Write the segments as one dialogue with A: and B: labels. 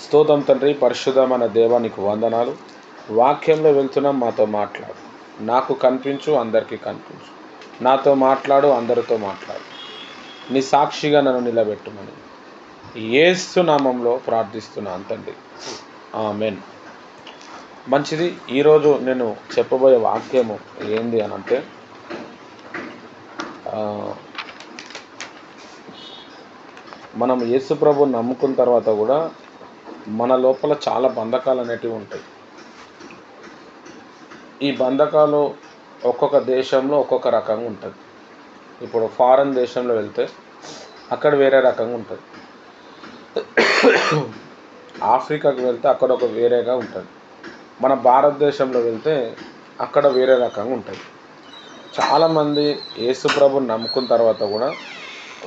A: స్తోత్రం తండ్రి, పరిశుద్ధమైన దేవా నీకు వందనాలు. వాక్యంలో వెళ్తున్నాం, మాతో మాట్లాడు. నాకు కనిపించు, అందరికీ కనిపించు. నాతో మాట్లాడు, అందరితో మాట్లాడు. నీ సాక్షిగా నన్ను నిలబెట్టుమని యేసు నామంలో ప్రార్థిస్తున్నాను తండ్రి, ఆమేన్. మంచిది. ఈరోజు నేను చెప్పబోయే వాక్యము ఏంది అని అంటే, మనం యేసు ప్రభువుని నమ్ముకున్న తర్వాత కూడా మన లోపల చాలా బంధకాలు అనేటివి ఉంటాయి. ఈ బంధకాలు ఒక్కొక్క దేశంలో ఒక్కొక్క రకంగా ఉంటుంది. ఇప్పుడు ఫారెన్ దేశంలో వెళ్తే అక్కడ వేరే రకంగా ఉంటుంది. ఆఫ్రికాకు వెళ్తే అక్కడ ఒక వేరేగా ఉంటుంది. మన భారతదేశంలో వెళ్తే అక్కడ వేరే రకంగా ఉంటుంది. చాలామంది యేసు ప్రభువుని నమ్ముకున్న తర్వాత కూడా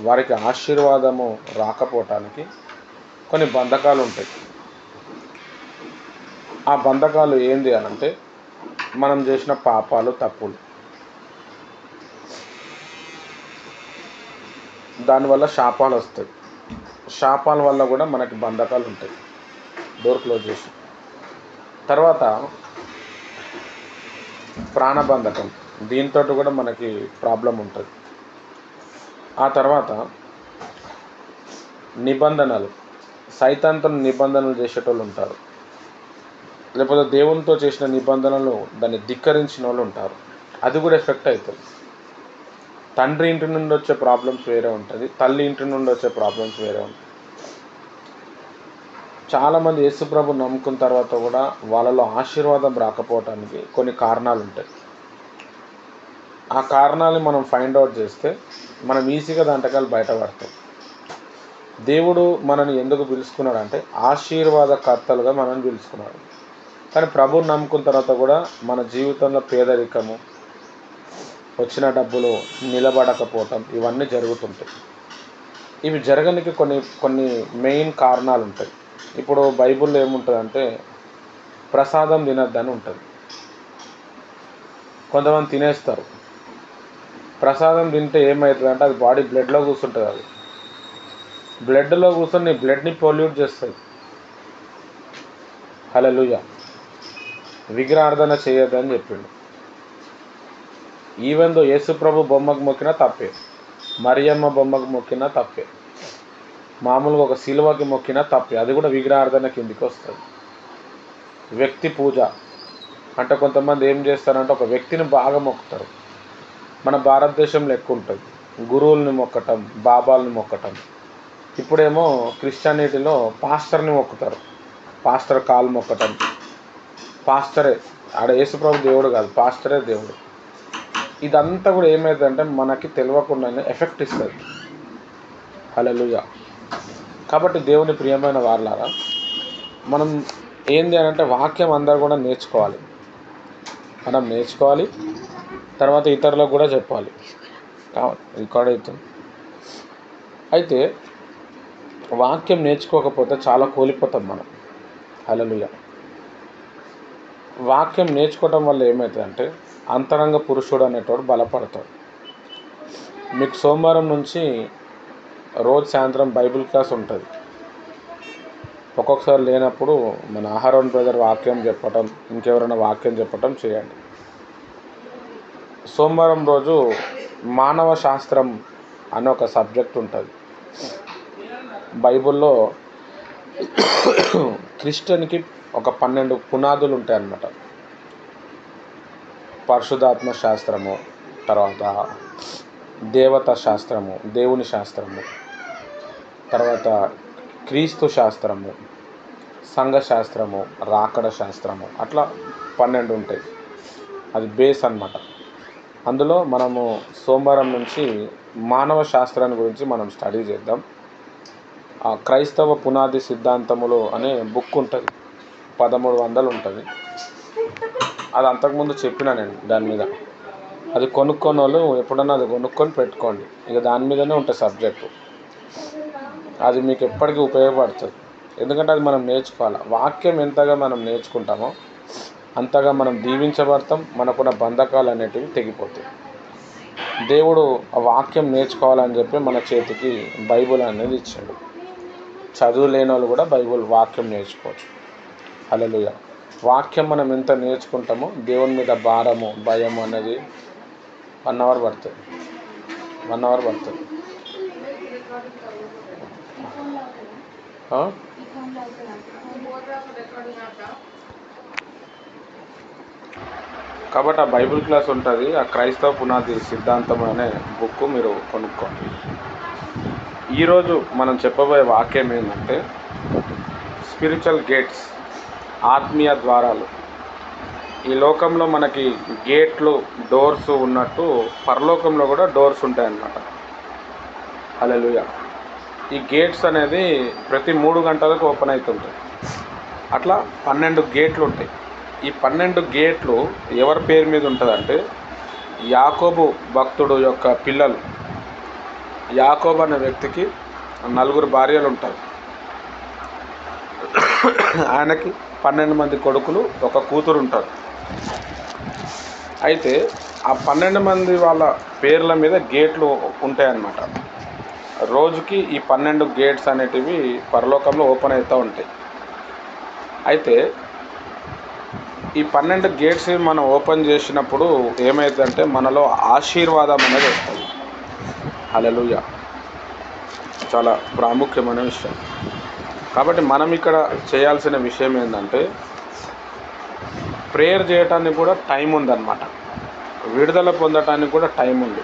A: వారికి ఆశీర్వాదము రాకపోవటానికి కొన్ని బంధకాలు ఉంటాయి. ఆ బంధకాలు ఏంది అని అంటే, మనం చేసిన పాపాలు, తప్పులు. దానివల్ల శాపాలు వస్తాయి. శాపాల వల్ల కూడా మనకి బంధకాలు ఉంటాయి. డోర్ క్లోజ్ చేసి తర్వాత ప్రాణబంధకం, దీంతో కూడా మనకి ప్రాబ్లం ఉంటుంది. ఆ తర్వాత నిబంధనలు, సైతాన్తో నిబంధనలు చేసేటోళ్ళు ఉంటారు. లేకపోతే దేవునితో చేసిన నిబంధనలు దాన్ని ధిక్కరించిన వాళ్ళు ఉంటారు. అది కూడా ఎఫెక్ట్ అవుతుంది. తండ్రి ఇంటి నుండి వచ్చే ప్రాబ్లమ్స్ వేరే ఉంటుంది, తల్లి ఇంటి నుండి వచ్చే ప్రాబ్లమ్స్ వేరే ఉంటాయి. చాలామంది యేసు ప్రభువుని నమ్ముకున్న తర్వాత కూడా వాళ్ళలో ఆశీర్వాదం రాకపోవటానికి కొన్ని కారణాలు ఉంటాయి. ఆ కారణాలను మనం ఫైండ్ అవుట్ చేస్తే మనం ఈజీగా దాంటకాలు బయటపడతాం. దేవుడు మనని ఎందుకు పిలుచుకున్నాడు అంటే, ఆశీర్వాదకర్తలుగా మనల్ని పిలుచుకున్నాడు. కానీ ప్రభువుని నమ్ముకున్న తర్వాత కూడా మన జీవితంలో పేదరికము, వచ్చిన డబ్బులు నిలబడకపోవటం, ఇవన్నీ జరుగుతుంటాయి. ఇవి జరగడానికి కొన్ని మెయిన్ కారణాలు ఉంటాయి. ఇప్పుడు బైబిల్లో ఏముంటుందంటే, ప్రసాదం తినద్దని ఉంటుంది. కొంతమంది తినేస్తారు. ప్రసాదం తింటే ఏమవుతుందంటే, అది బాడీ బ్లడ్లో కూర్చుంటుంది. అది బ్లడ్లో కూర్చొని నీ బ్లడ్ని పొల్యూట్ చేస్తుంది. హల్లెలూయా. విగ్రహార్థన చేయొద్దని చెప్పిండు. ఈవెన్ దో యేసు ప్రభు బొమ్మకు మొక్కినా తప్పే, మరియమ్మ బొమ్మకు మొక్కినా తప్పే, మామూలుగా ఒక సిలువకి మొక్కినా తప్పే. అది కూడా విగ్రహార్థన కిందికి వస్తుంది. వ్యక్తి పూజ అంటే కొంతమంది ఏం చేస్తారంటే, ఒక వ్యక్తిని బాగా మొక్కుతారు. మన భారతదేశంలో ఎక్కువ ఉంటుంది. గురువుల్ని మొక్కటం, బాబాల్ని మొక్కటం. ఇప్పుడేమో క్రిస్టియానిటీలో పాస్టర్ని మొక్కుతారు. పాస్టర్ కాలు మొక్కటం. పాస్టరే ఆడ యేసుప్రభు దేవుడు కాదు, పాస్టరే దేవుడు. ఇదంతా కూడా ఏమవుతుందంటే మనకి తెలియకుండానే ఎఫెక్ట్ ఇస్తుంది. హల్లెలూయా. కాబట్టి దేవుని ప్రియమైన వారలారా, మనం ఏంది అని అంటే, వాక్యం అందరూ కూడా నేర్చుకోవాలి. మనం నేర్చుకోవాలి, తర్వాత ఇతరులకు కూడా చెప్పాలి. రికార్డ్ అవుతుంది. అయితే వాక్యం నేర్చుకోకపోతే చాలా కోల్పోతాం మనం. హల్లెలూయా. వాక్యం నేర్చుకోవటం వల్ల ఏమవుతుందంటే, అంతరంగ పురుషుడు అనేటోడు బలపడతాడు. మీకు సోమవారం నుంచి రోజు సాయంత్రం బైబిల్ క్లాస్ ఉంటుంది. ఒక్కొక్కసారి లేనప్పుడు మన అహరోన్ బ్రదర్ వాక్యం చెప్పటం, ఇంకెవరైనా వాక్యం చెప్పటం చేయండి. సోమవారం రోజు మానవ శాస్త్రం అనే ఒక సబ్జెక్ట్ ఉంటుంది. బైబిల్లో క్రిస్టియన్కి ఒక 12 పునాదులు ఉంటాయన్నమాట. పరిశుద్ధాత్మ శాస్త్రము, తర్వాత దేవతా శాస్త్రము, దేవుని శాస్త్రము, తర్వాత క్రీస్తు శాస్త్రము, సంఘ శాస్త్రము, రాకడ శాస్త్రము, అట్లా 12 ఉంటాయి. అది బేస్ అన్నమాట. అందులో మనము సోమవారం నుంచి మానవ శాస్త్రాన్ని గురించి మనం స్టడీ చేద్దాం. క్రైస్తవ పునాది సిద్ధాంతములు అనే బుక్ ఉంటుంది. 1300 ఉంటుంది. అది అంతకుముందు చెప్పిన నేను దాని మీద. అది కొనుక్కొని వాళ్ళు ఎప్పుడన్నా అది కొనుక్కొని పెట్టుకోండి. ఇక దాని మీదనే ఉంటుంది సబ్జెక్టు. అది మీకు ఎప్పటికీ ఉపయోగపడుతుంది. ఎందుకంటే అది మనం నేర్చుకోవాలి. వాక్యం ఎంతగా మనం నేర్చుకుంటామో అంతగా మనం దీవించబడతాం. మనకున్న బంధకాలు అనేటివి తెగిపోతాయి. దేవుడు ఆ వాక్యం నేర్చుకోవాలని చెప్పి మన చేతికి బైబిల్ అనేది ఇచ్చాడు. చదువు లేని వాళ్ళు కూడా బైబిల్ వాక్యం నేర్చుకోవచ్చు. హల్లెలూయా. వాక్యం మనం ఎంత నేర్చుకుంటామో దేవుని మీద భారము భయము అనేది 1 అవర్ పడుతుంది. 1 అవర్ పడుతుంది. కాబట్టి ఆ బైబిల్ క్లాస్ ఉంటుంది, ఆ క్రైస్తవ పునాది సిద్ధాంతం అనే బుక్ మీరు కొనుక్కోండి. ఈరోజు మనం చెప్పబోయే వాక్యం ఏంటంటే స్పిరిచువల్ గేట్స్, ఆత్మీయ ద్వారాలు. ఈ లోకంలో మనకి గేట్లు డోర్స్ ఉన్నట్టు పరలోకంలో కూడా డోర్స్ ఉంటాయన్నమాట. హల్లెలూయా. ఈ గేట్స్ అనేది ప్రతి 3 గంటలకు ఓపెన్ అవుతుంటాయి. అట్లా 12 గేట్లు ఉంటాయి. ఈ 12 గేట్లు ఎవరి పేరు మీద ఉంటుందంటే యాకోబు భక్తుడు యొక్క పిల్లలు. యాకోబు అనే వ్యక్తికి 4 భార్యలు ఉంటారు. ఆయనకి 12 మంది కొడుకులు, ఒక కూతురు ఉంటారు. అయితే ఆ 12 మంది వాళ్ళ పేర్ల మీద గేట్లు ఉంటాయన్నమాట. రోజుకి ఈ 12 గేట్స్ అనేటివి పరలోకంలో ఓపెన్ అవుతూ ఉంటాయి. అయితే ఈ 12 గేట్స్ మనం ఓపెన్ చేసినప్పుడు ఏమైందంటే మనలో ఆశీర్వాదం అనేది వస్తుంది. హల్లెలూయా. చాలా ప్రాముఖ్యమైన విషయం. కాబట్టి మనం ఇక్కడ చేయాల్సిన విషయం ఏంటంటే ప్రేయర్ చేయటానికి కూడా టైం ఉందన్నమాట. విడుదల పొందటానికి కూడా టైం ఉంది.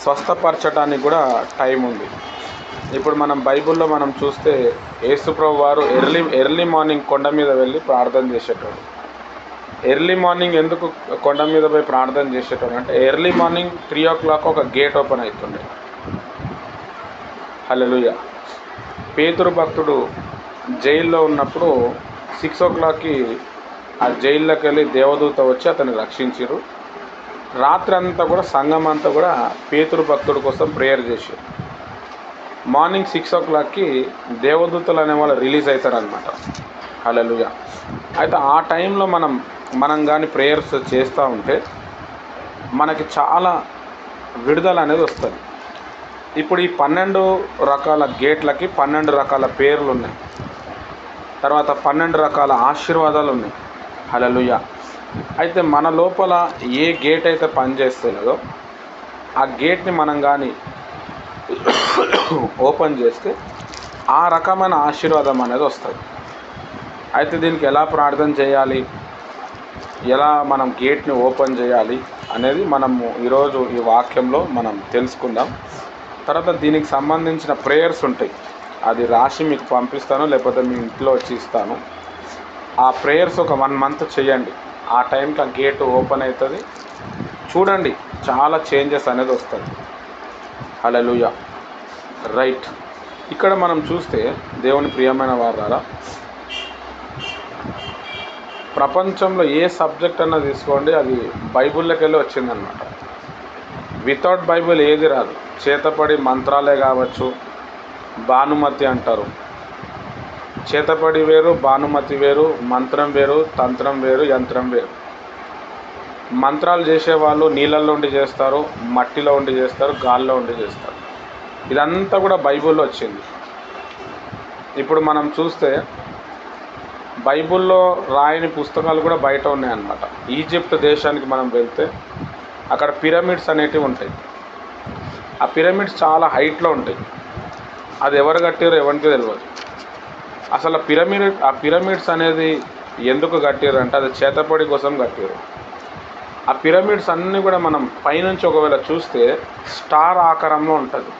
A: స్వస్థపరచడానికి కూడా టైం ఉంది. ఇప్పుడు మనం బైబిల్లో మనం చూస్తే యేసుప్రభు వారు ఎర్లీ మార్నింగ్ కొండ మీద వెళ్ళి ప్రార్థన చేసేటోడు. ఎర్లీ మార్నింగ్ ఎందుకు కొండ మీద పోయి ప్రార్థన చేసేటోడు అంటే ఎర్లీ మార్నింగ్ 3 o'clock ఒక గేట్ ఓపెన్ అవుతుండే. హల్లెలూయా. పేతురు భక్తుడు జైల్లో ఉన్నప్పుడు 6 o'clockకి ఆ జైల్లోకి వెళ్ళి దేవదూత వచ్చి అతన్ని రక్షించారు. రాత్రి అంతా కూడా సంఘం అంతా కూడా పేతురు భక్తుడి కోసం ప్రేయర్ చేశారు. మార్నింగ్ 6 o'clockకి దేవదూతలు అనే వాళ్ళు రిలీజ్ అవుతారనమాట. హల్లెలూయా. అయితే ఆ టైంలో మనం కానీ ప్రేయర్స్ చేస్తూ ఉంటే మనకి చాలా విడుదల అనేది వస్తుంది. ఇప్పుడు ఈ 12 రకాల గేట్లకి 12 రకాల పేర్లు ఉన్నాయి. తర్వాత 12 రకాల ఆశీర్వాదాలు ఉన్నాయి. హల్లెలూయా. అయితే మన లోపల ఏ గేట్ అయితే పనిచేస్తుందో ఆ గేట్ని మనం కానీ ఓపెన్ చేస్తే ఆ రకమైన ఆశీర్వాదం అనేది వస్తుంది. అయితే దీనికి ఎలా ప్రార్థన చేయాలి, ఎలా మనం గేట్ని ఓపెన్ చేయాలి అనేది మనము ఈరోజు ఈ వాక్యంలో మనం తెలుసుకుందాం. తర్వాత దీనికి సంబంధించిన ప్రేయర్స్ ఉంటాయి, అది రాసి మీకు పంపిస్తాను, లేకపోతే మీ ఇంట్లో వచ్చి ఇస్తాను. ఆ ప్రేయర్స్ ఒక 1 month చేయండి. ఆ టైంకి ఆ గేట్ ఓపెన్ అవుతుంది. చూడండి, చాలా చేంజెస్ అనేది వస్తుంది. హల్లెలూయా. రైట్. ఇక్కడ మనం చూస్తే దేవుని ప్రియమైన వారారా, ప్రపంచంలో ఏ సబ్జెక్ట్ అన్నా తీసుకోండి, అది బైబిల్లోకి వెళ్ళి వచ్చిందనమాట. వితౌట్ బైబిల్ ఏది రాదు. చేతపడి మంత్రాలే కావచ్చు, భానుమతి అంటారు. చేతపడి వేరు, భానుమతి వేరు, మంత్రం వేరు, తంత్రం వేరు, యంత్రం వేరు. మంత్రాలు చేసేవాళ్ళు నీళ్ళల్లో ఉండి చేస్తారు, మట్టిలో ఉండి చేస్తారు, గాల్లో ఉండి చేస్తారు. ఇదంతా కూడా బైబిల్లో వచ్చింది. ఇప్పుడు మనం చూస్తే బైబిల్లో రాయని పుస్తకాలు కూడా బయట ఉన్నాయన్నమాట. ఈజిప్ట్ దేశానికి మనం వెళ్తే అక్కడ పిరమిడ్స్ అనేటివి ఉంటాయి. ఆ పిరమిడ్స్ చాలా హైట్లో ఉంటాయి. అది ఎవరు కట్టారో ఎవరికి తెలియదు. అసలు ఆ పిరమిడ్స్ అనేది ఎందుకు కట్టారు అంటే అది చేతపడి కోసం కట్టారు. ఆ పిరమిడ్స్ అన్నీ కూడా మనం పైనుంచి ఒకవేళ చూస్తే స్టార్ ఆకారంలో ఉంటుంది.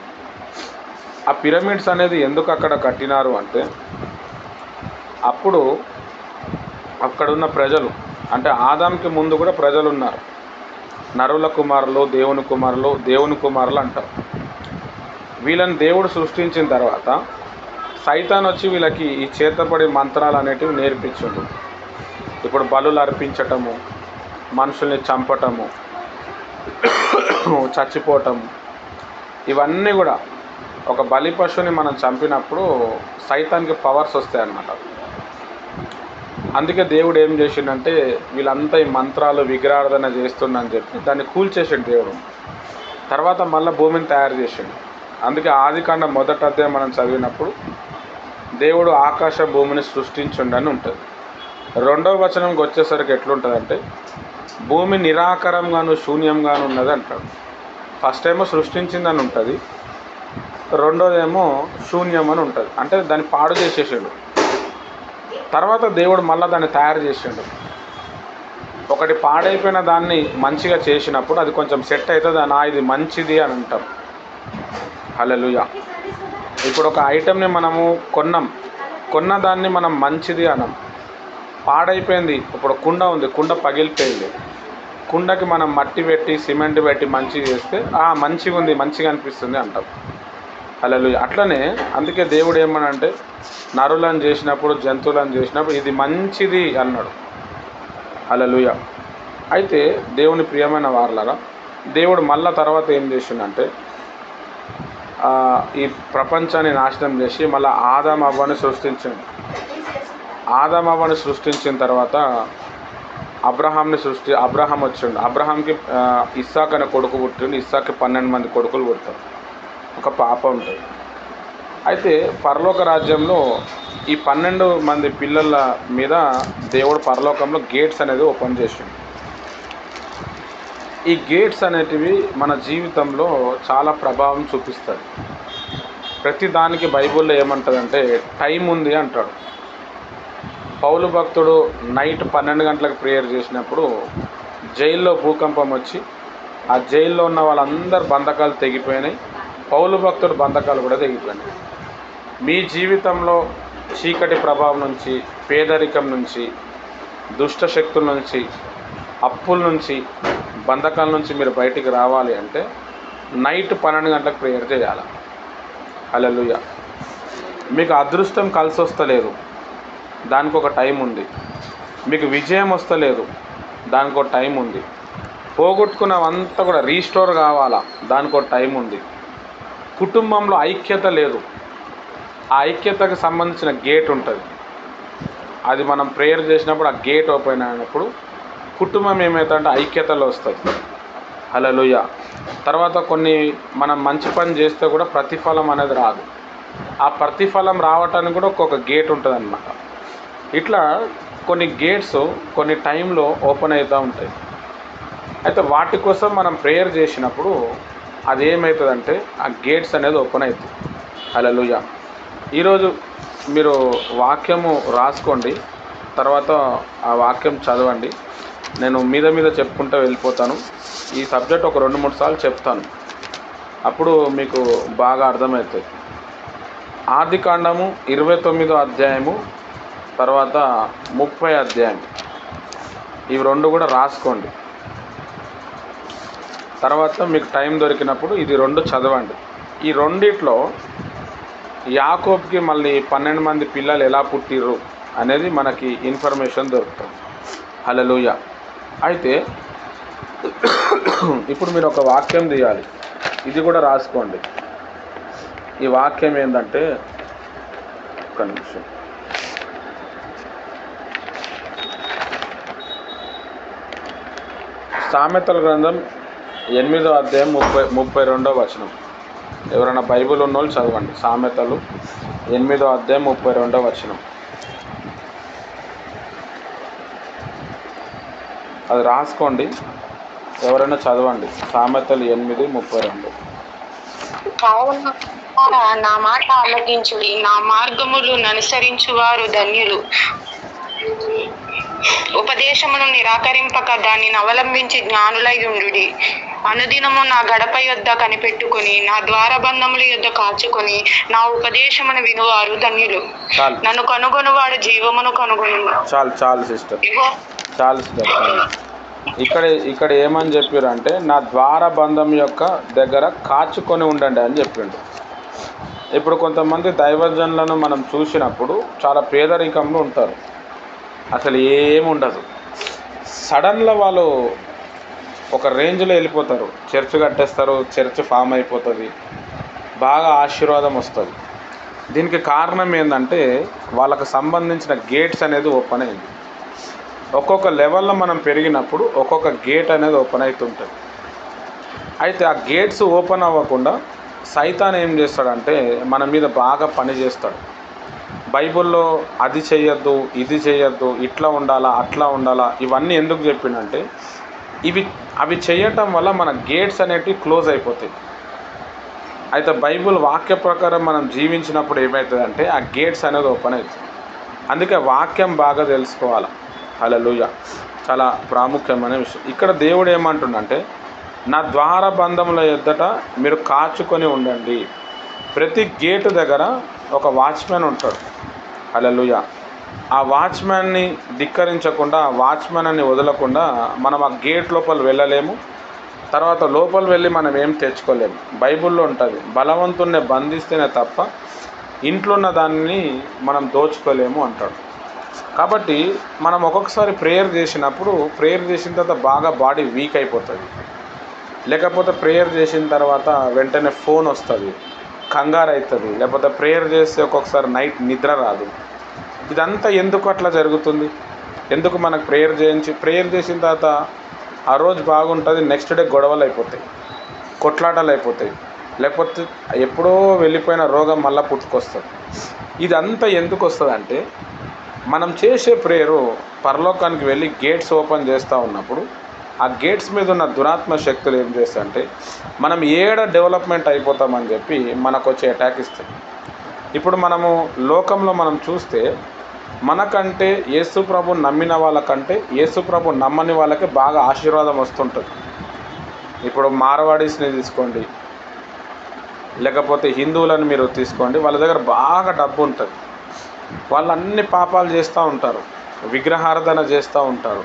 A: ఆ పిరమిడ్స్ అనేది ఎందుకు అక్కడ కట్టినారు అంటే అప్పుడు అక్కడున్న ప్రజలు, అంటే ఆదాంకి ముందు కూడా ప్రజలు ఉన్నారు. నరుల కుమారులు, దేవుని కుమారులు అంటారు. వీళ్ళని దేవుడు సృష్టించిన తర్వాత సైతాన్ వచ్చి వీళ్ళకి ఈ చేతపడి మంత్రాలు అనేటివి నేర్పించుండు. ఇప్పుడు బలులు అర్పించటము, మనుషుల్ని చంపటము, చచ్చిపోవటము, ఇవన్నీ కూడా ఒక బలి పశువుని మనం చంపినప్పుడు సైతాన్కి పవర్స్ వస్తాయి అన్నమాట. అందుకే దేవుడు ఏం చేసిండంటే వీళ్ళంతా ఈ మంత్రాలు విగ్రహారాధన చేస్తుండని చెప్పి దాన్ని కూల్చేసాడు దేవుడు. తర్వాత మళ్ళీ భూమిని తయారు చేసాడు. అందుకే ఆదికాండం 1వ అధ్యాయం మనం చదివినప్పుడు దేవుడు ఆకాశ భూమిని సృష్టించుండని ఉంటుంది. రెండవ వచనంకి వచ్చేసరికి ఎట్లుంటుందంటే భూమి నిరాకారంగాను శూన్యంగాను ఉన్నది అంటాడు. ఫస్ట్ ఏమో సృష్టించిందని ఉంటుంది, రెండోదేమో శూన్యం అని ఉంటుంది. అంటే దాన్ని పాడు చేసేసాడు. తర్వాత దేవుడు మళ్ళీ దాన్ని తయారు చేసాడు. ఒకటి పాడైపోయిన దాన్ని మంచిగా చేసినప్పుడు అది కొంచెం సెట్ అవుతుంది, ఇది మంచిది అని అంటాం. హల్లెలూయా. ఇప్పుడు ఒక ఐటెంని మనము కొన్న దాన్ని మనం మంచిది అనం. పాడైపోయింది, ఇప్పుడు కుండ ఉంది, కుండ పగిలిపోయింది, కుండకి మనం మట్టి పెట్టి సిమెంట్ పెట్టి మంచిగా చేస్తే మంచిగా ఉంది, మంచిగా అనిపిస్తుంది అంటాం. హల్లెలూయా. అట్లనే అందుకే దేవుడు ఏమనంటే నరులను చేసినప్పుడు జంతువులను చేసినప్పుడు ఇది మంచిది అన్నాడు. హల్లెలూయా. అయితే దేవుని ప్రియమైన వారలారా, దేవుడు మళ్ళా తర్వాత ఏం చేసిండంటే ఈ ప్రపంచాన్ని నాశనం చేసి మళ్ళీ ఆదాం అవ్వని సృష్టించిండు. ఆదాం అవ్వని సృష్టించిన తర్వాత అబ్రహాం వచ్చిండు. అబ్రహాంకి ఇస్సాక్ అనే కొడుకు పుట్టిండు. ఇస్సాక్కి 12 మంది కొడుకులు పుడతారు, ఒక పాప ఉంటుంది. అయితే పరలోక రాజ్యంలో ఈ 12 మంది పిల్లల మీద దేవుడు పరలోకంలో గేట్స్ అనేది ఓపెన్ చేసిండు. ఈ గేట్స్ అనేటివి మన జీవితంలో చాలా ప్రభావం చూపిస్తాయి. ప్రతి దానికి బైబిల్లో ఏమంటుందంటే టైం ఉంది అంటాడు. పౌలు భక్తుడు నైట్ 12 గంటలకు ప్రేయర్ చేసినప్పుడు జైల్లో భూకంపం వచ్చి ఆ జైల్లో ఉన్న వాళ్ళందరూ బంధకాలు తెగిపోయినాయి. పౌలు భక్తుడు బంధకాలు కూడా తెగిపోయినాయి. మీ జీవితంలో చీకటి ప్రభావం నుంచి, పేదరికం నుంచి, దుష్ట శక్తుల నుంచి, అప్పుల నుంచి, బంధకాల నుంచి మీరు బయటికి రావాలి అంటే నైట్ 12 గంటలకు ప్రేయర్ చేయాలి. హల్లెలూయా. మీకు అదృష్టం కలిసి వస్తలేదు, దానికి ఒక టైం ఉంది. మీకు విజయం వస్తలేదు, దానికి ఒక టైం ఉంది. పోగొట్టుకున్నవంతా కూడా రీస్టోర్ కావాలా, దానికి ఒక టైం ఉంది. కుటుంబంలో ఐక్యత లేదు, ఆ ఐక్యతకు సంబంధించిన గేట్ ఉంటుంది. అది మనం ప్రేయర్ చేసినప్పుడు ఆ గేట్ ఓపెన్ అయినప్పుడు కుటుంబం ఏమవుతుందంటే ఐక్యతలో వస్తుంది. హల్లెలూయా. తర్వాత మనం మంచి పని చేస్తే కూడా ప్రతిఫలం అనేది రాదు. ఆ ప్రతిఫలం రావటానికి కూడా ఒక్కొక్క గేట్ ఉంటుంది అన్నమాట. ఇట్లా కొన్ని గేట్స్ కొన్ని టైంలో ఓపెన్ అవుతూ ఉంటాయి. అయితే వాటి కోసం మనం ప్రేయర్ చేసినప్పుడు అది ఏమవుతుందంటే ఆ గేట్స్ అనేది ఓపెన్ అవుతుంది. హల్లెలూయా. ఈరోజు మీరు వాక్యము రాసుకోండి, తర్వాత ఆ వాక్యం చదవండి. నేను మీద చెప్పుకుంటూ వెళ్ళిపోతాను. ఈ సబ్జెక్ట్ ఒక 2-3 సార్లు చెప్తాను, అప్పుడు మీకు బాగా అర్థమవుతుంది. ఆదికాండము 29వ అధ్యాయము, తర్వాత 30వ అధ్యాయం, ఇవి 2 కూడా రాసుకోండి. తర్వాత మీకు టైం దొరికినప్పుడు ఇది 2 చదవండి. ఈ రెండిట్లో యాకోబుకి మళ్ళీ 12 మంది పిల్లలు ఎలా పుట్టిర్రు అనేది మనకి ఇన్ఫర్మేషన్ దొరుకుతుంది. హల్లెలూయా. అయితే ఇప్పుడు మీరు ఒక వాక్యం తీయాలి, ఇది కూడా రాసుకోండి. ఈ వాక్యం ఏంటంటే, ఒక్క నిమిషం, సామెతల గ్రంథం 8వ అధ్యాయం 32వ వచనం. ఎవరైనా బైబిల్ ఉన్నోళ్ళు చదవండి. సామెతలు 8వ అధ్యాయం 32వ వచనం. అది రాసుకోండి, ఎవరైనా చదవండి. సామెతలు 8:32.
B: నా మాట ఆలకించుడి, నా మార్గములను అనుసరించు వారు ధన్యులు. ఉపదేశమును నిరాకరింపక దానిని అవలంబించి జ్ఞానులై ఉండుడి. అనుదినము నా గడప యొద్ద కనిపెట్టుకుని, నా ద్వారబంధముల యొద్ద కాచుకొని, నా ఉపదేశమును వినువారు ధన్యులు. నన్ను కనుగొనువాడు జీవమును కనుగొను.
A: చాలు సిస్టర్, చాలు సిస్టర్. ఇక్కడ ఏమని చెప్పారు అంటే నా ద్వారబంధం యొక్క దగ్గర కాచుకొని ఉండండి అని చెప్పిండు. ఇప్పుడు కొంతమంది దైవజనులను మనం చూసినప్పుడు చాలా పేదరికంలో ఉంటారు, అసలు ఏముండదు. సడన్గా వాళ్ళు ఒక రేంజ్లో వెళ్ళిపోతారు, చర్చ్ కట్టేస్తారు, చర్చ్ ఫామ్ అయిపోతుంది, బాగా ఆశీర్వాదం వస్తుంది. దీనికి కారణం ఏంటంటే వాళ్ళకు సంబంధించిన గేట్స్ అనేది ఓపెన్ అయింది. ఒక్కొక్క లెవెల్లో మనం పెరిగినప్పుడు ఒక్కొక్క గేట్ అనేది ఓపెన్ అవుతుంటుంది. అయితే ఆ గేట్స్ ఓపెన్ అవ్వకుండా సైతాన్ ఏం చేస్తాడంటే మన మీద బాగా పని చేస్తాడు. బైబిల్లో అది చేయొద్దు, ఇది చేయొద్దు, ఇట్లా ఉండాలా, అట్లా ఉండాలా, ఇవన్నీ ఎందుకు చెప్పిండంటే అవి చేయటం వల్ల మన గేట్స్ అనేటివి క్లోజ్ అయిపోతాయి. అయితే బైబిల్ వాక్య ప్రకారం మనం జీవించినప్పుడు ఏమవుతుందంటే ఆ గేట్స్ అనేది ఓపెన్ అవుతుంది. అందుకే వాక్యం బాగా తెలుసుకోవాలి. హల్లెలూయా, చాలా ప్రాముఖ్యమైన విషయం. ఇక్కడ దేవుడు ఏమంటుండంటే, నా ద్వారబంధముల ఎద్దట మీరు కాచుకొని ఉండండి. ప్రతి గేటు దగ్గర ఒక వాచ్మెన్ ఉంటాడు. హల్లెలూయా. ఆ వాచ్మెన్ని ధిక్కరించకుండా, ఆ వాచ్మెన్ని వదలకుండా మనం ఆ గేట్ లోపల వెళ్ళలేము. తర్వాత లోపల వెళ్ళి మనం ఏం తెచ్చుకోలేము. బైబిల్లో ఉంటుంది, బలవంతుణ్ణి బంధిస్తేనే తప్ప ఇంట్లో ఉన్న దాన్ని మనం దోచుకోలేము అంటాడు. కాబట్టి మనం ఒక్కొక్కసారి ప్రేయర్ చేసినప్పుడు, ప్రేయర్ చేసిన తర్వాత బాగా బాడీ వీక్ అయిపోతుంది. లేకపోతే ప్రేయర్ చేసిన తర్వాత వెంటనే ఫోన్ వస్తుంది, కంగారు అవుతుంది. లేకపోతే ప్రేయర్ చేస్తే ఒక్కొక్కసారి నైట్ నిద్ర రాదు. ఇదంతా ఎందుకు అట్లా జరుగుతుంది? ఎందుకు మనకు ప్రేయర్ చేసిన తర్వాత ఆ రోజు బాగుంటుంది, నెక్స్ట్ డే గొడవలు అయిపోతాయి, కొట్లాటలు అయిపోతాయి, లేకపోతే ఎప్పుడో వెళ్ళిపోయిన రోగం మళ్ళీ పుట్టుకొస్తుంది. ఇదంతా ఎందుకు వస్తుంది అంటే, మనం చేసే ప్రేయరు పరలోకానికి వెళ్ళి గేట్స్ ఓపెన్ చేస్తూ ఉన్నప్పుడు ఆ గేట్స్ మీద ఉన్న దురాత్మ శక్తులు ఏం చేస్తాయంటే, మనం డెవలప్మెంట్ అయిపోతామని చెప్పి మనకు వచ్చే అటాక్ ఇస్తాయి. ఇప్పుడు మనము లోకంలో మనం చూస్తే, మనకంటే యేసుప్రభు నమ్మిన వాళ్ళకంటే యేసుప్రభు నమ్మని వాళ్ళకి బాగా ఆశీర్వాదం వస్తుంటుంది. ఇప్పుడు మార్వాడీస్ని తీసుకోండి, లేకపోతే హిందువులను మీరు తీసుకోండి, వాళ్ళ దగ్గర బాగా డబ్బు ఉంటుంది. వాళ్ళు అన్ని పాపాలు చేస్తూ ఉంటారు, విగ్రహారాధన చేస్తూ ఉంటారు,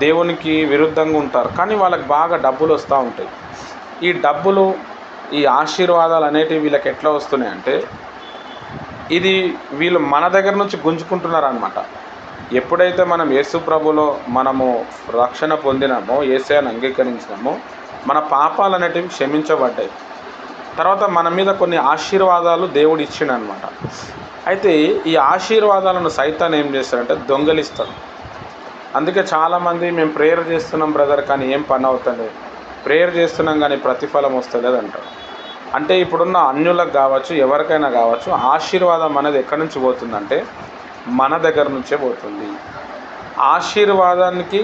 A: దేవునికి విరుద్ధంగా ఉంటారు, కానీ వాళ్ళకి బాగా డబ్బులు వస్తూ ఉంటాయి. ఈ డబ్బులు, ఈ ఆశీర్వాదాలు అనేటివి వీళ్ళకి ఎట్లా వస్తున్నాయంటే, ఇది వీళ్ళు మన దగ్గర నుంచి గుంజుకుంటున్నారు అన్నమాట. ఎప్పుడైతే మనం యేసు ప్రభులో మనము రక్షణ పొందినామో, యేసయ్యను అంగీకరించినామో, మన పాపాలు అనేటివి క్షమించబడ్డాయి. తర్వాత మన మీద కొన్ని ఆశీర్వాదాలు దేవుడు ఇచ్చిండనమాట. అయితే ఈ ఆశీర్వాదాలను సైతాన్ ఏం చేస్తాడంటే దొంగలిస్తాడు. అందుకే చాలామంది మేము ప్రేయర్ చేస్తున్నాం బ్రదర్ కానీ ఏం పని అవుతుంది, ప్రేయర్ చేస్తున్నాం కానీ ప్రతిఫలం వస్తలేదు అంటారు. అంటే ఇప్పుడున్న అన్యులకు కావచ్చు, ఎవరికైనా కావచ్చు, ఆశీర్వాదం అనేది ఎక్కడి నుంచి పోతుందంటే మన దగ్గర నుంచే పోతుంది. ఆశీర్వాదానికి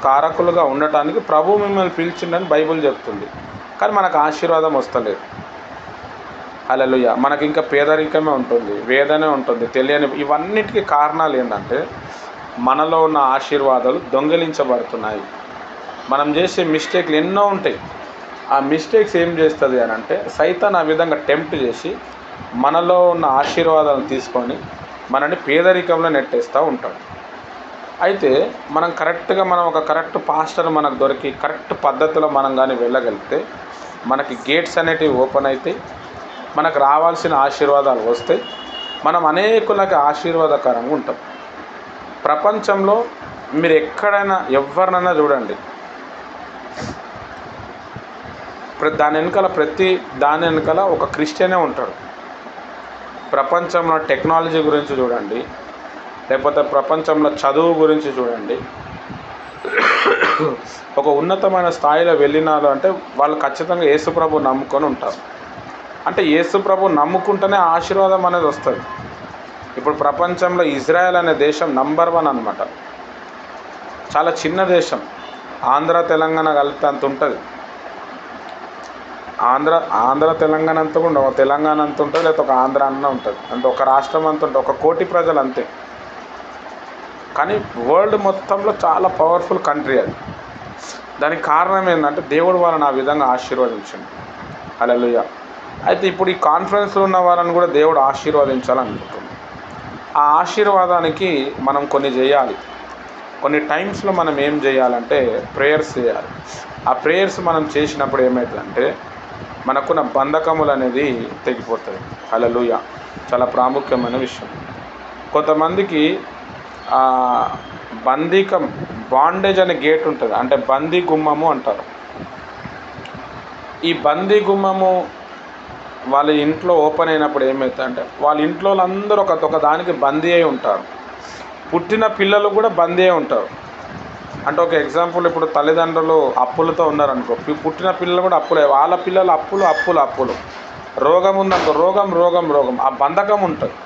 A: కారకులుగా ఉండటానికి ప్రభు మిమ్మల్ని పిలిచిండని బైబిల్ చెప్తుంది, కానీ మనకు ఆశీర్వాదం వస్తలేదు. హల్లెలూయా. మనకి ఇంకా పేదరికమే ఉంటుంది, వేదనే ఉంటుంది, తెలియని. ఇవన్నిటికీ కారణాలు ఏంటంటే మనలో ఉన్న ఆశీర్వాదాలు దొంగిలించబడుతున్నాయి. మనం చేసే మిస్టేక్లు ఎన్నో ఉంటాయి. ఆ మిస్టేక్స్ ఏం చేస్తుంది అని అంటే, సైతాన్ ఆ విధంగా టెంప్ట్ చేసి మనలో ఉన్న ఆశీర్వాదాలను తీసుకొని మనని పేదరికంలో నెట్టేస్తూ ఉంటాడు. అయితే మనం కరెక్ట్గా ఒక కరెక్ట్ పాస్టర్ మనకు దొరికి కరెక్ట్ పద్ధతిలో మనం కానీ వెళ్ళగలిగితే మనకి గేట్స్ అనేటివి ఓపెన్ అవుతాయి, మనకు రావాల్సిన ఆశీర్వాదాలు వస్తాయి, మనం అనేకులకి ఆశీర్వాదకరంగా ఉంటాం. ప్రపంచంలో మీరు ఎక్కడైనా ఎవరినైనా చూడండి, దాని వెనకాల ఒక క్రిస్టియనే ఉంటాడు. ప్రపంచంలో టెక్నాలజీ గురించి చూడండి, లేకపోతే ప్రపంచంలో చదువు గురించి చూడండి, ఒక ఉన్నతమైన స్థాయిలో వెళ్ళినారు అంటే వాళ్ళు ఖచ్చితంగా యేసుప్రభు నమ్ముకొని ఉంటారు. అంటే యేసుప్రభు నమ్ముకుంటేనే ఆశీర్వాదం అనేది వస్తుంది. ఇప్పుడు ప్రపంచంలో ఇజ్రాయెల్ అనే దేశం నంబర్ 1 అనమాట. చాలా చిన్న దేశం, ఆంధ్ర తెలంగాణ కలిపితే అంత ఉంటుంది. ఆంధ్ర తెలంగాణ అంతా కూడా ఒక తెలంగాణ అంత ఉంటుంది, లేకపోతే ఒక ఆంధ్ర అన్న ఉంటుంది, అంటే ఒక రాష్ట్రం అంత ఉంటుంది, 1 కోటి ప్రజలు అంతే. కానీ వరల్డ్ మొత్తంలో చాలా పవర్ఫుల్ కంట్రీ అది. దానికి కారణం ఏంటంటే దేవుడు వాళ్ళని ఆ విధంగా ఆశీర్వదించండి. హల్లెలూయా. అయితే ఇప్పుడు ఈ కాన్ఫరెన్స్లో ఉన్న వాళ్ళని కూడా దేవుడు ఆశీర్వదించాలనుకుంటున్నాం. ఆ ఆశీర్వాదానికి మనం కొన్ని చేయాలి. కొన్ని టైమ్స్లో మనం ఏం చేయాలంటే ప్రేయర్స్ చేయాలి. ఆ ప్రేయర్స్ మనం చేసినప్పుడు ఏమవుతుందంటే మనకున్న బంధకములు అనేది తెగిపోతాయి. హల్లెలూయా. చాలా ప్రాముఖ్యమైన విషయం. కొంతమందికి బాండేజ్ అనే గేట్ ఉంటుంది, అంటే బందీ గుమ్మము అంటారు. ఈ బందీ గుమ్మము వాళ్ళ ఇంట్లో ఓపెన్ అయినప్పుడు ఏమవుతుందంటే వాళ్ళ ఇంట్లో వాళ్ళందరూ ఒక దానికి బందీ అయి ఉంటారు. పుట్టిన పిల్లలు కూడా బందీ అయి ఉంటారు. అంటే ఒక ఎగ్జాంపుల్, ఇప్పుడు తల్లిదండ్రులు అప్పులతో ఉన్నారనుకో, పుట్టిన పిల్లలు కూడా అప్పులే, వాళ్ళ పిల్లలు అప్పులు. రోగం ఉందనుకో, రోగం. ఆ బంధకం ఉంటుంది.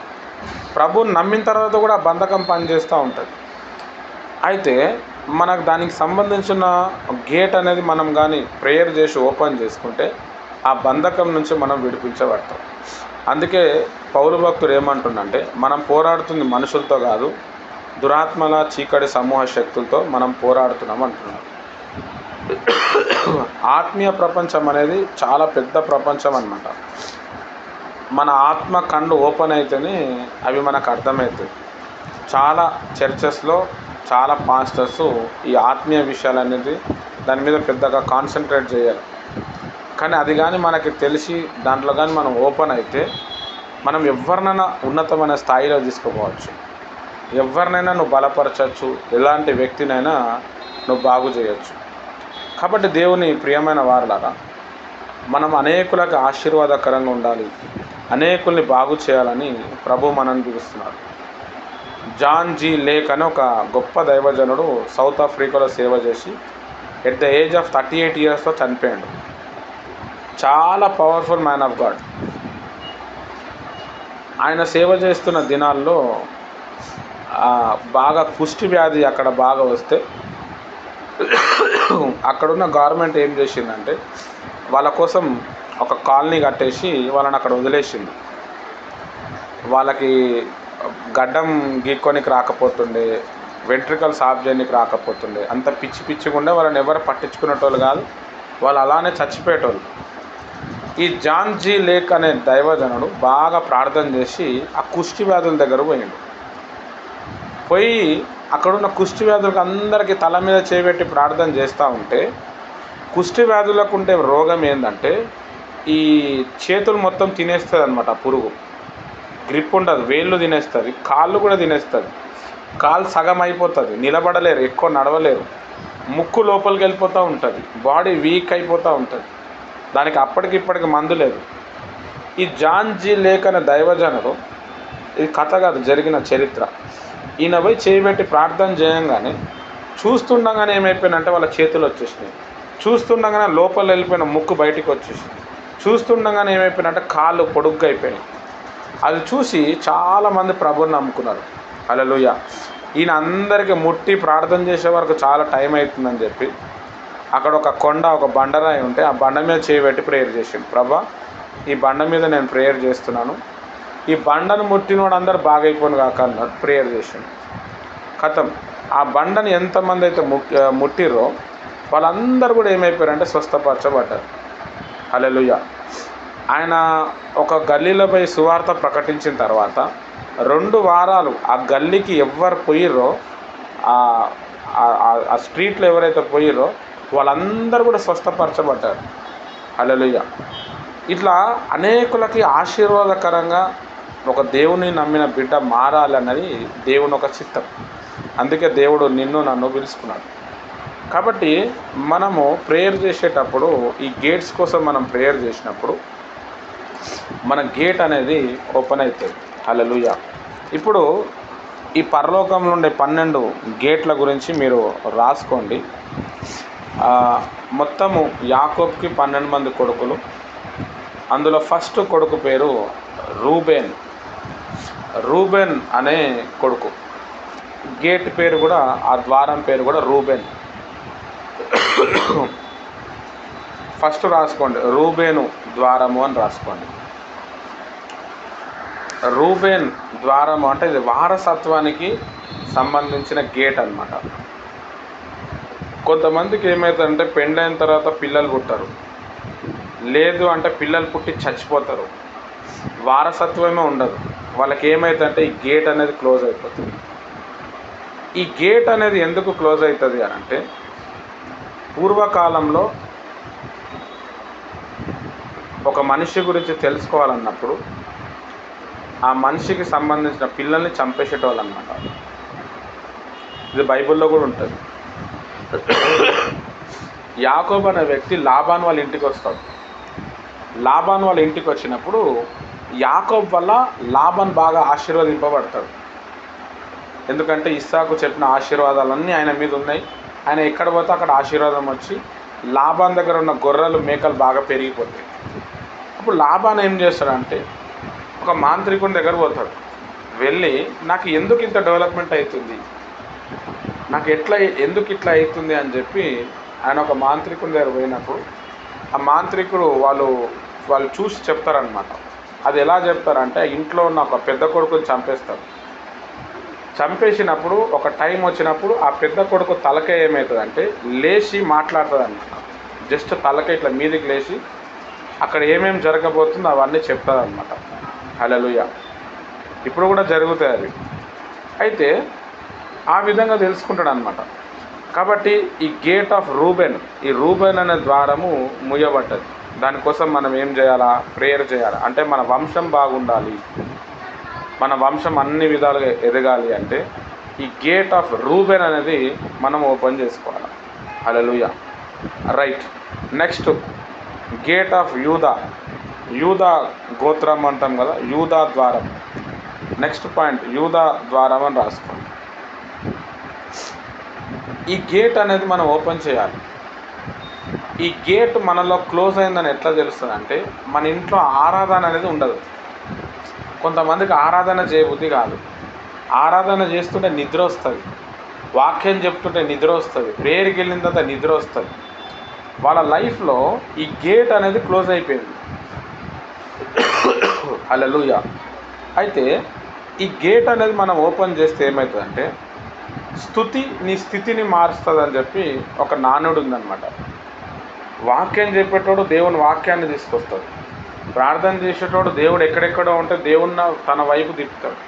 A: ప్రభువుని నమ్మిన తర్వాత కూడా ఆ బంధకం పనిచేస్తూ ఉంటుంది. అయితే మనకు దానికి సంబంధించిన గేట్ అనేది మనం కానీ ప్రేయర్ చేసి ఓపెన్ చేసుకుంటే ఆ బంధకం నుంచి మనం విడిపించబడతాం. అందుకే పౌలు భక్తుడు ఏమంటుండంటే, మనం పోరాడుతుంది మనుషులతో కాదు, దురాత్మల చీకటి సమూహ శక్తులతో మనం పోరాడుతున్నాం అంటున్నాడు. ఆత్మీయ ప్రపంచం అనేది చాలా పెద్ద ప్రపంచం అన్నమాట. మన ఆత్మ కళ్ళు ఓపెన్ అయితేనే అవి మనకు అర్థమవుతాయి. చాలా చర్చెస్లో చాలా పాస్టర్స్ ఈ ఆత్మీయ విషయాలు అనేది దాని మీద పెద్దగా కాన్సన్ట్రేట్ చేయాలి. కానీ అది కానీ మనకి తెలిసి దాంట్లో కానీ మనం ఓపెన్ అయితే మనం ఎవరినైనా ఉన్నతమైన స్థాయిలో తీసుకుపోవచ్చు, ఎవరినైనా నువ్వు బలపరచవచ్చు, ఎలాంటి వ్యక్తినైనా నువ్వు బాగు చేయొచ్చు. కాబట్టి దేవుని ప్రియమైన వారులాగా మనం అనేకులకు ఆశీర్వాదకరంగా ఉండాలి, అనేకుల్ని బాగు చేయాలని ప్రభు మనల్ని పిలుస్తున్నాడు. జాన్ జీ లేక్ అని ఒక గొప్ప దైవజనుడు సౌత్ ఆఫ్రికాలో సేవ చేసి ఎట్ ద ఏజ్ ఆఫ్ 38 yearsలో చనిపోయాడు. చాలా పవర్ఫుల్ మ్యాన్ ఆఫ్ గాడ్. ఆయన సేవ చేస్తున్న దినాల్లో బాగా కుష్టి వ్యాధి అక్కడ బాగా వస్తే అక్కడున్న గవర్నమెంట్ ఏం చేసిందంటే వాళ్ళ కోసం ఒక కాలనీ కట్టేసి వాళ్ళని అక్కడ వదిలేసింది. వాళ్ళకి గడ్డం గీక్కోనికి రాకపోతుండే, వెంట్రికల్స్ ఆఫ్ చేయడానికి రాకపోతుండే, అంత పిచ్చి పిచ్చిగా ఉండే. వాళ్ళని ఎవరు పట్టించుకునేటోళ్ళు కాదు, వాళ్ళు అలానే చచ్చిపోయేటోళ్ళు. ఈ జాన్ జీ లేక్ అనే దైవజనుడు బాగా ప్రార్థన చేసి ఆ కుష్టి వ్యాధుల దగ్గర పోయి అక్కడున్న కుష్టి వ్యాధులకు అందరికీ తల మీద చేయబెట్టి ప్రార్థన చేస్తూ ఉంటే, కుష్టి వ్యాధులకు ఉండే రోగం ఏంటంటే ఈ చేతులు మొత్తం తినేస్తుంది అన్నమాట. పురుగు గ్రిప్ ఉండదు, వేళ్ళు తినేస్తుంది, కాళ్ళు కూడా తినేస్తుంది, కాళ్ళు సగం అయిపోతుంది, నిలబడలేరు, ఎక్కువ నడవలేరు, ముక్కు లోపలికి వెళ్ళిపోతూ ఉంటుంది, బాడీ వీక్ అయిపోతూ ఉంటుంది. దానికి అప్పటికిప్పటికి మందు లేదు. ఈ జాన్ జీ లేక్ అనే దైవజనుడు, ఇది కథ కాదు, జరిగిన చరిత్ర. ఈయన పోయి చేయబెట్టి ప్రార్థన చేయంగానే చూస్తుండగానే ఏమైపోయినంటే వాళ్ళ చేతులు వచ్చేసినాయి, చూస్తుండగానే లోపల వెళ్ళిపోయిన ముక్కు బయటికి వచ్చేసింది, చూస్తుండగానే ఏమైపోయినంటే కాళ్ళు పొడుగ్గా అయిపోయినాయి. అది చూసి చాలామంది ప్రభువుని నమ్ముకున్నారు. హల్లెలూయా. ఈయన అందరికీ ముట్టి ప్రార్థన చేసే వరకు చాలా టైం అవుతుందని చెప్పి అక్కడ ఒక కొండ, ఒక బండరాయి ఉంటే ఆ బండ మీద చేయబెట్టి ప్రేయర్ చేసిండు. ప్రభా, ఈ బండ మీద నేను ప్రేయర్ చేస్తున్నాను, ఈ బండను ముట్టినోడు అందరు బాగైపోను కాక అన్నాడు. ప్రేయర్ చేసిండు. కథం ఆ బండని ఎంతమంది అయితే ముట్టిరో వాళ్ళందరూ కూడా ఏమైపోయారంటే స్వస్థపరచబడ్డారు. హల్లెలూయా. ఆయన ఒక గల్లీలో పోయి సువార్త ప్రకటించిన తర్వాత 2 వారాలు ఆ గల్లీకి ఎవరు పోయిర్రో, ఆ స్ట్రీట్లో ఎవరైతే పోయిర్రో వాళ్ళందరూ కూడా స్వస్థపరచబడ్డారు. హల్లెలూయా. ఇట్లా అనేకులకి ఆశీర్వాదకరంగా ఒక దేవుని నమ్మిన బిడ్డ మారాలన్నది దేవుని ఒక చిత్తం. అందుకే దేవుడు నిన్ను నన్ను పిలుచుకున్నాడు. కాబట్టి మనము ప్రేయర్ చేసేటప్పుడు ఈ గేట్స్ కోసం మనం ప్రేయర్ చేసినప్పుడు మన గేట్ అనేది ఓపెన్ అవుతుంది. హల్లెలూయా. ఇప్పుడు ఈ పరలోకంలో ఉండే 12 గేట్ల గురించి మీరు రాసుకోండి. మొత్తము యాకోబుకి 12 మంది కొడుకులు. అందులో ఫస్ట్ కొడుకు పేరు రూబేన్. రూబేన్ అనే కొడుకు. గేట్ పేరు కూడా, ఆ ద్వారం పేరు కూడా రూబేన్. ఫస్ట్ రాసుకోండి, రూబేను ద్వారము అని రాసుకోండి. రూబేన్ ద్వారము అంటే ఇది వారసత్వానికి సంబంధించిన గేట్ అన్నమాట. కొంతమందికి ఏమవుతుందంటే పెళ్ళైన తర్వాత పిల్లలు పుట్టరు, లేదు అంటే పిల్లలు పుట్టి చచ్చిపోతారు, వారసత్వమే ఉండదు. వాళ్ళకి ఏమవుతుందంటే ఈ గేట్ అనేది క్లోజ్ అయిపోతుంది. ఈ గేట్ అనేది ఎందుకు క్లోజ్ అవుతుంది అని అంటే, పూర్వకాలంలో ఒక మనిషి గురించి తెలుసుకోవాలన్నప్పుడు ఆ మనిషికి సంబంధించిన పిల్లల్ని చంపేసేటోళ్ళు అన్నమాట. ఇది బైబిల్లో కూడా ఉంటుంది. యాకోబు అనే వ్యక్తి లాబాను వాళ్ళ ఇంటికి వస్తాడు. లాబాను వాళ్ళ ఇంటికి వచ్చినప్పుడు యాకోబు వల్ల లాబాన్ బాగా ఆశీర్వదింపబడతాడు. ఎందుకంటే ఇస్సాకు చెప్పిన ఆశీర్వాదాలన్నీ ఆయన మీద ఉన్నాయి. ఆయన ఎక్కడ పోతే అక్కడ ఆశీర్వాదం వచ్చి లాబాన్ దగ్గర ఉన్న గొర్రెలు మేకలు బాగా పెరిగిపోతాయి. అప్పుడు లాబాన్ ఏం చేస్తాడంటే ఒక మాంత్రికుని దగ్గర పోతాడు. వెళ్ళి నాకు ఎందుకు ఇంత డెవలప్మెంట్ అవుతుంది, నాకు ఎందుకు ఇట్లా అవుతుంది అని చెప్పి ఆయన ఒక మాంత్రికుని దగ్గర పోయినప్పుడు ఆ మాంత్రికుడు వాళ్ళు చూసి చెప్తారనమాట. అది ఎలా చెప్తారంటే ఇంట్లో ఉన్న ఒక పెద్ద కొడుకుని చంపేస్తారు. చంపేసినప్పుడు ఒక టైం వచ్చినప్పుడు ఆ పెద్ద కొడుకు తలకే ఏమవుతుందంటే లేచి మాట్లాడుతుంది అనమాట. జస్ట్ తలకే ఇట్లా మీదికి లేచి అక్కడ ఏమేమి జరగబోతుందో అవన్నీ చెప్తుంది అనమాట. హల్లెలూయా. ఇప్పుడు కూడా జరుగుతాయి అవి. అయితే ఆ విధంగా తెలుసుకుంటాడు అనమాట. కాబట్టి ఈ గేట్ ఆఫ్ రూబెన్, ఈ రూబెన్ అనే ద్వారము ముయ్యబడ్డది. దానికోసం మనం ఏం చేయాలా? ప్రేయర్ చేయాలి. అంటే మన వంశం బాగుండాలి, మన వంశం అన్ని విధాలుగా ఎదగాలి అంటే ఈ గేట్ ఆఫ్ రూబెన్ అనేది మనం ఓపెన్ చేసుకోవాలి. హల్లెలూయా. రైట్. నెక్స్ట్ గేట్ ఆఫ్ యూదా, యూదా గోత్రం అంటాం కదా, యూదా ద్వారం. నెక్స్ట్ పాయింట్ యూదా ద్వారం అని రాసుకోండి. ఈ గేట్ అనేది మనం ఓపెన్ చేయాలి. ఈ గేట్ మనలో క్లోజ్ అయిందని ఎట్లా తెలుస్తుంది అంటే మన ఇంట్లో ఆరాధన అనేది ఉండదు. కొంతమందికి ఆరాధన చేయబుద్ధి కాదు. ఆరాధన చేస్తుంటే నిద్ర వస్తుంది, వాక్యం చెప్తుంటే నిద్ర వస్తుంది, ప్రేయర్కి వెళ్ళిన తర్వాత నిద్ర వస్తుంది. వాళ్ళ లైఫ్లో ఈ గేట్ అనేది క్లోజ్ అయిపోయింది. హల్లెలూయా. అయితే ఈ గేట్ అనేది మనం ఓపెన్ చేస్తే ఏమవుతుందంటే స్తుతి నీ స్థితిని మారుస్తుంది అని చెప్పి ఒక నానుడు ఉందన్నమాట. వాక్యం చెప్పేటోడు దేవుని వాక్యాన్ని తీసుకొస్తాడు. ప్రార్థన చేసేటోడు దేవుడు ఎక్కడెక్కడో ఉంటే దేవుణ్ణి తన వైపు తిప్పుతాడు.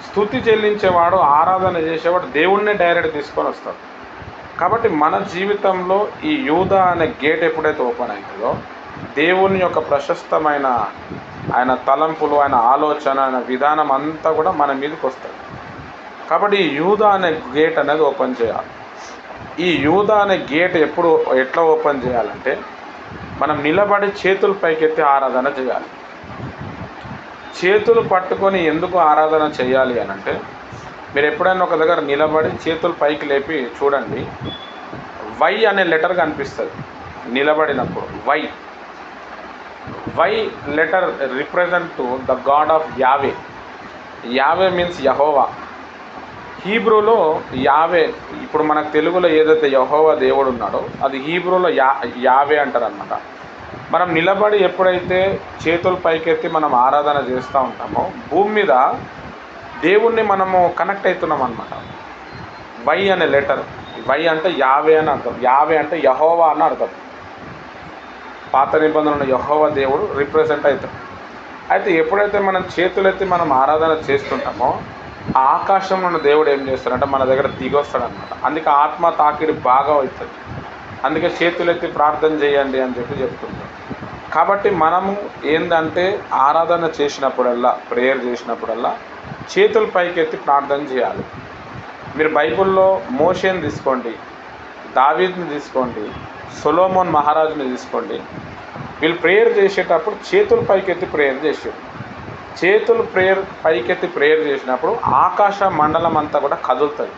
A: స్తుతి చెల్లించేవాడు, ఆరాధన చేసేవాడు దేవుణ్ణే డైరెక్ట్ తీసుకొని వస్తాడు. కాబట్టి మన జీవితంలో ఈ యూదా అనే గేట్ ఎప్పుడైతే ఓపెన్ అవుతుందో దేవుని యొక్క ప్రశస్తమైన ఆయన తలంపులు, ఆయన ఆలోచన, ఆయన విధానం అంతా కూడా మన మీదకి వస్తుంది. కాబట్టి ఈ యూదా అనే గేట్ అనేది ఓపెన్ చేయాలి. ఈ యూదా అనే గేట్ ఎట్లా ఓపెన్ చేయాలంటే మనం నిలబడి చేతులు పైకెత్తి ఆరాధన చేయాలి. చేతులు పట్టుకొని ఎందుకు ఆరాధన చేయాలి అని అంటే మీరు ఎప్పుడైనా ఒక దగ్గర నిలబడి చేతులు పైకి లేపి చూడండి, వై అనే లెటర్ కనిపిస్తుంది నిలబడినప్పుడు. Y letter represent to the God of యావే. యావే మీన్స్ యెహోవా. హీబ్రూలో యావే, ఇప్పుడు మనకు తెలుగులో ఏదైతే యెహోవా దేవుడు ఉన్నాడో అది హీబ్రూలో యావే అంటారు అనమాట. మనం నిలబడి ఎప్పుడైతే చేతులు పైకెత్తి మనం ఆరాధన చేస్తూ ఉంటామో భూమి మీద దేవుణ్ణి మనము కనెక్ట్ అవుతున్నాం అనమాట. వై అనే లెటర్, వై అంటే యావే అని అర్థం. యావే అంటే యెహోవా అని అర్థం. పాత నిబంధనలో యెహోవా దేవుడు రిప్రజెంట్ అవుతాడు. అయితే ఎప్పుడైతే మనం చేతులెత్తి మనం ఆరాధన చేస్తుంటామో ఆ ఆకాశంలో ఉన్న దేవుడు ఏం చేస్తాడంటే మన దగ్గర దిగొస్తాడనమాట. అందుకే ఆత్మ తాకిడి బాగా అవుతుంది. అందుకే చేతులెత్తి ప్రార్థన చేయండి అని చెప్పి చెప్తుంటాం. కాబట్టి మనము ఏంటంటే ఆరాధన చేసినప్పుడల్లా, ప్రేయర్ చేసినప్పుడల్లా చేతుల పైకెత్తి ప్రార్థన చేయాలి. మీరు బైబిల్లో మోషేని తీసుకోండి, దావీదుని తీసుకోండి, సొలొమోన్ మహారాజుని తీసుకోండి. వీళ్ళు ప్రేయర్ చేసేటప్పుడు చేతుల పైకెత్తి ప్రేయర్ చేసారు. చేతులు పైకెత్తి ప్రేయర్ చేసినప్పుడు ఆకాశ మండలం అంతా కూడా కదులుతుంది.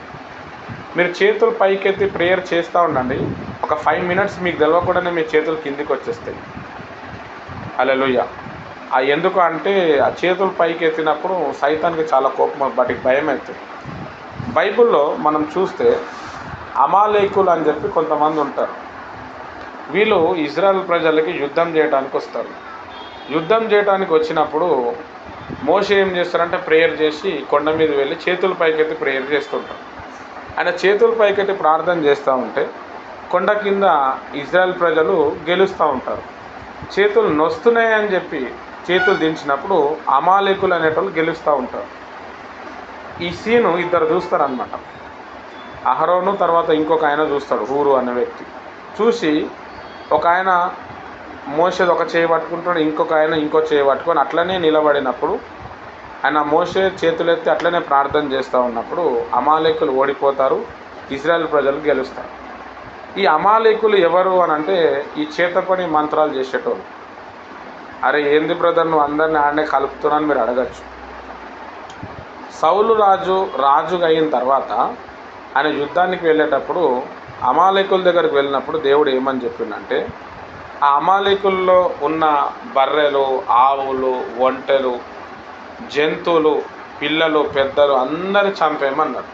A: మీరు చేతులు పైకెత్తి ప్రేయర్ చేస్తూ ఉండండి, ఒక 5 minutes మీకు తెలవకుండానే మీ చేతులు కిందికి వచ్చేస్తాయి. హల్లెలూయా. ఎందుకు అంటే ఆ చేతులు పైకి ఎత్తినప్పుడు సైతానికి చాలా కోపం, వాటికి భయం అవుతుంది. బైబిల్లో మనం చూస్తే అమాలేకులు అని చెప్పి కొంతమంది ఉంటారు. వీళ్ళు ఇజ్రాయెల్ ప్రజలకి యుద్ధం చేయడానికి వస్తారు. యుద్ధం చేయడానికి వచ్చినప్పుడు మోషే ఏం చేస్తారంటే ప్రేయర్ చేసి కొండ మీద వెళ్ళి చేతుల పైకెత్తి ప్రేయర్ చేస్తుంటారు. ఆయన చేతుల పైకెత్తి ప్రార్థన చేస్తూ ఉంటే కొండ కింద ఇజ్రాయెల్ ప్రజలు గెలుస్తూ ఉంటారు. చేతులు నొస్తున్నాయని చెప్పి చేతులు దించినప్పుడు అమాలేకులు అనేటోళ్ళు గెలుస్తూ ఉంటారు. ఈ సీను ఇద్దరు చూస్తారనమాట. అహరోను తర్వాత ఇంకొక ఆయన చూస్తాడు, హూరు అనే వ్యక్తి. చూసి ఒక ఆయన మోషే ఒక చేయి పట్టుకుంటాడు, ఇంకొక ఆయన ఇంకో చేయి పట్టుకొని అట్లనే నిలబడినప్పుడు ఆయన మోషే చేతులెత్తి అట్లనే ప్రార్థన చేస్తూ ఉన్నప్పుడు అమాలేకులు ఓడిపోతారు, ఇజ్రాయెల్ ప్రజలు గెలుస్తారు. ఈ అమాలేకులు ఎవరు అని అంటే ఈ చేతపని మంత్రాలు చేసేటోళ్ళు. అరే ఏంది బ్రదర్ నువ్వు అందరిని ఆడనే కలుపుతున్నాను మీరు అడగచ్చు. సౌలు రాజుగా అయిన తర్వాత ఆయన యుద్ధానికి వెళ్ళేటప్పుడు అమాలేకుల దగ్గరికి వెళ్ళినప్పుడు దేవుడు ఏమని చెప్పిందంటే ఆ అమాలేకుల్లో ఉన్న బర్రెలు, ఆవులు, ఒంటెలు, జంతువులు పిల్లలు పెద్దలు అందరిని చంపేయమన్నాడు.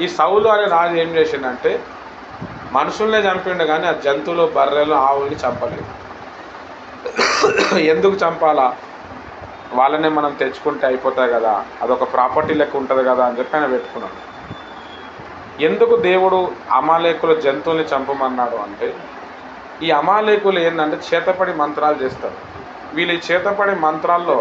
A: ఈ సౌలు అనే రాజు ఏం చేసిండంటే మనుషుల్నే చంపిండు కానీ ఆ జంతువులు బర్రెలు ఆవుల్ని చంపలేదు. ఎందుకు చంపాలా, వాళ్ళనే మనం తెచ్చుకుంటే అయిపోతాయి కదా, అదొక ప్రాపర్టీ లెక్క ఉంటుంది కదా అని చెప్పి ఆయన పెట్టుకున్నాడు. ఎందుకు దేవుడు అమాలేకుల జంతువుల్ని చంపమన్నాడు అంటే ఈ అమాలేకులు ఏంటంటే చేతపడి మంత్రాలు చేస్తారు. వీళ్ళు ఈ చేతపడి మంత్రాల్లో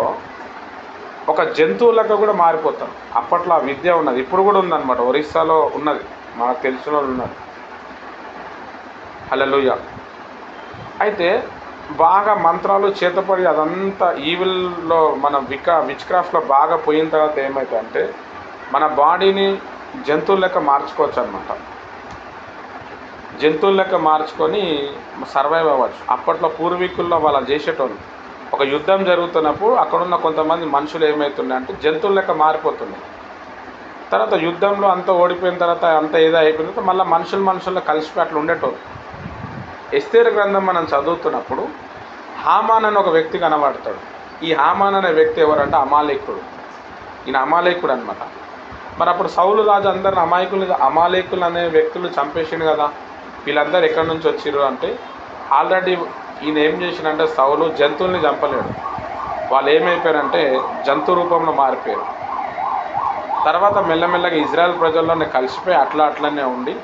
A: ఒక జంతువులకు కూడా మారిపోతారు. అప్పట్లో ఆ విద్య ఉన్నది, ఇప్పుడు కూడా ఉందన్నమాట. ఒరిస్సాలో ఉన్నది, మనకు తెలిసిన వాళ్ళు ఉన్నారు. హల్లెలూయా. అయితే బాగా మంత్రాలు చేతపడి అదంతా ఈవిల్లో మన విచ్ క్రాఫ్ట్లో బాగా పోయిన తర్వాత ఏమవుతుందంటే మన బాడీని జంతువుల లెక్క మార్చుకోవచ్చు అనమాట. జంతువుల లెక్క మార్చుకొని సర్వైవ్ అవ్వచ్చు. అప్పట్లో పూర్వీకుల్లో వాళ్ళు చేసేటోళ్ళు. ఒక యుద్ధం జరుగుతున్నప్పుడు అక్కడున్న కొంతమంది మనుషులు ఏమవుతున్నాయంటే జంతువుల లెక్క మారిపోతున్నాయి. తర్వాత యుద్ధంలో అంతా ఓడిపోయిన తర్వాత అంతా ఏదో అయిపోయిన తర్వాత మళ్ళీ మనుషుల్లో కలిసిపోయి అట్లా ఉండేటోళ్ళు. ఎస్తేరు గ్రంథం మనం చదువుతున్నప్పుడు హామాన్ అనే ఒక వ్యక్తి కనబడతాడు. ఈ హామాన్ అనే వ్యక్తి ఎవరంటే అమాలేకుడు. ఈయన అమాలేకుడు అనమాట. మరి అప్పుడు సౌలు రాజు అందరిని అమాలేకులు అనే వ్యక్తులు చంపేసిండు కదా. వీళ్ళందరూ ఎక్కడి నుంచి వచ్చిర్రు అంటే ఆల్రెడీ ఈయన ఏం చేసిండంటే సౌలు జంతువుల్ని చంపలేడు. వాళ్ళు ఏమైపోయారంటే జంతు రూపంలో మారిపోయారు. తర్వాత మెల్లమెల్లగా ఇజ్రాయెల్ ప్రజల్లోనే కలిసిపోయి అట్లనే ఉండి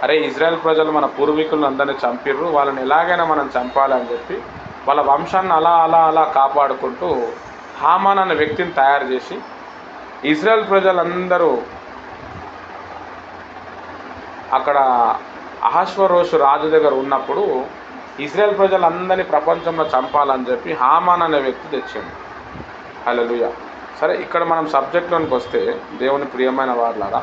A: అరే ఇజ్రాయెల్ ప్రజలు మన పూర్వీకులను అందరినీ చంపిర్రు, వాళ్ళని ఎలాగైనా మనం చంపాలని చెప్పి వాళ్ళ వంశాన్ని అలా కాపాడుకుంటూ హామాన్ అనే వ్యక్తిని తయారు చేసి ఇజ్రాయెల్ ప్రజలందరూ అక్కడ అహష్వరోషు రాజు దగ్గర ఉన్నప్పుడు ఇజ్రాయెల్ ప్రజలందరినీ ప్రపంచంలో చంపాలని చెప్పి హామాన్ అనే వ్యక్తి తెచ్చిండు. హల్లెలూయా. సరే, ఇక్కడ మనం సబ్జెక్ట్లోనికి వస్తే దేవుని ప్రియమైన వాళ్ళారా,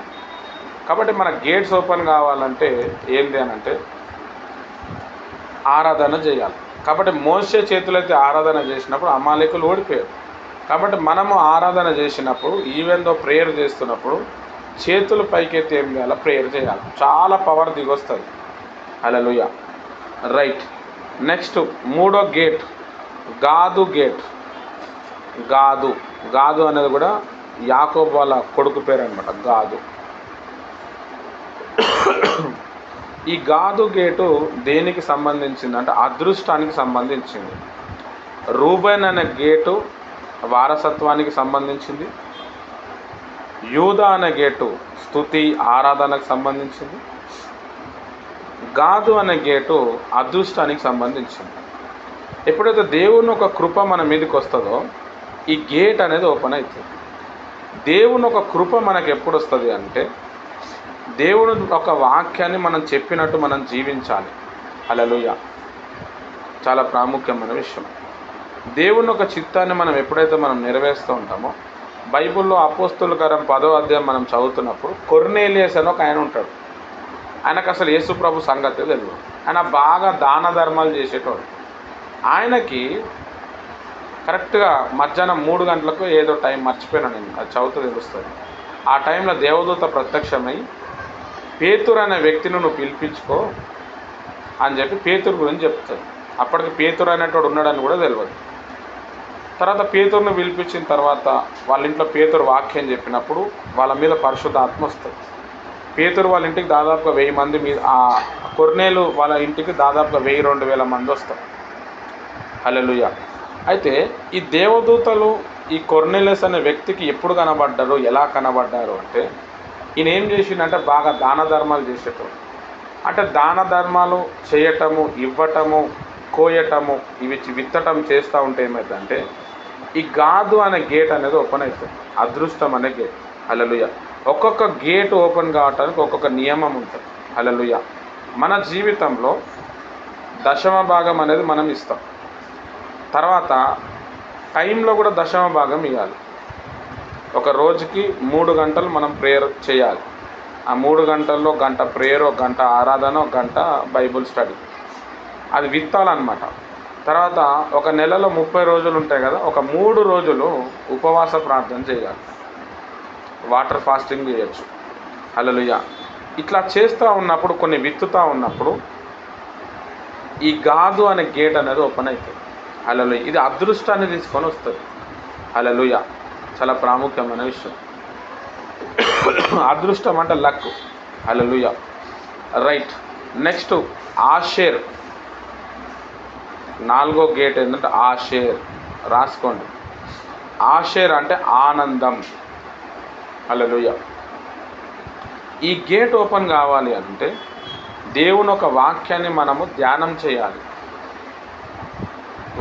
A: కాబట్టి మన గేట్స్ ఓపెన్ కావాలంటే ఏంటి అని అంటే ఆరాధన చేయాలి. కాబట్టి మోషే చేతులైతే ఆరాధన చేసినప్పుడు అమాలేకులు ఓడిపోయారు. కాబట్టి మనము ఆరాధన చేసినప్పుడు ఈవెన్ దో ప్రేయర్ చేస్తున్నప్పుడు చేతులు పైకెత్తి ఏం చేయాలి, ప్రేయర్ చేయాలి. చాలా పవర్ దిగొస్తుంది. హల్లెలూయా. రైట్. నెక్స్ట్ మూడో గేట్ గాదు గేట్. గాదు అనేది కూడా యాకోబు వాళ్ళ కొడుకు పేరు అనమాట, గాదు. ఈ గాదు గేటు దేనికి సంబంధించింది అంటే అదృష్టానికి సంబంధించింది. రూబెన్ అనే గేటు వారసత్వానికి సంబంధించింది. యూదా అనే గేటు స్తుతి ఆరాధనకు సంబంధించింది. గాదు అనే గేటు అదృష్టానికి సంబంధించింది. ఎప్పుడైతే దేవుని ఒక కృప మన మీదకి వస్తుందో ఈ గేట్ అనేది ఓపెన్ అవుతుంది. దేవుని ఒక కృప మనకు ఎప్పుడు వస్తుంది అంటే దేవుడు ఒక వాక్యాన్ని మనం చెప్పినట్టు మనం జీవించాలి. హల్లెలూయా. చాలా ప్రాముఖ్యమైన విషయం. దేవుని ఒక చిత్తాన్ని మనం ఎప్పుడైతే మనం నెరవేరుస్తూ ఉంటామో బైబిల్లో అపోస్తుల కార్యం 10వ అధ్యాయం మనం చదువుతున్నప్పుడు కొర్నేలియస్ అని ఒక ఆయన ఉంటాడు. ఆయనకు అసలు యేసు ప్రభు సంగతి తెలియదు. ఆయన బాగా దాన ధర్మాలు చేసేటోడు. ఆయనకి కరెక్ట్గా మధ్యాహ్నం 3 గంటలకు ఏదో టైం మర్చిపోయినా, నేను అది చదువుతూ తెలుస్తుంది. ఆ టైంలో దేవదూత ప్రత్యక్షమై పేతురు అనే వ్యక్తిని నువ్వు పిలిపించుకో అని చెప్పి పేతురు గురించి చెప్తాడు. అప్పటికి పేతురు అనేటోడు ఉన్నాడని కూడా తెలియదు. తర్వాత పేతురుని పిలిపించిన తర్వాత వాళ్ళ ఇంట్లో పేతురు వాక్యం చెప్పినప్పుడు వాళ్ళ మీద పరిశుద్ధాత్మ వస్తుంది. పేతురు వాళ్ళ ఇంటికి దాదాపుగా 1000 మంది మీద, ఆ కొర్నేలు వాళ్ళ ఇంటికి దాదాపుగా 1000-2000 మంది వస్తారు. హల్లెలూయా. అయితే ఈ దేవదూతలు ఈ కొర్నేలియస్ అనే వ్యక్తికి ఎప్పుడు కనబడ్డారు, ఎలా కనబడ్డారు అంటే ఈయన ఏం చేసిండంటే బాగా దాన ధర్మాలు చేసేటోడు. అంటే దాన ధర్మాలు చేయటము, ఇవ్వటము, కోయటము, ఇవి విత్తటం చేస్తూ ఉంటే ఏమవుతుందంటే ఈ గాదు అనే గేట్ అనేది ఓపెన్ అవుతుంది. అదృష్టం అనే గేట్. హల్లెలూయా. ఒక్కొక్క గేట్ ఓపెన్ కావటానికి ఒక్కొక్క నియమం ఉంటుంది. హల్లెలూయా. మన జీవితంలో 10వ భాగం అనేది మనం ఇస్తాం. తర్వాత టైంలో కూడా 10వ భాగం ఇవ్వాలి. ఒక రోజుకి 3 గంటలు మనం ప్రేయర్ చేయాలి. ఆ 3 గంటల్లో గంట ప్రేయర్, 1 గంట ఆరాధన, 1 గంట బైబుల్ స్టడీ. అది విత్తాలన్నమాట. తర్వాత ఒక నెలలో 30 రోజులు ఉంటాయి కదా, ఒక 3 రోజులు ఉపవాస ప్రార్థన చేయాలి. వాటర్ ఫాస్టింగ్ చేయొచ్చు. హల్లెలూయా. ఇట్లా చేస్తూ ఉన్నప్పుడు, కొన్ని విత్తుతూ ఉన్నప్పుడు ఈ గాదు అనే గేట్ అనేది ఓపెన్ అవుతుంది. హల్లెలూయా. ఇది అదృష్టాన్ని తీసుకొని వస్తుంది. హల్లెలూయా. చాలా ప్రాముఖ్యమైన విషయం. అదృష్టం అంటే లక్. హల్లెలూయా. రైట్. Next Asher. 4వ గేట్ ఏంటంటే ఆషేర్. రాసుకోండి. ఆషేర్ అంటే ఆనందం. హల్లెలూయా. ఈ గేట్ ఓపెన్ కావాలి అంటే దేవుని ఒక వాక్యాన్ని మనము ధ్యానం చేయాలి.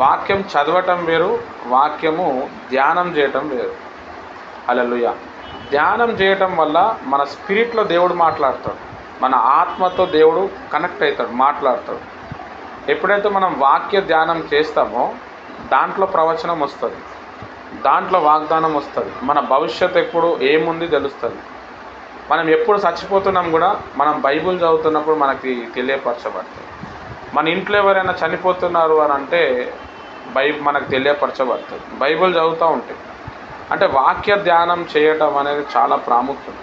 A: వాక్యం చదవటం వేరు, వాక్యము ధ్యానం చేయటం వేరు. హల్లెలూయా. ధ్యానం చేయటం వల్ల మన స్పిరిట్లో దేవుడు మాట్లాడతాడు, మన ఆత్మతో దేవుడు కనెక్ట్ అవుతాడు, మాట్లాడతాడు. ఎప్పుడైతే మనం వాక్య ధ్యానం చేస్తామో దాంట్లో ప్రవచనం వస్తుంది, దాంట్లో వాగ్దానం వస్తుంది, మన భవిష్యత్తు ఎప్పుడు ఏముంది తెలుస్తుంది. మనం ఎప్పుడు చచ్చిపోతున్నాం కూడా మనం బైబిల్ చదువుతున్నప్పుడు మనకి తెలియపరచబడుతుంది. మన ఇంట్లో ఎవరైనా చనిపోతున్నారు అని అంటే మనకు తెలియపరచబడుతుంది బైబిల్ చదువుతూ ఉంటే. అంటే వాక్య ధ్యానం చేయటం అనేది చాలా ప్రాముఖ్యం.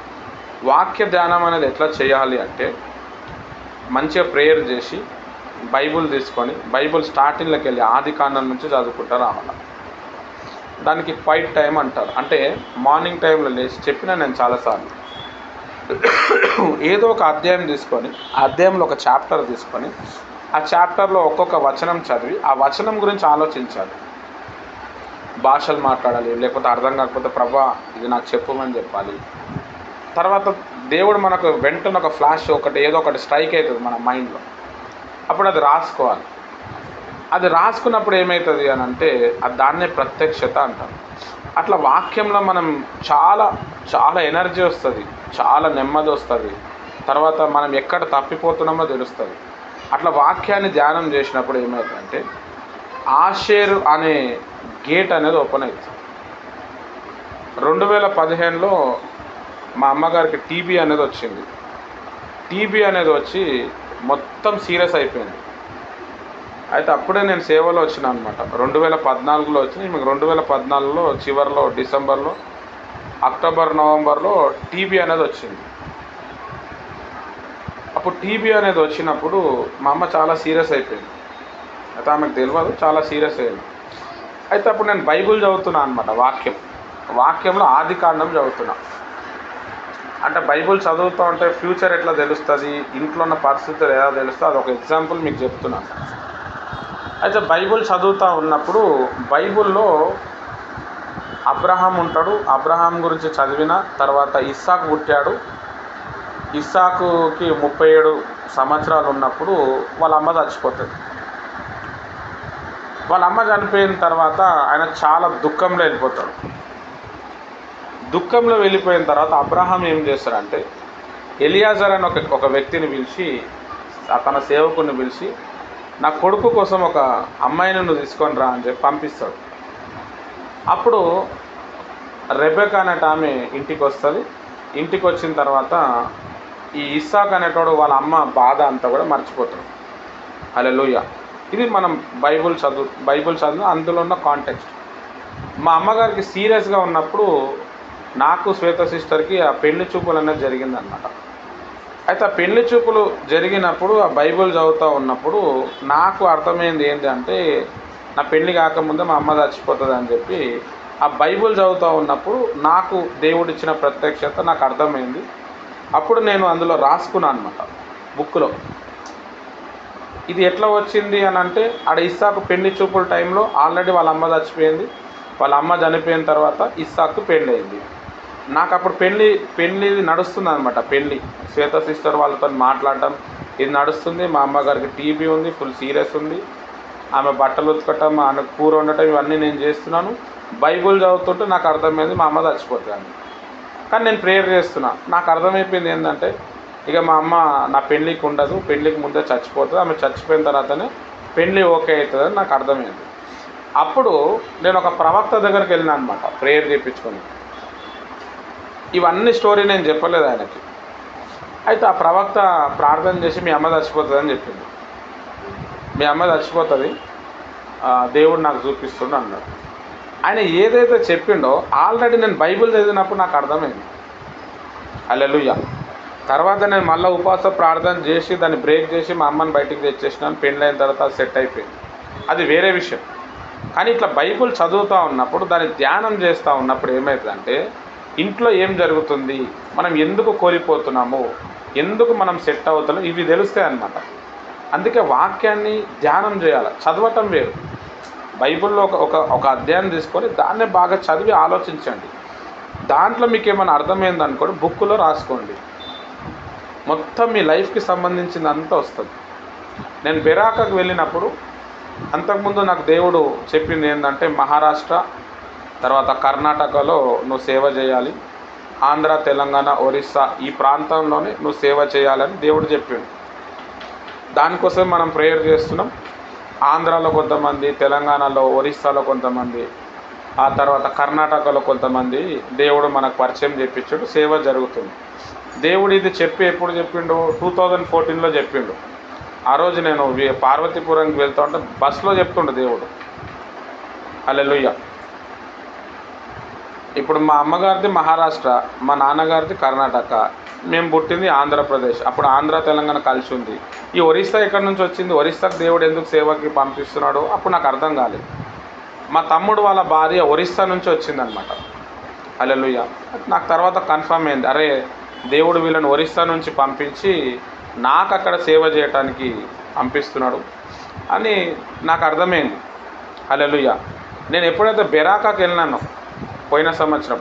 A: వాక్య ధ్యానం అనేది ఎట్లా చేయాలి అంటే మంచిగా ప్రేయర్ చేసి బైబిల్ తీసుకొని బైబిల్ స్టార్టింగ్లోకి వెళ్ళి ఆది కాండం నుంచి చదువుకుంటూ రావాలి. దానికి క్వైట్ టైం అంటారు. అంటే మార్నింగ్ టైంలో లేచి చెప్పిన నేను చాలాసార్లు ఏదో ఒక అధ్యాయం తీసుకొని ఆ అధ్యాయంలో ఒక చాప్టర్ తీసుకొని ఆ చాప్టర్లో ఒక్కొక్క వచనం చదివి ఆ వచనం గురించి ఆలోచించాలి. భాషలు మాట్లాడాలి, లేకపోతే అర్థం కాకపోతే ప్రభా ఇది నాకు చెప్పమని చెప్పాలి. తర్వాత దేవుడు మనకు వెంటనే ఒక ఫ్లాష్ ఏదో ఒకటి స్ట్రైక్ అవుతుంది మన మైండ్లో, అప్పుడు అది రాసుకోవాలి. అది రాసుకున్నప్పుడు ఏమవుతుంది అని అంటే దాన్నే ప్రత్యక్షత అంటాం. అట్లా వాక్యంలో మనం చాలా ఎనర్జీ వస్తుంది, చాలా నెమ్మది వస్తుంది. తర్వాత మనం ఎక్కడ తప్పిపోతున్నామో తెలుస్తుంది. అట్లా వాక్యాన్ని ధ్యానం చేసినప్పుడు ఏమవుతుందంటే ఆషేర్ అనే గేట్ అనేది ఓపెన్ అవుతుంది. 2015లో మా అమ్మగారికి టీబీ అనేది వచ్చింది. టీబీ అనేది వచ్చి మొత్తం సీరియస్ అయిపోయింది. అయితే అప్పుడే నేను సేవలో వచ్చిన అనమాట. 2014లో వచ్చి మీకు 2014లో చివరిలో డిసెంబర్లో అక్టోబర్ నవంబర్లో టీబీ అనేది వచ్చింది. అప్పుడు టీబీ అనేది వచ్చినప్పుడు మా అమ్మ చాలా సీరియస్ అయిపోయింది. అయితే ఆమెకు తెలియదు, చాలా సీరియస్ అయింది. అయితే అప్పుడు నేను బైబిల్ చదువుతున్నా అనమాట. వాక్యంలో ఆది కాండం చదువుతున్నా. అంటే బైబిల్ చదువుతూ ఉంటే ఫ్యూచర్ ఎట్లా తెలుస్తుంది, ఇంట్లో ఉన్న పరిస్థితులు ఎలా తెలుస్తుంది, అదొక ఎగ్జాంపుల్ మీకు చెప్తున్నాను. అయితే బైబిల్ చదువుతూ ఉన్నప్పుడు బైబిల్లో అబ్రహాం ఉంటాడు. అబ్రహాం గురించి చదివిన తర్వాత ఇస్సాకు పుట్టాడు. ఇస్సాకుకి 37 సంవత్సరాలు ఉన్నప్పుడు వాళ్ళ అమ్మ చచ్చిపోతుంది. వాళ్ళ అమ్మ చనిపోయిన తర్వాత ఆయన చాలా దుఃఖంలో వెళ్ళిపోతాడు. దుఃఖంలో వెళ్ళిపోయిన తర్వాత అబ్రహాం ఏం చేస్తాడంటే ఎలియాజర్ అని ఒక వ్యక్తిని పిలిచి, తన సేవకుని పిలిచి, నా కొడుకు కోసం ఒక అమ్మాయిని నువ్వు తీసుకొని రా అని చెప్పి పంపిస్తాడు. అప్పుడు రెబెకా అనేట ఆమె ఇంటికి వస్తుంది. ఇంటికి వచ్చిన తర్వాత ఈ ఇస్సాక్ అనేటోడు వాళ్ళ అమ్మ బాధ అంతా కూడా మర్చిపోతాడు. హల్లెలూయా. ఇది మనం బైబిల్ చదువు అందులో ఉన్న కాంటెక్స్ట్. మా అమ్మగారికి సీరియస్గా ఉన్నప్పుడు నాకు శ్వేత సిస్టర్కి ఆ పెళ్లి చూపులు అనేది జరిగిందనమాట. అయితే ఆ పెళ్లి చూపులు జరిగినప్పుడు ఆ బైబిల్ చదువుతూ ఉన్నప్పుడు నాకు అర్థమైంది ఏంటి అంటే నా పెళ్లి కాకముందే మా అమ్మ చచ్చిపోతుంది అని చెప్పి ఆ బైబిల్ చదువుతూ ఉన్నప్పుడు నాకు దేవుడిచ్చిన ప్రత్యక్షత నాకు అర్థమైంది. అప్పుడు నేను అందులో రాసుకున్నాను అనమాట బుక్లో. ఇది ఎట్లా వచ్చింది అని అంటే ఆడ ఇస్సాకు పెళ్లి చూపుల టైంలో ఆల్రెడీ వాళ్ళ అమ్మ చచ్చిపోయింది. వాళ్ళ అమ్మ చనిపోయిన తర్వాత ఇస్సాకు పెళ్ళి అయింది. నాకు అప్పుడు పెళ్ళి నడుస్తుంది అనమాట. పెళ్ళి శ్వేత సిస్టర్ వాళ్ళతో మాట్లాడటం ఇది నడుస్తుంది. మా అమ్మగారికి టీబీ ఉంది, ఫుల్ సీరియస్ ఉంది. ఆమె బట్టలు ఉతకటం, ఆమె కూర వండటం ఇవన్నీ నేను చేస్తున్నాను. బైబిల్ చదువుతుంటే నాకు అర్థమైంది మా అమ్మ చచ్చిపోతుంది. కానీ నేను ప్రేయర్ చేస్తున్నా. నాకు అర్థమైపోయింది ఏంటంటే ఇక మా అమ్మ నా పెళ్ళికి ఉండదు, పెళ్ళికి ముందే చచ్చిపోతుంది, ఆమె చచ్చిపోయిన తర్వాతనే పెళ్ళి ఓకే అవుతుందని నాకు అర్థమైంది. అప్పుడు నేను ఒక ప్రవక్త దగ్గరికి వెళ్ళినా అనమాట ప్రేయర్ చేయించుకొని. ఇవన్నీ స్టోరీ నేను చెప్పలేదు ఆయనకి. అయితే ఆ ప్రవక్త ప్రార్థన చేసి మీ అమ్మ చచ్చిపోతుంది అని చెప్పింది. మీ అమ్మ చచ్చిపోతుంది, దేవుడు నాకు చూపిస్తుండు అన్నాడు. ఆయన ఏదైతే చెప్పిండో ఆల్రెడీ నేను బైబిల్ చదివినప్పుడు నాకు అర్థమైంది. హల్లెలూయా. తర్వాత నేను మళ్ళీ ఉపవాస ప్రార్థన చేసి దాన్ని బ్రేక్ చేసి మా అమ్మని బయటికి తెచ్చేసినాను. పెళ్ళైన తర్వాత సెట్ అయిపోయింది, అది వేరే విషయం. కానీ ఇట్లా బైబుల్ చదువుతూ ఉన్నప్పుడు దాన్ని ధ్యానం చేస్తూ ఉన్నప్పుడు ఏమవుతుందంటే ఇంట్లో ఏం జరుగుతుంది, మనం ఎందుకు కోల్పోతున్నాము, ఎందుకు మనం సెట్ అవుతున్నాం, ఇవి తెలుస్తాయి అన్నమాట. అందుకే వాక్యాన్ని ధ్యానం చేయాలి. చదవటం వేరు. బైబిల్లో ఒక అధ్యాయం తీసుకొని దాన్నే బాగా చదివి ఆలోచించండి. దాంట్లో మీకు ఏమైనా అర్థమైంది అనుకోండి, బుక్లో రాసుకోండి. మొత్తం మీ లైఫ్కి సంబంధించింది అంతా వస్తుంది. నేను బెరాకకు వెళ్ళినప్పుడు అంతకుముందు నాకు దేవుడు చెప్పింది ఏంటంటే, మహారాష్ట్ర తర్వాత కర్ణాటకలో నువ్వు సేవ చేయాలి, ఆంధ్ర, తెలంగాణ, ఒరిస్సా ఈ ప్రాంతంలోనే నువ్వు సేవ చేయాలని దేవుడు చెప్పిండు. దానికోసం మనం ప్రేయర్ చేస్తున్నాం. ఆంధ్రాలో కొంతమంది, తెలంగాణలో, ఒరిస్సాలో కొంతమంది, ఆ తర్వాత కర్ణాటకలో కొంతమంది దేవుడు మనకు పరిచయం చేయించాడు. సేవ జరుగుతుంది. దేవుడు ఇది చెప్పి ఎప్పుడు చెప్పిండు? 2014లో చెప్పిండు. ఆ రోజు నేను పార్వతీపురంకి వెళ్తా ఉంటే బస్సులో చెప్తుండు దేవుడు. హల్లెలూయా. ఇప్పుడు మా అమ్మగారిది మహారాష్ట్ర, మా నాన్నగారిది కర్ణాటక, మేము పుట్టింది ఆంధ్రప్రదేశ్. అప్పుడు ఆంధ్ర తెలంగాణ కలిసి ఉంది. ఈ ఒరిస్సా ఎక్కడి నుంచి వచ్చింది, ఒరిస్సాకు దేవుడు ఎందుకు సేవకి పంపిస్తున్నాడు అప్పుడు నాకు అర్థం కాలేదు. మా తమ్ముడు వాళ్ళ భార్య ఒరిస్సా నుంచి వచ్చిందనమాట. హల్లెలూయా. నాకు తర్వాత కన్ఫర్మ్ అయింది, అరే దేవుడు వీళ్ళని ఒరిస్సా నుంచి పంపించి నాకు అక్కడ సేవ చేయటానికి పంపిస్తున్నాడు అని నాకు అర్థమైంది. హల్లెలూయా. నేను ఎప్పుడైతే బెరాకాకి వెళ్ళినానో పోయిన సంవత్సరం,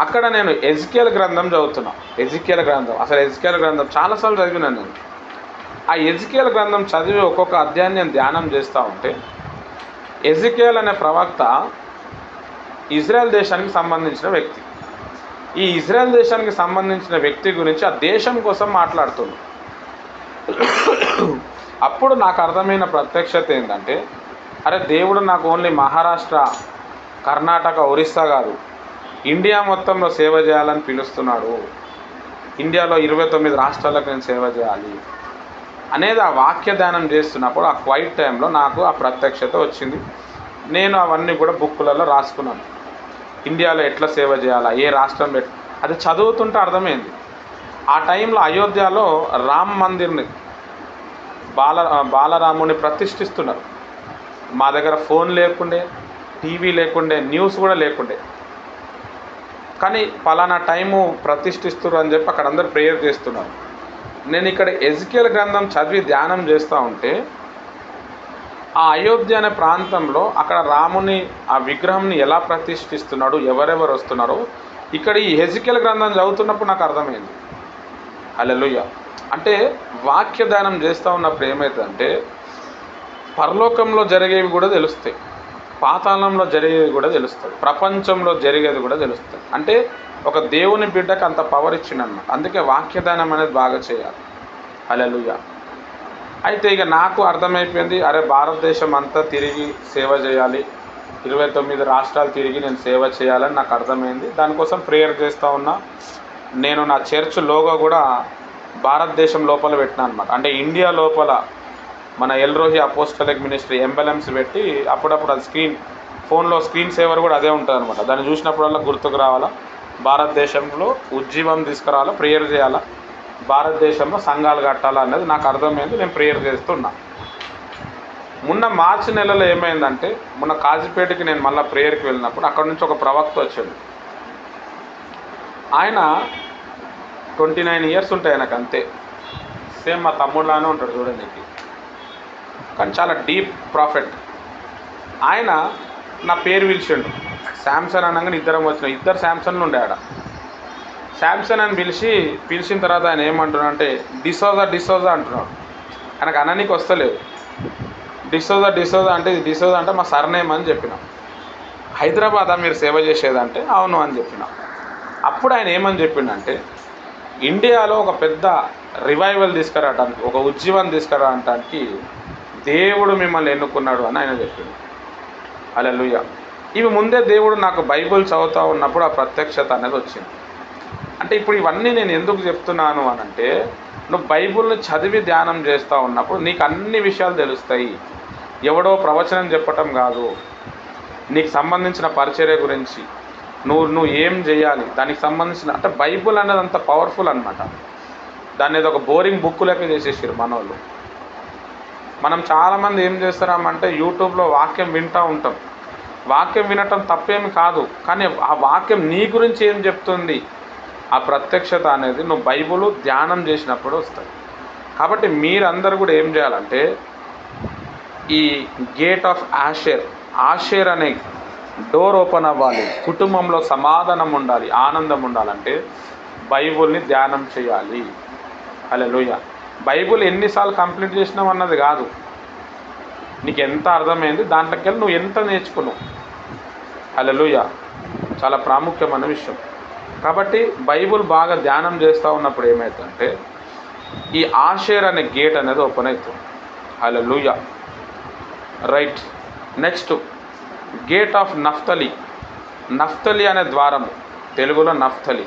A: అక్కడ నేను ఎజికేల్ గ్రంథం చదువుతున్నా. ఎజికేల్ గ్రంథం, అసలు ఎజికేల్ గ్రంథం చాలాసార్లు చదివినాను నేను. ఆ ఎజికేల్ గ్రంథం చదివి ఒక్కొక్క అధ్యాయాన్ని నేను ధ్యానం చేస్తూ ఉంటే, ఎజికేల్ అనే ప్రవక్త ఇజ్రాయెల్ దేశానికి సంబంధించిన వ్యక్తి. ఈ ఇజ్రాయెల్ దేశానికి సంబంధించిన వ్యక్తి గురించి ఆ దేశం కోసం మాట్లాడుతుంది. అప్పుడు నాకు అర్థమైన ప్రత్యక్షత ఏంటంటే, అరే దేవుడు నాకు ఓన్లీ మహారాష్ట్ర, కర్ణాటక, ఒరిస్సా కాదు, ఇండియా మొత్తంలో సేవ చేయాలని పిలుస్తున్నాడు. ఇండియాలో 29 రాష్ట్రాలకు నేను సేవ చేయాలి అనేది ఆ వాక్య ధ్యానం చేస్తున్నప్పుడు ఆ క్వైట్ టైంలో నాకు ఆ ప్రత్యక్షత వచ్చింది. నేను అవన్నీ కూడా బుక్కులలో రాసుకున్నాను. ఇండియాలో ఎట్లా సేవ చేయాలా, ఏ రాష్ట్రం అది చదువుతుంటే అర్థమైంది. ఆ టైంలో అయోధ్యలో రామ్ మందిర్ని బాలరాముని ప్రతిష్ఠిస్తున్నారు. మా దగ్గర ఫోన్ లేకుండే, టీవీ లేకుండే, న్యూస్ కూడా లేకుండే. కానీ పలానా టైము ప్రతిష్ఠిస్తున్నారు అని చెప్పి అక్కడ అందరు ప్రేయర్ చేస్తున్నారు. నేను ఇక్కడ ఎజికేల్ గ్రంథం చదివి ధ్యానం చేస్తూ ఉంటే, ఆ అయోధ్య అనే ప్రాంతంలో అక్కడ రాముని ఆ విగ్రహంని ఎలా ప్రతిష్ఠిస్తున్నాడు, ఎవరెవరు వస్తున్నారో ఇక్కడ ఈ ఎజికేల్ గ్రంథం చదువుతున్నప్పుడు నాకు అర్థమైంది. హల్లెలూయా. అంటే వాక్య ధ్యానం చేస్తూ ఉన్నప్పుడు ఏమవుతుందంటే, పరలోకంలో జరిగేవి కూడా తెలుస్తాయి, పాతాళంలో జరిగేది కూడా తెలుస్తుంది, ప్రపంచంలో జరిగేది కూడా తెలుస్తుంది. అంటే ఒక దేవుని బిడ్డకు అంత పవర్ ఇచ్చిండన్నమాట. అందుకే వాక్యదానం అనేది బాగా చేయాలి. హల్లెలూయా. అయితే ఇక నాకు అర్థమైపోయింది, అరే భారతదేశం అంతా తిరిగి సేవ చేయాలి, 29 రాష్ట్రాలు తిరిగి నేను సేవ చేయాలని నాకు అర్థమైంది. దానికోసం ప్రేయర్ చేస్తూ ఉన్నా. నేను నా చర్చ్ లోగో కూడా భారతదేశం లోపల పెట్టినా అనమాట. అంటే ఇండియా లోపల మన ఎల్రోహి అపోస్టలిక్ మినిస్ట్రీ ఎంబలమ్స్ పెట్టి అప్పుడప్పుడు అది ఫోన్లో స్క్రీన్ సేవర్ కూడా అదే ఉంటుంది అనమాట. దాన్ని చూసినప్పుడల్లా గుర్తుకు రావాలా, భారతదేశంలో ఉజ్జీవం తీసుకురావాలా, ప్రేయర్ చేయాలా, భారతదేశంలో సంఘాలు కట్టాలా అనేది నాకు అర్థమైంది. నేను ప్రేయర్ చేస్తున్నా. మొన్న మార్చి నెలలో ఏమైందంటే, మొన్న కాజీపేటకి నేను మళ్ళీ ప్రేయర్కి వెళ్ళినప్పుడు అక్కడ నుంచి ఒక ప్రవక్త వచ్చాడు. ఆయన 29 ఇయర్స్ ఉంటాయి ఆయనకు, అంతే. సేమ్ మా తమ్ముడులానే ఉంటాడు చూడండి, కానీ చాలా డీప్ ప్రాఫిట్. ఆయన నా పేరు పిలిచిండు. శాంసన్ అనగానే ఇద్దరం వచ్చినాం. ఇద్దరు శాంసన్లు ఉండే ఆడ. శాంసన్ అని పిలిచిన తర్వాత ఆయన ఏమంటున్నాడు అంటే, డిసోజా అంటున్నాడు. ఆయనకు అననీకి వస్తలేదు. డిసోజా అంటే ఇది డిసోజా అంటే మా సర్నేమ్ అని చెప్పినాం. హైదరాబాదా మీరు సేవ చేసేదంటే అవును అని చెప్పినాం. అప్పుడు ఆయన ఏమని చెప్పిండంటే, ఇండియాలో ఒక పెద్ద రివైవల్ తీసుకురావడానికి, ఒక ఉజ్జీవం తీసుకురావడానికి దేవుడు మిమ్మల్ని ఎన్నుకున్నాడు అని ఆయన చెప్పిండు. హల్లెలూయా. ఇవి ముందే దేవుడు నాకు బైబిల్ చదువుతూ ఉన్నప్పుడు ఆ ప్రత్యక్షత అనేది వచ్చింది. అంటే ఇప్పుడు ఇవన్నీ నేను ఎందుకు చెప్తున్నాను అని అంటే, నువ్వు బైబిల్ని చదివి ధ్యానం చేస్తూ ఉన్నప్పుడు నీకు అన్ని విషయాలు తెలుస్తాయి. ఎవడో ప్రవచనం చెప్పటం కాదు, నీకు సంబంధించిన పరిచర్య గురించి నువ్వు ఏం చేయాలి దానికి సంబంధించిన, అంటే బైబిల్ అనేది అంత పవర్ఫుల్ అనమాట. దాన్ని ఏదో ఒక బోరింగ్ బుక్ లెక్క చేసేసారు మనోళ్ళు. మనం చాలామంది ఏం చేస్తారామంటే యూట్యూబ్లో వాక్యం వింటూ ఉంటాం. వాక్యం వినటం తప్పేమి కాదు, కానీ ఆ వాక్యం నీ గురించి ఏం చెప్తుంది, ఆ ప్రత్యక్షత అనేది నువ్వు బైబుల్ ధ్యానం చేసినప్పుడు వస్తుంది. కాబట్టి మీరందరూ కూడా ఏం చేయాలంటే ఈ గేట్ ఆఫ్ ఆషేర్ అనే డోర్ ఓపెన్ అవ్వాలి. కుటుంబంలో సమాధానం ఉండాలి, ఆనందం ఉండాలంటే బైబుల్ని ధ్యానం చేయాలి. హల్లెలూయా. బైబుల్ ఎన్నిసార్లు కంప్లీట్ చేసినావు అన్నది కాదు, నీకు ఎంత అర్థమైంది దాంట్లోకి వెళ్ళి నువ్వు ఎంత నేర్చుకున్నావు. హల్లెలూయా. చాలా ప్రాముఖ్యమైన విషయం. కాబట్టి బైబుల్ బాగా ధ్యానం చేస్తూ ఉన్నప్పుడు ఏమవుతుందంటే ఈ ఆషేర్ అనే గేట్ అనేది ఓపెన్ అవుతుంది. Hallelujah. Right. Next gate of Naphtali. Naphtali అనే ద్వారము, తెలుగులో నఫ్తలి.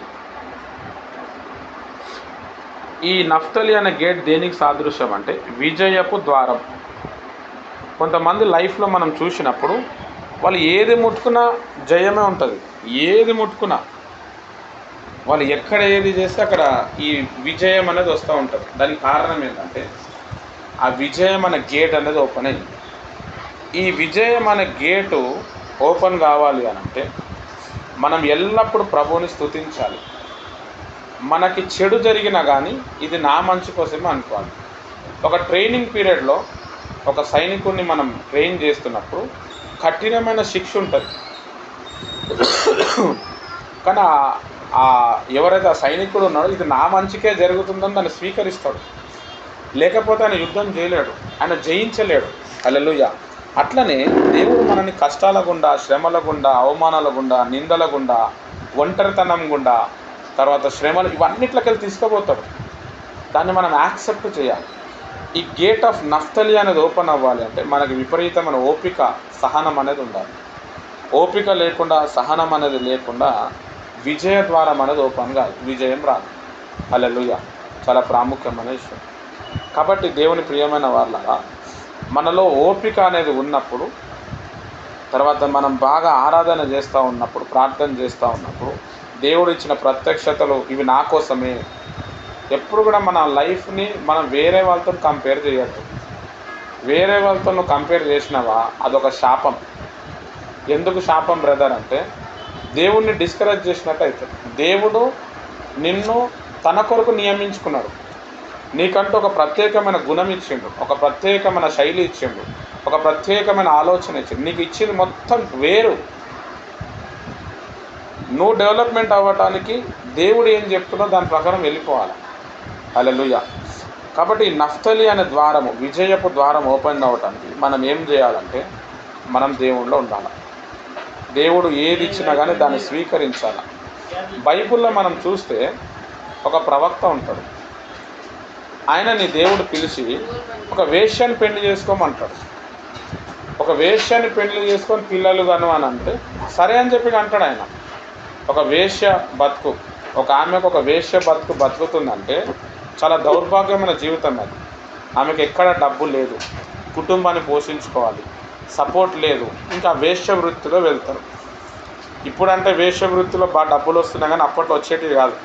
A: ఈ నఫ్తలి అనే గేట్ దేనికి సాదృశ్యం అంటే విజయపు ద్వారం. కొంతమంది లైఫ్లో మనం చూసినప్పుడు వాళ్ళు ఏది ముట్టుకున్నా జయమే ఉంటుంది. ఏది ముట్టుకున్నా వాళ్ళు ఎక్కడ ఏది చేస్తే అక్కడ ఈ విజయం అనేది వస్తూ ఉంటుంది. దానికి కారణం ఏంటంటే ఆ విజయం అనే గేట్ అనేది ఓపెన్ అయింది. ఈ విజయం అనే గేటు ఓపెన్ కావాలి అని అంటే మనం ఎల్లప్పుడూ ప్రభువుని స్తుతించాలి. మనకి చెడు జరిగినా కానీ ఇది నా మంచి కోసమే అనుకోవాలి. ఒక ట్రైనింగ్ పీరియడ్లో ఒక సైనికుడిని మనం ట్రైన్ చేస్తున్నప్పుడు కఠినమైన శిక్ష ఉంటుంది. కానీ ఎవరైతే ఆ సైనికుడు ఉన్నాడో ఇది నా మంచికే జరుగుతుందని దాన్ని స్వీకరిస్తాడు. లేకపోతే ఆయన యుద్ధం చేయలేడు, ఆయన జయించలేడు. హల్లెలూయా. అట్లనే దేవుడు మనని కష్టాల గుండా, శ్రమల గుండా, అవమానాల గుండా, నిందల గుండా, ఒంటరితనం గుండా, తర్వాత శ్రమలు, ఇవన్నిట్లకెళ్ళి తీసుకుపోతాడు. దాన్ని మనం యాక్సెప్ట్ చేయాలి. ఈ గేట్ ఆఫ్ నఫ్తలి అనేది ఓపెన్ అవ్వాలి అంటే మనకి విపరీతమైన ఓపిక, సహనం అనేది ఉండాలి. ఓపిక లేకుండా, సహనం అనేది లేకుండా విజయ ద్వారం అనేది ఓపెన్ కాదు, విజయం రాదు. హల్లెలూయా. చాలా ప్రాముఖ్యమైన విషయం. కాబట్టి దేవుని ప్రియమైన వాళ్ళగా మనలో ఓపిక అనేది ఉన్నప్పుడు, తర్వాత మనం బాగా ఆరాధన చేస్తూ ఉన్నప్పుడు, ప్రార్థన చేస్తూ ఉన్నప్పుడు దేవుడు ఇచ్చిన ప్రత్యక్షతలు ఇవి నా కోసమే. ఎప్పుడు కూడా మన లైఫ్ని మనం వేరే వాళ్ళతో కంపేర్ చేయొద్దు. వేరే వాళ్ళతో నువ్వు కంపేర్ చేసినావా అదొక శాపం. ఎందుకు శాపం బ్రదర్ అంటే దేవుణ్ణి డిస్కరేజ్ చేసినట్టు అవుతుంది. దేవుడు నిన్ను తన కొరకు నియమించుకున్నాడు. నీకంటూ ఒక ప్రత్యేకమైన గుణం ఇచ్చిండు, ఒక ప్రత్యేకమైన శైలి ఇచ్చిండు, ఒక ప్రత్యేకమైన ఆలోచన ఇచ్చిండు. నీకు ఇచ్చింది మొత్తం వేరు. నువ్వు డెవలప్మెంట్ అవ్వటానికి దేవుడు ఏం చెప్తుందో దాని ప్రకారం వెళ్ళిపోవాలి. హల్లెలూయా. కాబట్టి నఫ్తలి అనే ద్వారము, విజయపు ద్వారం ఓపెన్ అవ్వటానికి మనం ఏం చేయాలంటే మనం దేవుళ్ళో ఉండాలి. దేవుడు ఏది ఇచ్చినా కానీ దాన్ని స్వీకరించాలి. బైబిల్లో మనం చూస్తే ఒక ప్రవక్త ఉంటాడు. ఆయనని దేవుడు పిలిచి ఒక వేశ్యని పెళ్లి చేసుకోమంటాడు. ఒక వేశ్యని పెళ్లి చేసుకొని పిల్లలు కను అని అంటే సరే అని చెప్పి అంటాడు ఆయన. ఒక వేశ్య బతుకు, ఒక ఆమెకు ఒక వేశ్య బతుకు బతుకుతుందంటే చాలా దౌర్భాగ్యమైన జీవితం అది. ఆమెకు ఎక్కడ డబ్బు లేదు, కుటుంబాన్ని పోషించుకోవాలి, సపోర్ట్ లేదు, ఇంకా వేశ్య వృత్తిలో వెళ్తారు. ఇప్పుడంటే వేశ్య వృత్తిలో బాగా డబ్బులు వస్తున్నాయి కానీ అప్పట్లో వచ్చేటివి కాదు.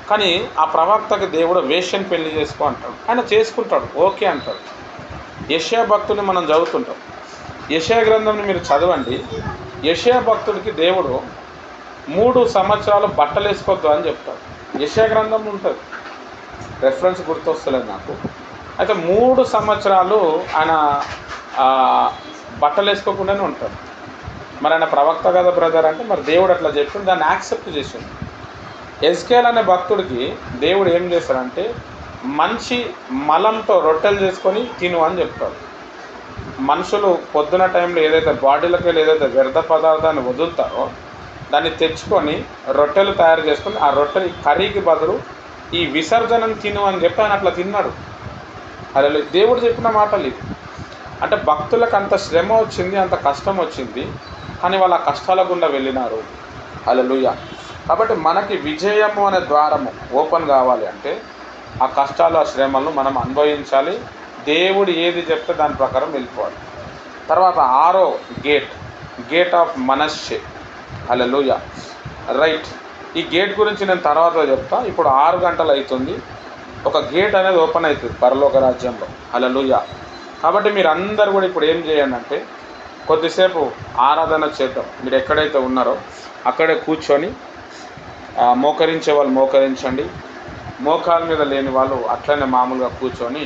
A: కానీ ఆ ప్రవక్తకి దేవుడు వేశ్యని పెళ్లి చేసుకో అంటాడు. ఆయన చేసుకుంటాడు, ఓకే అంటాడు. యెషయా భక్తుని మనం చదువుతుంటాం. యెషయా గ్రంథంని మీరు చదవండి. యెషయా భక్తుడికి దేవుడు 3 సంవత్సరాలు బట్టలు వేసుకోవద్దు అని చెప్తాడు. యెషయా గ్రంథం ఉంటుంది, రెఫరెన్స్ గుర్తొస్తలేదు నాకు. అయితే 3 సంవత్సరాలు ఆయన బట్టలు వేసుకోకుండానే ఉంటాడు. మరి ఆయన ప్రవక్త కదా బ్రదర్ అంటే మరి దేవుడు అట్లా చెప్పింది, దాన్ని యాక్సెప్ట్ చేసింది. ఎజ్కేల్ అనే భక్తుడికి దేవుడు ఏం చేస్తాడంటే మంచి మలంతో రొట్టెలు చేసుకొని తిను అని చెప్తాడు. మనుషులు పొద్దున టైంలో ఏదైతే బాడీలోకి వెళ్ళి ఏదైతే వ్యర్థ పదార్థాన్ని వదులుతారో దాన్ని తెచ్చుకొని రొట్టెలు తయారు చేసుకొని ఆ రొట్టెలు కర్రీకి బదులు ఈ విసర్జనను తిను అని చెప్పి ఆయన అట్లా తిన్నాడు. అలా దేవుడు చెప్పిన మాటలు ఇవి. అంటే భక్తులకు అంత శ్రమ వచ్చింది, అంత కష్టం వచ్చింది, కానీ వాళ్ళ కష్టాల గుండా వెళ్ళినారు. హల్లెలూయా. కాబట్టి మనకి విజయము అనే ద్వారము ఓపెన్ కావాలి అంటే ఆ కష్టాలు, ఆ శ్రమలను మనం అనుభవించాలి. దేవుడు ఏది చెప్తే దాని ప్రకారం వెళ్ళిపోవాలి. తర్వాత 6వ gate of Manasseh. Hallelujah. Right. ఈ గేట్ గురించి నేను తర్వాత చెప్తా. ఇప్పుడు 6 గంటలు అవుతుంది. ఒక గేట్ అనేది ఓపెన్ అవుతుంది పరలోక రాజ్యంలో. హల్లెలూయా. కాబట్టి మీరు అందరు కూడా ఇప్పుడు ఏం చేయండి అంటే కొద్దిసేపు ఆరాధన చేద్దాం. మీరు ఎక్కడైతే ఉన్నారో అక్కడే కూర్చొని మోకరించే వాళ్ళు మోకరించండి, మోకాల మీద లేని వాళ్ళు అట్లనే మామూలుగా కూర్చొని,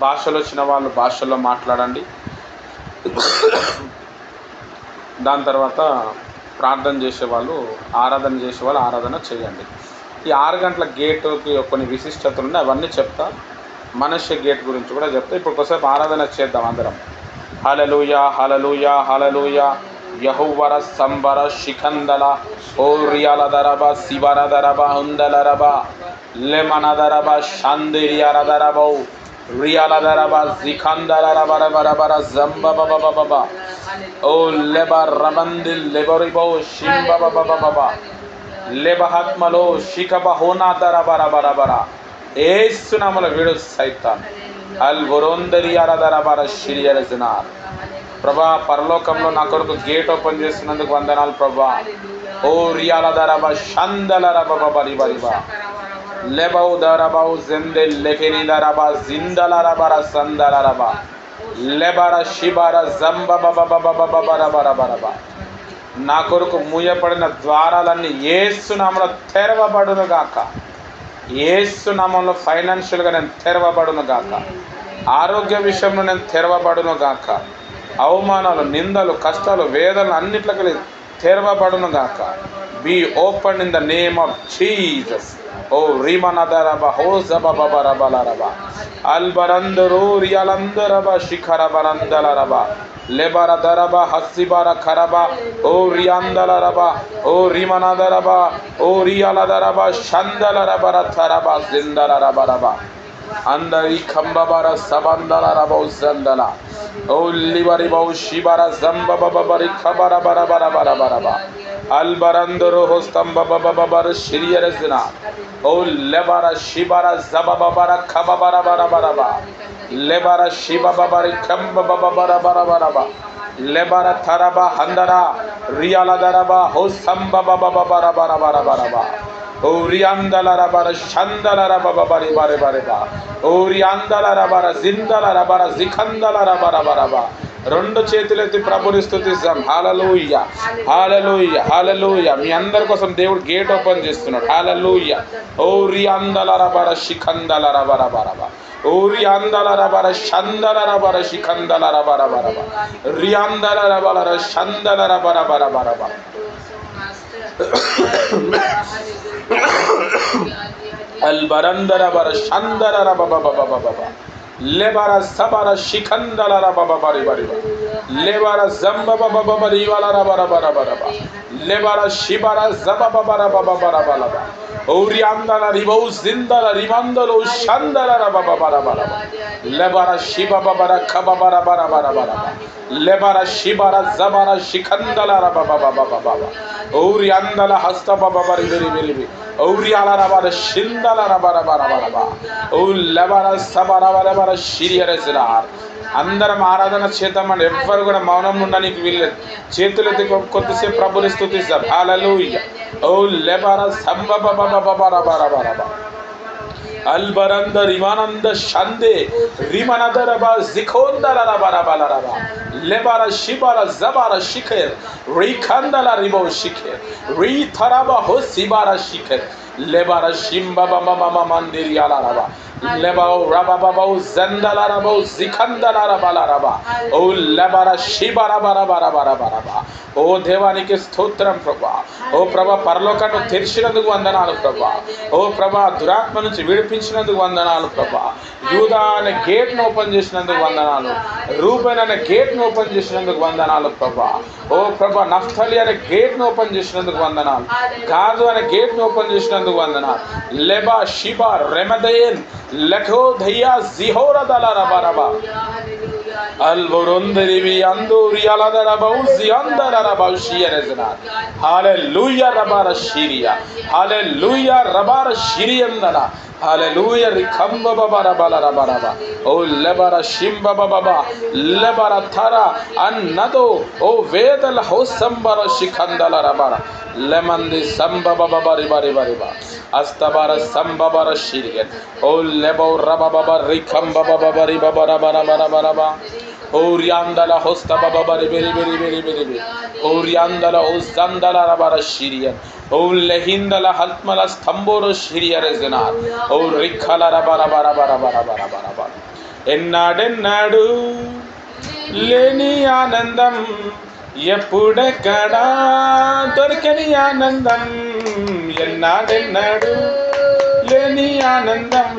A: భాషలు వచ్చిన వాళ్ళు భాషల్లో మాట్లాడండి. దాని తర్వాత ప్రార్థన చేసేవాళ్ళు ఆరాధన చేయండి. ఈ 6 గంటల గేటుకి కొన్ని విశిష్టతలు ఉన్నాయి, అవన్నీ చెప్తా. మనష్య గేట్ గురించి కూడా చెప్తా. ఇప్పుడు కొద్దిసేపు ఆరాధన చేద్దాం అందరం. హల్లెలూయా హల్లెలూయా హల్లెలూయా. యెహోవా సంబర శిఖందల ఓ రియాల దరబ శివర దరబ హుందల రబ లెమన దరబ షందిరియర దరబ రియాల దరబ జిఖందల రబ రబ రబ జంబ బబ బబ ఓ లెబ రబందిల్ లెబరిబో షింబ బబ బబ లెబహత్మలో శిఖబ హోనా దరబ రబ రబ యేసు నామములో విడు సైతాన్ అల్ వరోందరియర దరబ షిరియర జనార్. ప్రభా, పరలోకంలో నా కొరకు గేట్ ఓపెన్ చేస్తున్నందుకు వందనాలు ప్రభా. ఓ రియాల దరబ షందల రబ బబరి బరిబా లెబౌ దరబౌ జెందె లెకెని దరబ జిందల రబర సందల రబ లెబర శిబర జంబ బబ బబ బబ రబ రబ రబ. నా కొరకు మూయపడిన ద్వారాలన్నీ యేసు నామములో తెరవబడును గాక. యేసు నామములో ఫైనాన్షియల్గా నేను తెరవబడును గాక. ఆరోగ్య విషయంలో నేను తెరవబడును గాక. అవమానాలు, నిందలు, కష్టాలు, వేదనలు అన్నిట్లకి తెరవబడును గాక. Be open in the name of Jesus. ఓ రీమనదరబ హోజబబబరబలరబ అల్బరందరూ రియాలందరబ శిఖరబరందలరబ లెబర దరబ హస్సిబర ఖరబ ఓ రియాందలరబ ఓ రీమనదరబ ఓ రియాలదరబ షందలరబర థరబ జిందలరబరబ అందరి కంబబర సబందల రబౌ జందల ఓ లిబరిబౌ శిబర జంబబబరి ఖబర బర బర బర బరబ అల్బరందరో హోస్తంబబబబర షిరియరజన ఓ లెబర శిబర జబబబర ఖబబర బర బరబ లెబర శిబబబరి కంబబబర బర బరబ లెబర థరబ హందర రియాలదరబ హోస్తంబబబబర బర బర బరబ ఓ రియాందల రబర షందల రబ బరి బరి బరిబా ఓ రియాందల రబర జిందల రబర జిఖందల రబర బరబ. 2 చేతులెత్తి ప్రభుని స్తుతిద్దాం. హల్లెలూయా హల్లెలూయా హల్లెలూయా. మీ అందరి కోసం దేవుడు గేట్ ఓపెన్ చేస్తున్నాడు. హల్లెలూయా. ఓ రియాందల రబర శిఖందల రబర బరబ ఓ రియాందల రబర షందల రబర శిఖందల రబర బరబ రియాందల రబర షందల రబర బర బరబ అల్బరందర బర షందర రబ బబ బబ బబ లెబర సబర శిఖందల రబ బబరి బరిబ లెబర జంబ బబ బబరి వల రబ రబ రబ రబ లెబర శిబర జబ బబ రబ బబ రబ రబ ఔరియాందల రిబౌ జిందల రిమందల షందల రబ బబ రబ రబ లెబర శిబ బబర ఖబ బర బర బర బర లెబర శిబర జబర శిఖందల రబ బబ బబ బబ ఔరియాందల హస్త బబ బరి బరి బరి ఔరియాల రబర షిందల రబ రబ రబ రబ ఔ లెబర సబర రబర షిరియరజనార్. అందరం ఆరాధన చేద్దామని ఎవ్వరు కూడా మౌనం ఉండడానికి వీల్లేదు. చేతులెత్తి కొద్దిసేపు ప్రభుని స్తుతిద్దాం. హల్లెలూయా. ఓ లెబర సంబబబబబబరబరబ అల్బరంద రిమానంద షందే రిమనదరబ జిఖోందల రబరబలరబ లెబర శిబర జబర శిఖర్ రిఖందల రిబో శిఖర్ రి థరబ హో శిబర శిఖర్ లెబర శింబబబబ మందిరియాల రబ లెబౌ రబబబౌ జందల రబౌ జిఖందల రబల రబ ఓ లెబర శిబర బర బర బర బరబ. ఓ దేవానికి స్తోత్రం ప్రభా. ఓ ప్రభా, పరలోకాన్ని తెరిచినందుకు వందనాలు ప్రభా. ఓ ప్రభా, దురాత్మ నుంచి విడిపించినందుకు వందనాలు ప్రభా. యూదా అనే గేట్ను ఓపెన్ చేసినందుకు వందనాలు. రూబెన్ అనే గేట్ను ఓపెన్ చేసినందుకు వందనాలు ప్రభా. ఓ ప్రభా, నఫ్తలి అనే గేట్ను ఓపెన్ చేసినందుకు వందనాలు. గాదు అనే గేట్ను ఓపెన్ చేసినందుకు వందనాలు. లెబా Shiba రెమదయన్ లఖో ధయ్యా జిహోర దల రబ రబ Alvoronderivi anduri aladara bauzi andara baushia rezna. Hallelujah rabara shiria. Hallelujah rabara shiriandara. Hallelujah rikamba babara balara baraba. Oh lebara shimba baba. Lebara thara annado. Oh vedal hosambara shikandala rabara. Lemandi samba baba ribari bariba. Astabara samba bara shirian. Oh lebo rababa rikamba baba riba bara bara bara bara. Oriandala hosta baba bari beri beri beri beri beri. Oriandala osandala rabara shirian. O lehindala haltmala stamboro shiriya rezenar. O rikhala rabara bara bara bara bara bara bara. Ennadu లేని ఆనందం ఎప్పుడెక్కడా దొరకని ఆనందం ఎన్నాడెన్నాడు లేని ఆనందం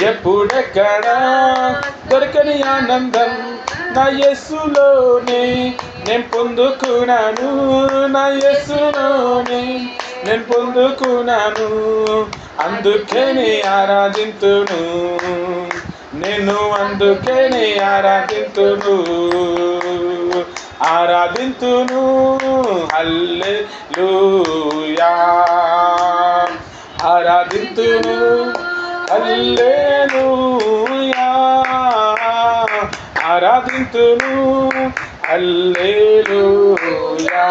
A: ఎప్పుడెక్కడా దొరకని ఆనందం నా యేసులోనే నేను పొందుకున్నాను నా యేసులోనే నేను పొందుకున్నాను అందుకేనే ఆరాధింతును నేను అందుకేనే ఆరాధింతును హల్లెలూయా ఆరాధింతును హల్లెలూయా ఆరాధింతును హల్లెలూయా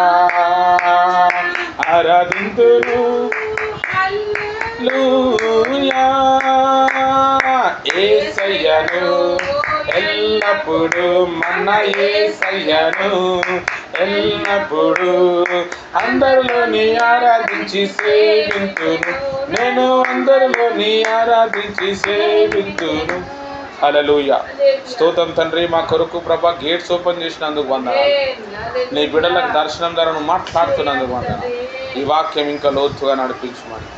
A: ఆరాధింతును హల్లెలూయా యేసయ్యను ఎల్లప్పుడు మన యేసయ్యను ఎల్లప్పుడు అందరిలోని ఆరాధించి సేవింతును నేను అందరిలోని ఆరాధించి సేవింతును హల్లెలూయా స్తోత్రం తండ్రి మా కొరకు ప్రభా గేట్స్ ఓపెన్ చేసినందుకు వందనాలు నీ బిడ్డలకు దర్శనం ద్వారా నువ్వు మాట్లాడుతున్నందుకు వందనాలు ఈ వాక్యం ఇంకా లోతుగా నడిపించమని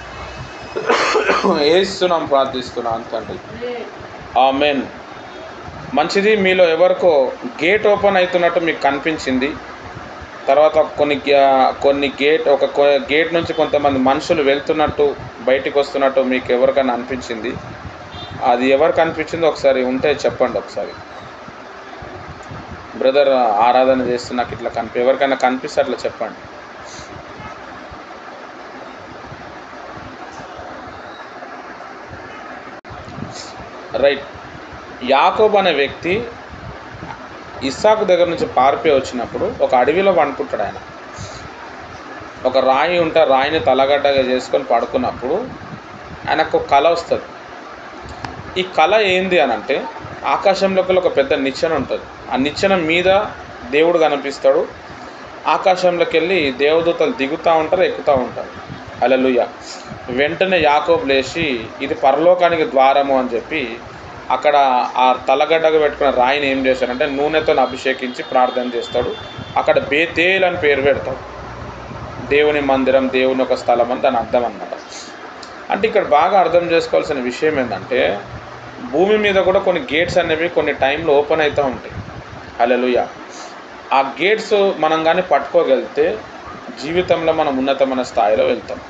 A: యేసునామమున ప్రార్థిస్తున్నాను తండ్రి ఆమేన్. మంచిది, మీలో ఎవరికో గేట్ ఓపెన్ అవుతున్నట్టు మీకు కనిపించింది, తర్వాత కొన్ని గేట్ నుంచి కొంతమంది మనుషులు వెళ్తున్నట్టు బయటికి వస్తున్నట్టు మీకు ఎవరికైనా అనిపించింది, అది ఎవరికి అనిపించిందో ఒకసారి ఉంటే చెప్పండి. ఒకసారి బ్రదర్ ఆరాధన చేస్తూ నాకు ఇట్లా ఎవరికైనా కనిపిస్తే అట్లా చెప్పండి. రైట్. యాకోబు అనే వ్యక్తి ఇస్సాకు దగ్గర నుంచి పారిపోయి వచ్చినప్పుడు ఒక అడవిలో పండుకుంటాడు. ఆయన ఒక రాయి ఉంటే రాయిని తలగడ్డగా చేసుకొని పడుకున్నప్పుడు ఆయనకు ఒక కళ వస్తుంది. ఈ కళ ఏంది అని అంటే, ఆకాశంలోకి ఒక పెద్ద నిచ్చెన ఉంటుంది. ఆ నిచ్చెన మీద దేవుడు కనిపిస్తాడు. ఆకాశంలోకి వెళ్ళి దేవదూతలు దిగుతూ ఉంటారు, ఎక్కుతూ ఉంటారు. హల్లెలూయా. వెంటనే యాకోబు లేచి ఇది పరలోకానికి ద్వారము అని చెప్పి అక్కడ ఆ తలగడ్డగా పెట్టుకున్న రాయిని ఏం చేశాడంటే నూనెతో అభిషేకించి ప్రార్థన చేస్తాడు. అక్కడ బేతేల్ అని పేరు పెడతాడు. దేవుని మందిరం, దేవుని ఒక స్థలం అని దాని అర్థం అన్నమాట. అంటే ఇక్కడ బాగా అర్థం చేసుకోవాల్సిన విషయం ఏంటంటే, భూమి మీద కూడా కొన్ని గేట్స్ అనేవి కొన్ని టైంలో ఓపెన్ అవుతూ ఉంటాయి. హల్లెలూయా. ఆ గేట్స్ మనం కానీ పట్టుకోగలిగితే జీవితంలో మనం ఉన్నతమైన స్థాయిలో వెళ్తాం.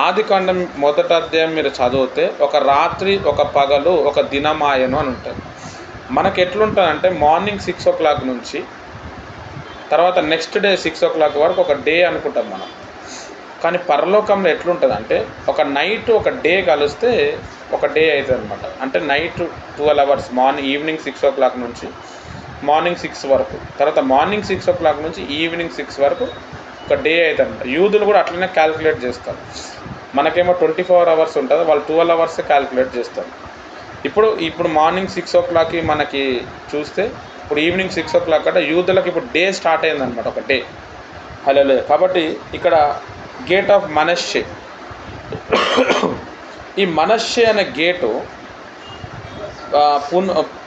A: ఆదికాండం 1వ అధ్యాయం మీరు చదివితే ఒక రాత్రి ఒక పగలు ఒక దినమాయను అని ఉంటుంది. మనకు ఎట్లుంటుందంటే మార్నింగ్ 6 o'clock నుంచి తర్వాత నెక్స్ట్ డే 6 o'clock వరకు ఒక డే అనుకుంటాం మనం. కానీ పరలోకంలో ఎట్లుంటుందంటే ఒక నైట్ ఒక డే కలిస్తే ఒక డే అవుతుంది అనమాట. అంటే నైట్ 12 hours, ఈవినింగ్ 6 o'clock నుంచి మార్నింగ్ 6 వరకు, తర్వాత మార్నింగ్ 6 o'clock నుంచి ఈవినింగ్ 6 వరకు ఒక డే అవుతుంది. యూదులు కూడా అట్లనే క్యాలిక్యులేట్ చేస్తారు. మనకేమో 24 hours ఉంటుంది, వాళ్ళు 12 hours క్యాలిక్యులేట్ చేస్తారు. ఇప్పుడు మార్నింగ్ 6 o'clock మనకి చూస్తే ఇప్పుడు ఈవినింగ్ 6 o'clock అంటే యూదులకు ఇప్పుడు డే స్టార్ట్ అయిందనమాట, ఒక డే. హల్లెలూయా. కాబట్టి ఇక్కడ గేట్ ఆఫ్ మనష్షే, ఈ మనష్షే అనే గేటు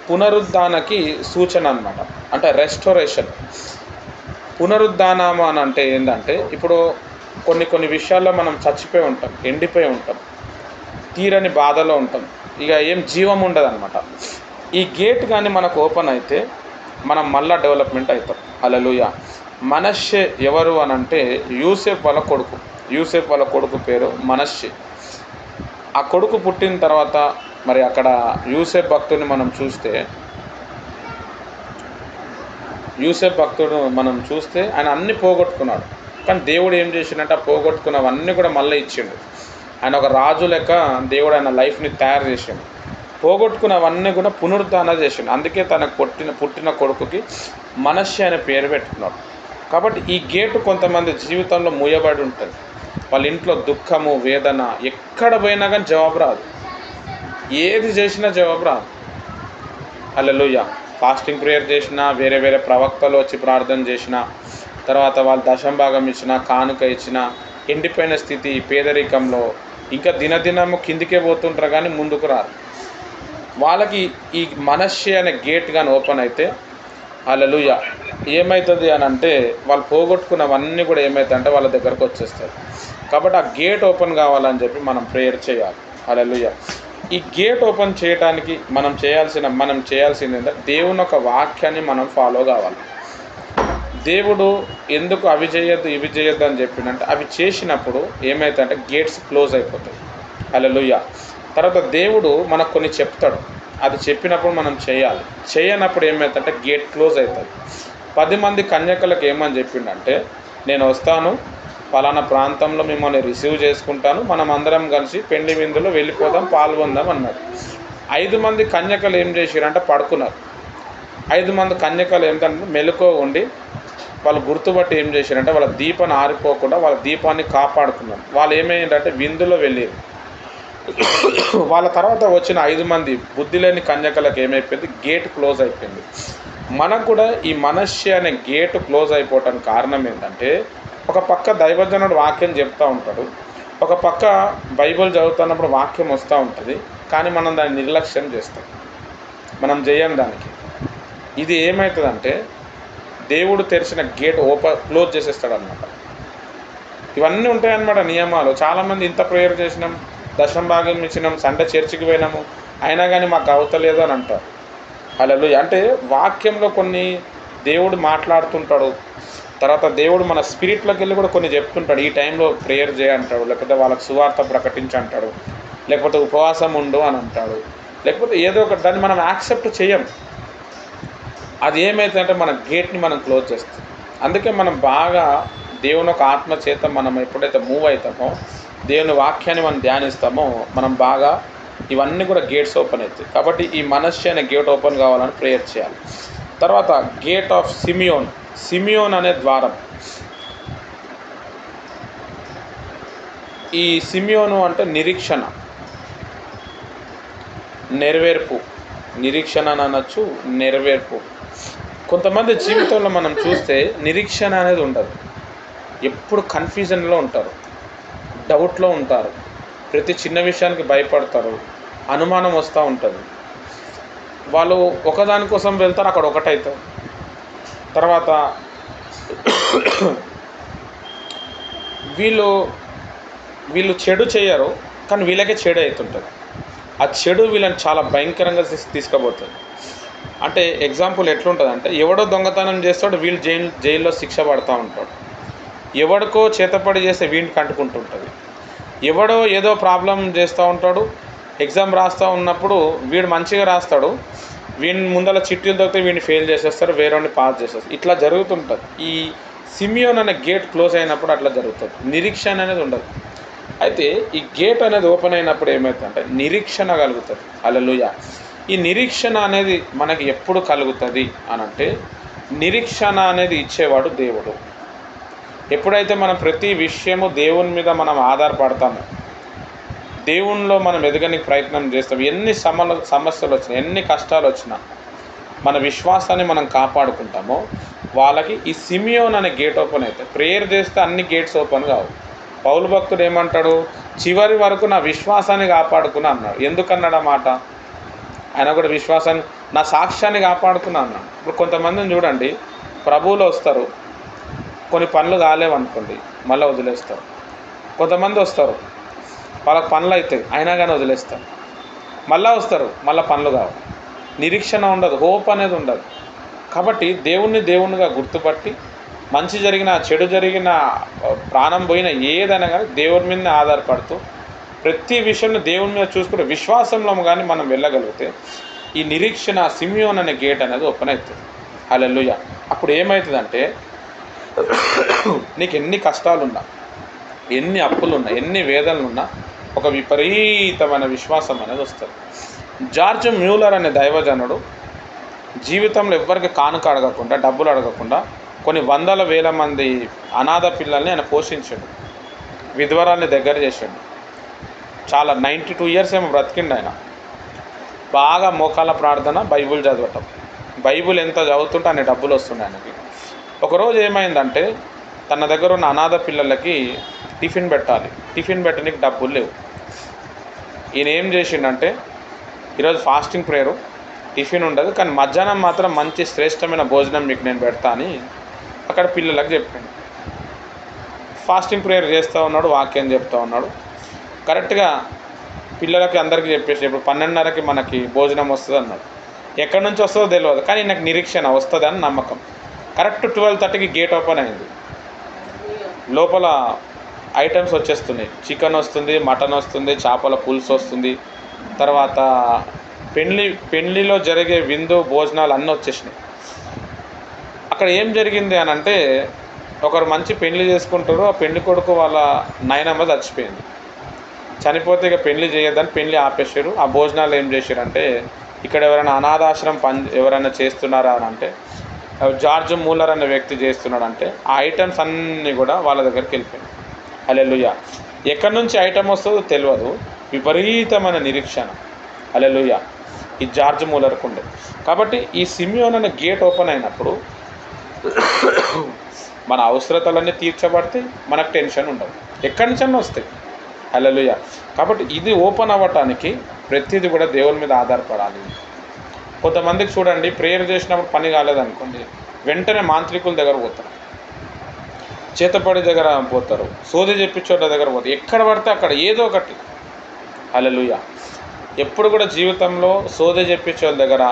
A: పునరుద్ధానకి సూచన అనమాట. అంటే రెస్టోరేషన్. పునరుద్ధానం అని అంటే ఏంటంటే, ఇప్పుడు కొన్ని విషయాల్లో మనం చచ్చిపోయి ఉంటాం, ఎండిపోయి ఉంటాం, తీరని బాధలో ఉంటాం, ఇక ఏం జీవం ఉండదు అనమాట. ఈ గేట్ కానీ మనకు ఓపెన్ అయితే మనం మళ్ళా డెవలప్మెంట్ అవుతాం. హల్లెలూయా. మనష్షే ఎవరు అని అంటే యూసెఫ్ వాళ్ళ కొడుకు పేరు మనష్షే. ఆ కొడుకు పుట్టిన తర్వాత మరి అక్కడ యూసెఫ్ భక్తుని మనం చూస్తే యూసెఫ్ భక్తుడు మనం చూస్తే ఆయన అన్ని పోగొట్టుకున్నాడు, కానీ దేవుడు ఏం చేసిండంటే ఆ పోగొట్టుకున్నవన్నీ కూడా మళ్ళీ ఇచ్చిండు. ఆయన ఒక రాజు లెక్క దేవుడు ఆయన లైఫ్ని తయారు చేసిండు. పోగొట్టుకున్నవన్నీ కూడా పునరుద్ధరణ చేసిండు. అందుకే తనకు పుట్టిన కొడుకుకి మనష్య అనే పేరు పెట్టుకున్నాడు. కాబట్టి ఈ గేటు కొంతమంది జీవితంలో మూయబడి ఉంటుంది. వాళ్ళ ఇంట్లో దుఃఖము, వేదన, ఎక్కడ పోయినా కానీ జవాబు రాదు, ఏది చేసినా జవాబు రాదు. హల్లెలూయా. ఫాస్టింగ్ ప్రేయర్ చేసినా, వేరే వేరే ప్రవక్తలు వచ్చి ప్రార్థన చేసినా, తర్వాత వాళ్ళు దశంభాగం ఇచ్చినా, కానుక ఇచ్చినా, ఎండిపోయిన స్థితి, పేదరికంలో ఇంకా దినదినము కిందికే పోతుంటారు కానీ ముందుకు రారు. వాళ్ళకి ఈ మనష్య అనే గేట్ కానీ ఓపెన్ అయితే హల్లెలూయా ఏమవుతుంది అని అంటే వాళ్ళు పోగొట్టుకున్నవన్నీ కూడా ఏమవుతాయి అంటే వాళ్ళ దగ్గరకు వచ్చేస్తారు. కాబట్టి ఆ గేట్ ఓపెన్ కావాలని చెప్పి మనం ప్రేయర్ చేయాలి. హల్లెలూయా. ఈ గేట్ ఓపెన్ చేయడానికి మనం చేయాల్సింది ఏంటంటే దేవుని ఒక వాక్యాన్ని మనం ఫాలో కావాలి. దేవుడు ఎందుకు అవి చేయొద్దు ఇవి చేయొద్దు అని చెప్పిందంటే అవి చేసినప్పుడు ఏమవుతుందంటే గేట్స్ క్లోజ్ అయిపోతాయి. హల్లెలూయా. తర్వాత దేవుడు మనకు కొన్ని చెప్తాడు, అది చెప్పినప్పుడు మనం చేయాలి. చేయనప్పుడు ఏమవుతుందంటే గేట్ క్లోజ్ అవుతుంది. 10 మంది కన్యకలకు ఏమని చెప్పిండంటే నేను వస్తాను, పలానా ప్రాంతంలో మిమ్మల్ని రిసీవ్ చేసుకుంటాను, మనం అందరం కలిసి పెళ్లి విందులో వెళ్ళిపోదాం, పాల్గొందాం అన్నాడు. 5 మంది కన్యకలు ఏం చేశారంటే పడుకున్నారు. 5 మంది కన్యకలు ఏంటంటే మెలకువ ఉండి వాళ్ళు గుర్తుపట్టి ఏం చేశారంటే వాళ్ళ దీపాన్ని ఆరిపోకుండా వాళ్ళ దీపాన్ని కాపాడుకున్నారు. వాళ్ళు ఏమైందంటే విందులో వెళ్ళారు. వాళ్ళ తర్వాత వచ్చిన 5 మంది బుద్ధి లేని కన్యకలకు ఏమైపోయింది, గేట్ క్లోజ్ అయిపోయింది. మనకు కూడా ఈ మనష్య అనే గేటు క్లోజ్ అయిపోవటానికి కారణం ఏంటంటే ఒక పక్క దైవజనుడు వాక్యం చెప్తూ ఉంటాడు, ఒక పక్క బైబిల్ చదువుతున్నప్పుడు వాక్యం వస్తూ ఉంటుంది, కానీ మనం దాన్ని నిర్లక్ష్యం చేస్తాం, మనం చేయం దానికి. ఇది ఏమవుతుందంటే దేవుడు తెరిచిన గేట్ క్లోజ్ చేసేస్తాడు అన్నమాట. ఇవన్నీ ఉంటాయన్నమాట నియమాలు. చాలామంది ఇంత ప్రేయర్ చేసినాం, దశంభాగం ఇచ్చినాం, సండే చర్చికి పోయినాము, అయినా కానీ మాకు అవతలేదు అని అంటారు. హల్లెలూయా. అంటే వాక్యంలో కొన్ని దేవుడు మాట్లాడుతుంటాడు, తర్వాత దేవుడు మన స్పిరిట్లోకి వెళ్ళి కూడా కొన్ని చెప్తుంటాడు, ఈ టైంలో ప్రేయర్ చేయంటాడు, లేకపోతే వాళ్ళకి సువార్త ప్రకటించంటాడు, లేకపోతే ఉపవాసం ఉండు అని అంటాడు, లేకపోతే ఏదో ఒకటి. దాన్ని మనం యాక్సెప్ట్ చేయం. అది ఏమవుతుందంటే మన గేట్ని మనం క్లోజ్ చేస్తాం. అందుకే మనం బాగా దేవుని ఒక ఆత్మ చేత మనం ఎప్పుడైతే మూవ్ అవుతామో, దేవుని వాక్యాన్ని మనం ధ్యానిస్తామో, మనం బాగా ఇవన్నీ కూడా గేట్స్ ఓపెన్ అవుతాయి. కాబట్టి ఈ మనష్య అనే గేట్ ఓపెన్ కావాలని ప్రేయర్ చేయాలి. తర్వాత గేట్ ఆఫ్ సిమియోన్ అనే ద్వారం. ఈ సిమియోను అంటే నిరీక్షణ, నెరవేర్పు. నిరీక్షణ అని అనొచ్చు, నెరవేర్పు. కొంతమంది జీవితంలో మనం చూస్తే నిరీక్షణ అనేది ఉండదు, ఎప్పుడు కన్ఫ్యూజన్లో ఉంటారు, డౌట్లో ఉంటారు, ప్రతి చిన్న విషయానికి భయపడతారు, అనుమానం వస్తూ ఉంటుంది. వాళ్ళు ఒకదానికోసం వెళ్తారు, అక్కడ ఒకటవుతారు. తర్వాత వీళ్ళు చెడు చేయరు, కానీ వీళ్ళకే చెడు అవుతుంటుంది. ఆ చెడు వీళ్ళని చాలా భయంకరంగా తీసుకుపోతుంది. అంటే ఎగ్జాంపుల్ ఎట్లుంటుందంటే ఎవడో దొంగతనం చేస్తాడు, వీళ్ళు జైల్లో శిక్ష పడుతూ ఉంటాడు. ఎవడికో చేతపడి చేస్తే వీడికి అంటుకుంటుంటుంది. ఎవడో ఏదో ప్రాబ్లం చేస్తూ ఉంటాడు, ఎగ్జామ్ రాస్తూ ఉన్నప్పుడు వీడు మంచిగా రాస్తాడు, వీడిని ముందర చిట్టీలు దొరికితే వీడిని ఫెయిల్ చేసేస్తారు, వేరేవాడిని పాస్ చేసేస్తారు. ఇట్లా జరుగుతుంటుంది. ఈ సిమియోన్ అనే గేట్ క్లోజ్ అయినప్పుడు అట్లా జరుగుతుంది. నిరీక్షణ అనేది ఉండదు. అయితే ఈ గేట్ అనేది ఓపెన్ అయినప్పుడు ఏమవుతుందంటే నిరీక్షణ కలుగుతుంది. హల్లెలూయా. ఈ నిరీక్షణ అనేది మనకి ఎప్పుడు కలుగుతుంది అని అంటే నిరీక్షణ అనేది ఇచ్చేవాడు దేవుడు. ఎప్పుడైతే మనం ప్రతి విషయము దేవుని మీద మనం ఆధారపడతామో, దేవునిలో మనం ఎదగడానికి ప్రయత్నం చేస్తాం, ఎన్ని సమస్యలు వచ్చినా, ఎన్ని కష్టాలు వచ్చినా మన విశ్వాసాన్ని మనం కాపాడుకుంటామో, వాళ్ళకి ఈ సిమియోన్ అనే గేట్ ఓపెన్ అవుతాయి. ప్రేయర్ చేస్తే అన్ని గేట్స్ ఓపెన్ కావు. పౌలు భక్తుడు ఏమంటాడు, చివరి వరకు నా విశ్వాసాన్ని కాపాడుకున్నా అన్నాడు. ఎందుకన్నాడు ఆ మాట? ఆయన కూడా విశ్వాసాన్ని, నా సాక్ష్యాన్ని కాపాడుకున్నా అన్నాడు. ఇప్పుడు కొంతమందిని చూడండి, ప్రభువులో వస్తారు, కొన్ని పనులు కాలేవనుకోండి మళ్ళీ వదిలేస్తారు. కొంతమంది వస్తారు, వాళ్ళకి పనులు అవుతాయి, అయినా కానీ వదిలేస్తారు. మళ్ళీ వస్తారు, మళ్ళీ పనులు కావు. నిరీక్షణ ఉండదు, హోప్ అనేది ఉండదు. కాబట్టి దేవునిగా గుర్తుపట్టి మంచి జరిగిన చెడు జరిగిన ప్రాణం పోయిన ఏదైనా కానీ దేవుని మీద ఆధారపడుతూ ప్రతి విషయంలో దేవుని మీద చూసుకుంటే విశ్వాసంలో కానీ మనం వెళ్ళగలిగితే ఈ నిరీక్షణ సిమియోన్ అనే గేట్ అనేది ఓపెన్ అవుతుంది. హల్లెలూయా. అప్పుడు ఏమవుతుందంటే నీకు ఎన్ని కష్టాలున్నా, ఎన్ని అప్పులున్నా, ఎన్ని వేదనలున్నా ఒక విపరీతమైన విశ్వాసం అనేది వస్తుంది. జార్జ్ మ్యూలర్ అనే దైవజనుడు జీవితంలో ఎవ్వరికి కానుక అడగకుండా, డబ్బులు అడగకుండా కొన్ని వందల వేల మంది అనాథ పిల్లల్ని ఆయన పోషించాడు. విధవరాల్ని దగ్గర చేశాడు. చాలా 92 ఇయర్స్ ఏమో బ్రతికిండు ఆయన. బాగా మోకాళ్ళ ప్రార్థన, బైబుల్ చదవటం. బైబుల్ ఎంత చదువుతుంటే అన్ని డబ్బులు వస్తున్నాయి ఆయనకి. ఒకరోజు ఏమైందంటే తన దగ్గర ఉన్న అనాథ పిల్లలకి టిఫిన్ పెట్టాలి. టిఫిన్ పెట్టడానికి డబ్బులు లేవు. ఈయన ఏం చేసిండంటే ఈరోజు ఫాస్టింగ్ ప్రేయరు, టిఫిన్ ఉండదు, కానీ మధ్యాహ్నం మాత్రం మంచి శ్రేష్టమైన భోజనం మీకు నేను పెడతా అని అక్కడ పిల్లలకు చెప్పాడు. ఫాస్టింగ్ ప్రేయర్ చేస్తూ ఉన్నాడు, వాక్యం చెప్తూ ఉన్నాడు. కరెక్ట్గా పిల్లలకి అందరికీ చెప్పేసి ఇప్పుడు 12:30కి మనకి భోజనం వస్తుంది అన్నాడు. ఎక్కడి నుంచి వస్తుందో తెలియదు, కానీ నాకు నిరీక్షణ వస్తుందని నమ్మకం. కరెక్ట్ 12:30కి గేట్ ఓపెన్ అయింది. లోపల ఐటమ్స్ వచ్చేస్తున్నాయి. చికెన్ వస్తుంది, మటన్ వస్తుంది, చేపల పులుసు వస్తుంది, తర్వాత పెళ్ళిలో జరిగే విందు భోజనాలు అన్నీ వచ్చేసినాయి. అక్కడ ఏం జరిగింది అని అంటే ఒకరు మంచి పెళ్లి చేసుకుంటారు. ఆ పెళ్లి కొడుకు వాళ్ళ నాయనమ్మ చచ్చిపోయింది. చనిపోతే ఇక పెళ్లి చేయొద్దని పెళ్లి ఆపేశారు. ఆ భోజనాలు ఏం చేశారంటే ఇక్కడ ఎవరైనా అనాథాశ్రమం ఎవరైనా చేస్తున్నారా అని అంటే జార్జ్ మ్యూలర్ అనే వ్యక్తి చేస్తున్నాడంటే ఆ ఐటమ్స్ అన్నీ కూడా వాళ్ళ దగ్గరికి వెళ్ళిపోయాయి. హల్లెలూయా. ఎక్కడి నుంచి ఐటమ్ వస్తుందో తెలియదు, విపరీతమైన నిరీక్షణ. హల్లెలూయా. ఈ జార్జ్ మ్యూలర్కు ఉండే. కాబట్టి ఈ సిమియోన్ అనే గేట్ ఓపెన్ అయినప్పుడు మన అవసరతలన్నీ తీర్చబడితే మనకు టెన్షన్ ఉండదు, ఎక్కడి నుంచన్నా వస్తాయి. హల్లెలూయా. కాబట్టి ఇది ఓపెన్ అవ్వటానికి ప్రతిదీ కూడా దేవుని మీద ఆధారపడాలి. కొంతమందికి చూడండి, ప్రేయర్ చేసినప్పుడు పని కాలేదనుకోండి, వెంటనే మాంత్రికుల దగ్గర పోతారు, చేతపడి దగ్గర పోతారు, సోది చెప్పించోళ్ళ దగ్గర పోతారు, ఎక్కడ పడితే అక్కడ ఏదో ఒకటి. హల్లెలూయా. ఎప్పుడు కూడా జీవితంలో సోది చెప్పించోళ్ళ దగ్గర,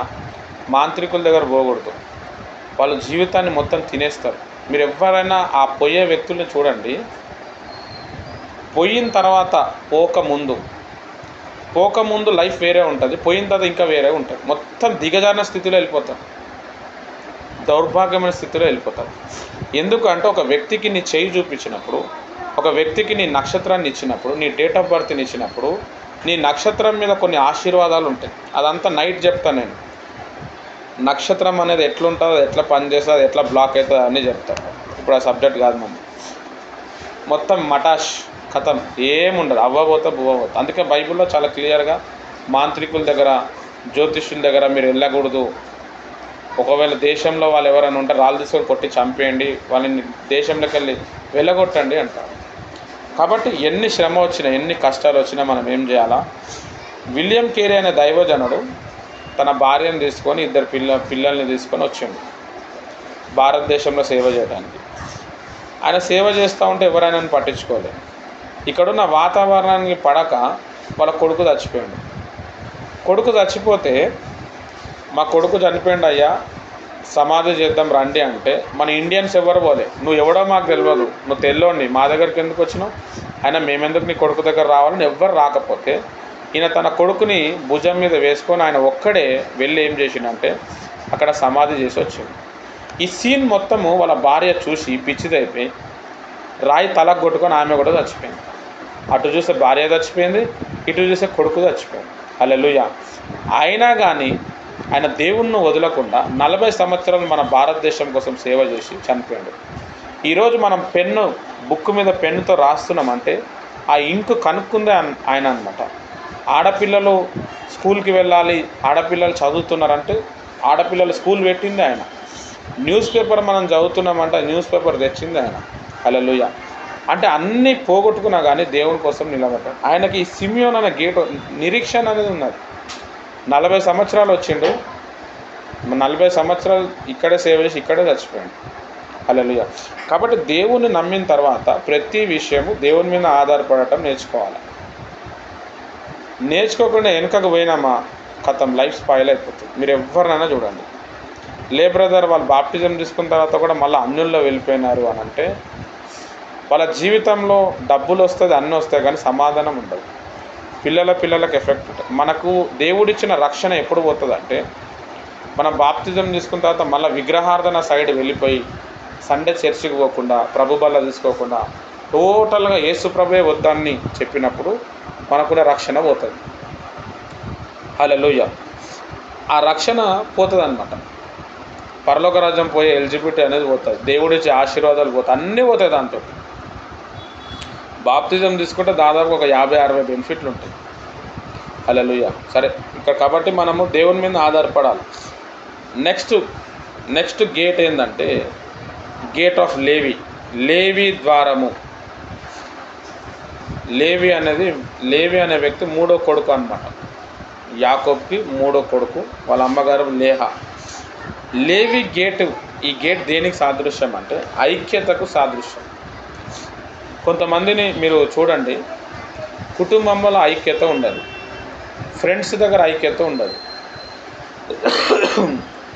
A: మాంత్రికుల దగ్గర పోకూడదు. వాళ్ళు జీవితాన్ని మొత్తం తినేస్తారు. మీరు ఎవరైనా ఆ పోయే వ్యక్తుల్ని చూడండి, పోయిన తర్వాత పోకముందు లైఫ్ వేరే ఉంటుంది, పోయిన తర్వాత ఇంకా వేరే ఉంటుంది. మొత్తం దిగజారిన స్థితిలో వెళ్ళిపోతారు, దౌర్భాగ్యమైన స్థితిలో వెళ్ళిపోతారు. ఎందుకంటే ఒక వ్యక్తికి నీ చేయి చూపించినప్పుడు, ఒక వ్యక్తికి నీ నక్షత్రాన్ని ఇచ్చినప్పుడు, నీ డేట్ ఆఫ్ బర్త్ని ఇచ్చినప్పుడు, నీ నక్షత్రం మీద కొన్ని ఆశీర్వాదాలు ఉంటాయి. అదంతా నైట్ చెప్తాను నేను. నక్షత్రం అనేది ఎట్లుంటుందో, ఎట్లా పనిచేస్తుంది, ఎట్లా బ్లాక్ అవుతుంది అన్నీ చెప్తాను. ఇప్పుడు ఆ సబ్జెక్ట్ కాదు మనం. మొత్తం మటాష్ కథం ఏముండదు, అవ్వబోతా బువ్వబోతా. అందుకే బైబిల్లో చాలా క్లియర్గా మాంత్రికుల దగ్గర, జ్యోతిష్యుల దగ్గర మీరు వెళ్ళకూడదు. ఒకవేళ దేశంలో వాళ్ళు ఎవరైనా ఉంటే రాళ్ళు తీసుకొని కొట్టి చంపేయండి, వాళ్ళని దేశంలోకి వెళ్ళి వెళ్ళగొట్టండి అంటారు. కాబట్టి ఎన్ని శ్రమ వచ్చినా, ఎన్ని కష్టాలు వచ్చినా మనం ఏం చేయాలా? విలియం కేరీ అనే దైవజనుడు తన భార్యను తీసుకొని, ఇద్దరు పిల్లల్ని తీసుకొని వచ్చిండు భారతదేశంలో సేవ చేయడానికి. ఆయన సేవ చేస్తూ ఉంటే ఎవరైనా పట్టించుకోలేదు. ఇక్కడున్న వాతావరణానికి పడక వాళ్ళ కొడుకు చచ్చిపోయాడు. కొడుకు చచ్చిపోతే మా కొడుకు చనిపోయిండు అయ్యా, సమాధి చేద్దాం రండి అంటే మన ఇండియన్స్ ఎవరు పోలే. నువ్వు ఎవడో మాకు తెలియదు, నువ్వు తెల్లోని మా దగ్గరికి ఎందుకు వచ్చినావు, అయినా మేమెందుకు నీ కొడుకు దగ్గర రావాలని ఎవ్వరు రాకపోతే ఈయన తన కొడుకుని భుజం మీద వేసుకొని ఆయన ఒక్కడే వెళ్ళి ఏం చేసిండంటే అక్కడ సమాధి చేసి వచ్చిండు. ఈ సీన్ మొత్తము వాళ్ళ భార్య చూసి పిచ్చిదైపోయి రాయి తలకు కొట్టుకొని ఆమె కూడా చచ్చిపోయింది. అటు చూస్తే భార్య చచ్చిపోయింది, ఇటు చూస్తే కొడుకు చచ్చిపోయింది. హల్లెలూయా. అయినా కానీ ఆయన దేవుణ్ణి వదలకుండా 40 సంవత్సరాలు మన భారతదేశం కోసం సేవ చేసి చనిపోయాడు. ఈరోజు మనం బుక్ మీద పెన్నుతో రాస్తున్నామంటే ఆ ఇంకు కనుక్కుందే ఆయన అనమాట. ఆడపిల్లలు స్కూల్కి వెళ్ళాలి, ఆడపిల్లలు చదువుతున్నారంటే ఆడపిల్లలు స్కూల్ పెట్టింది ఆయన. న్యూస్ పేపర్ మనం చదువుతున్నామంటే న్యూస్ పేపర్ తెచ్చింది ఆయన. హల్లెలూయా. అంటే అన్నీ పోగొట్టుకున్నా కానీ దేవుని కోసం నిలబడ్డాడు. ఆయనకి ఈ సిమియోన్ అనే గేట్ నిరీక్షణ అనేది ఉన్నది. 40 సంవత్సరాలు వచ్చిండు, 40 సంవత్సరాలు ఇక్కడే సేవ చేసి ఇక్కడే చచ్చిపోయాడు. హల్లెలూయా. కాబట్టి దేవుణ్ణి నమ్మిన తర్వాత ప్రతి విషయము దేవుని మీద ఆధారపడటం నేర్చుకోవాలి. నేర్చుకోకుండా వెనుకకు పోయినామా కథం లైఫ్ స్పాయిల్ అయిపోతుంది. మీరు ఎవరినైనా చూడండి, లే బ్రదర్ వాళ్ళు బాప్టిజం తీసుకున్న తర్వాత కూడా మళ్ళీ అన్యుల్లో వెళ్ళిపోయినారు అని అంటే వాళ్ళ జీవితంలో డబ్బులు వస్తుంది, అన్నీ వస్తాయి, కానీ సమాధానం ఉండదు. పిల్లలకు ఎఫెక్ట్ ఉంటుంది. మనకు దేవుడిచ్చిన రక్షణ ఎప్పుడు పోతుంది అంటే మనం బాప్తిజం తీసుకున్న తర్వాత మళ్ళీ విగ్రహార్థన సైడ్ వెళ్ళిపోయి సండే చర్చికి పోకుండా ప్రభు బల్ల తీసుకోకుండా టోటల్గా యేసు ప్రభువే వద్దని చెప్పినప్పుడు మనకు కూడా రక్షణ పోతుంది. హల్లెలూయా. ఆ రక్షణ పోతుంది అనమాట. పరలోక రాజ్యం పోయే ఎలిజిబిలిటీ అనేది పోతుంది, దేవుడిచ్చే ఆశీర్వాదాలు పోతాయి, అన్నీ పోతాయి దాంతో. బాప్తిజం తీసుకుంటే దాదాపు ఒక 50-60 బెనిఫిట్లు ఉంటాయి. హల్లెలూయా. సరే, ఇక్కడ కాబట్టి మనము దేవుని మీద ఆధారపడాలి. నెక్స్ట్ గేట్ ఏంటంటే గేట్ ఆఫ్ లేవి, లేవి ద్వారము. లేవి అనే వ్యక్తి 3వ కొడుకు అన్నమాట. యాకోబ్కి 3వ కొడుకు, వాళ్ళ అమ్మగారు లేహా. లేవి గేటు, ఈ గేట్ దేనికి సాదృశ్యం అంటే ఐక్యతకు సాదృశ్యం. కొంతమందిని మీరు చూడండి, కుటుంబంలో ఐక్యత ఉండదు, ఫ్రెండ్స్ దగ్గర ఐక్యత ఉండదు.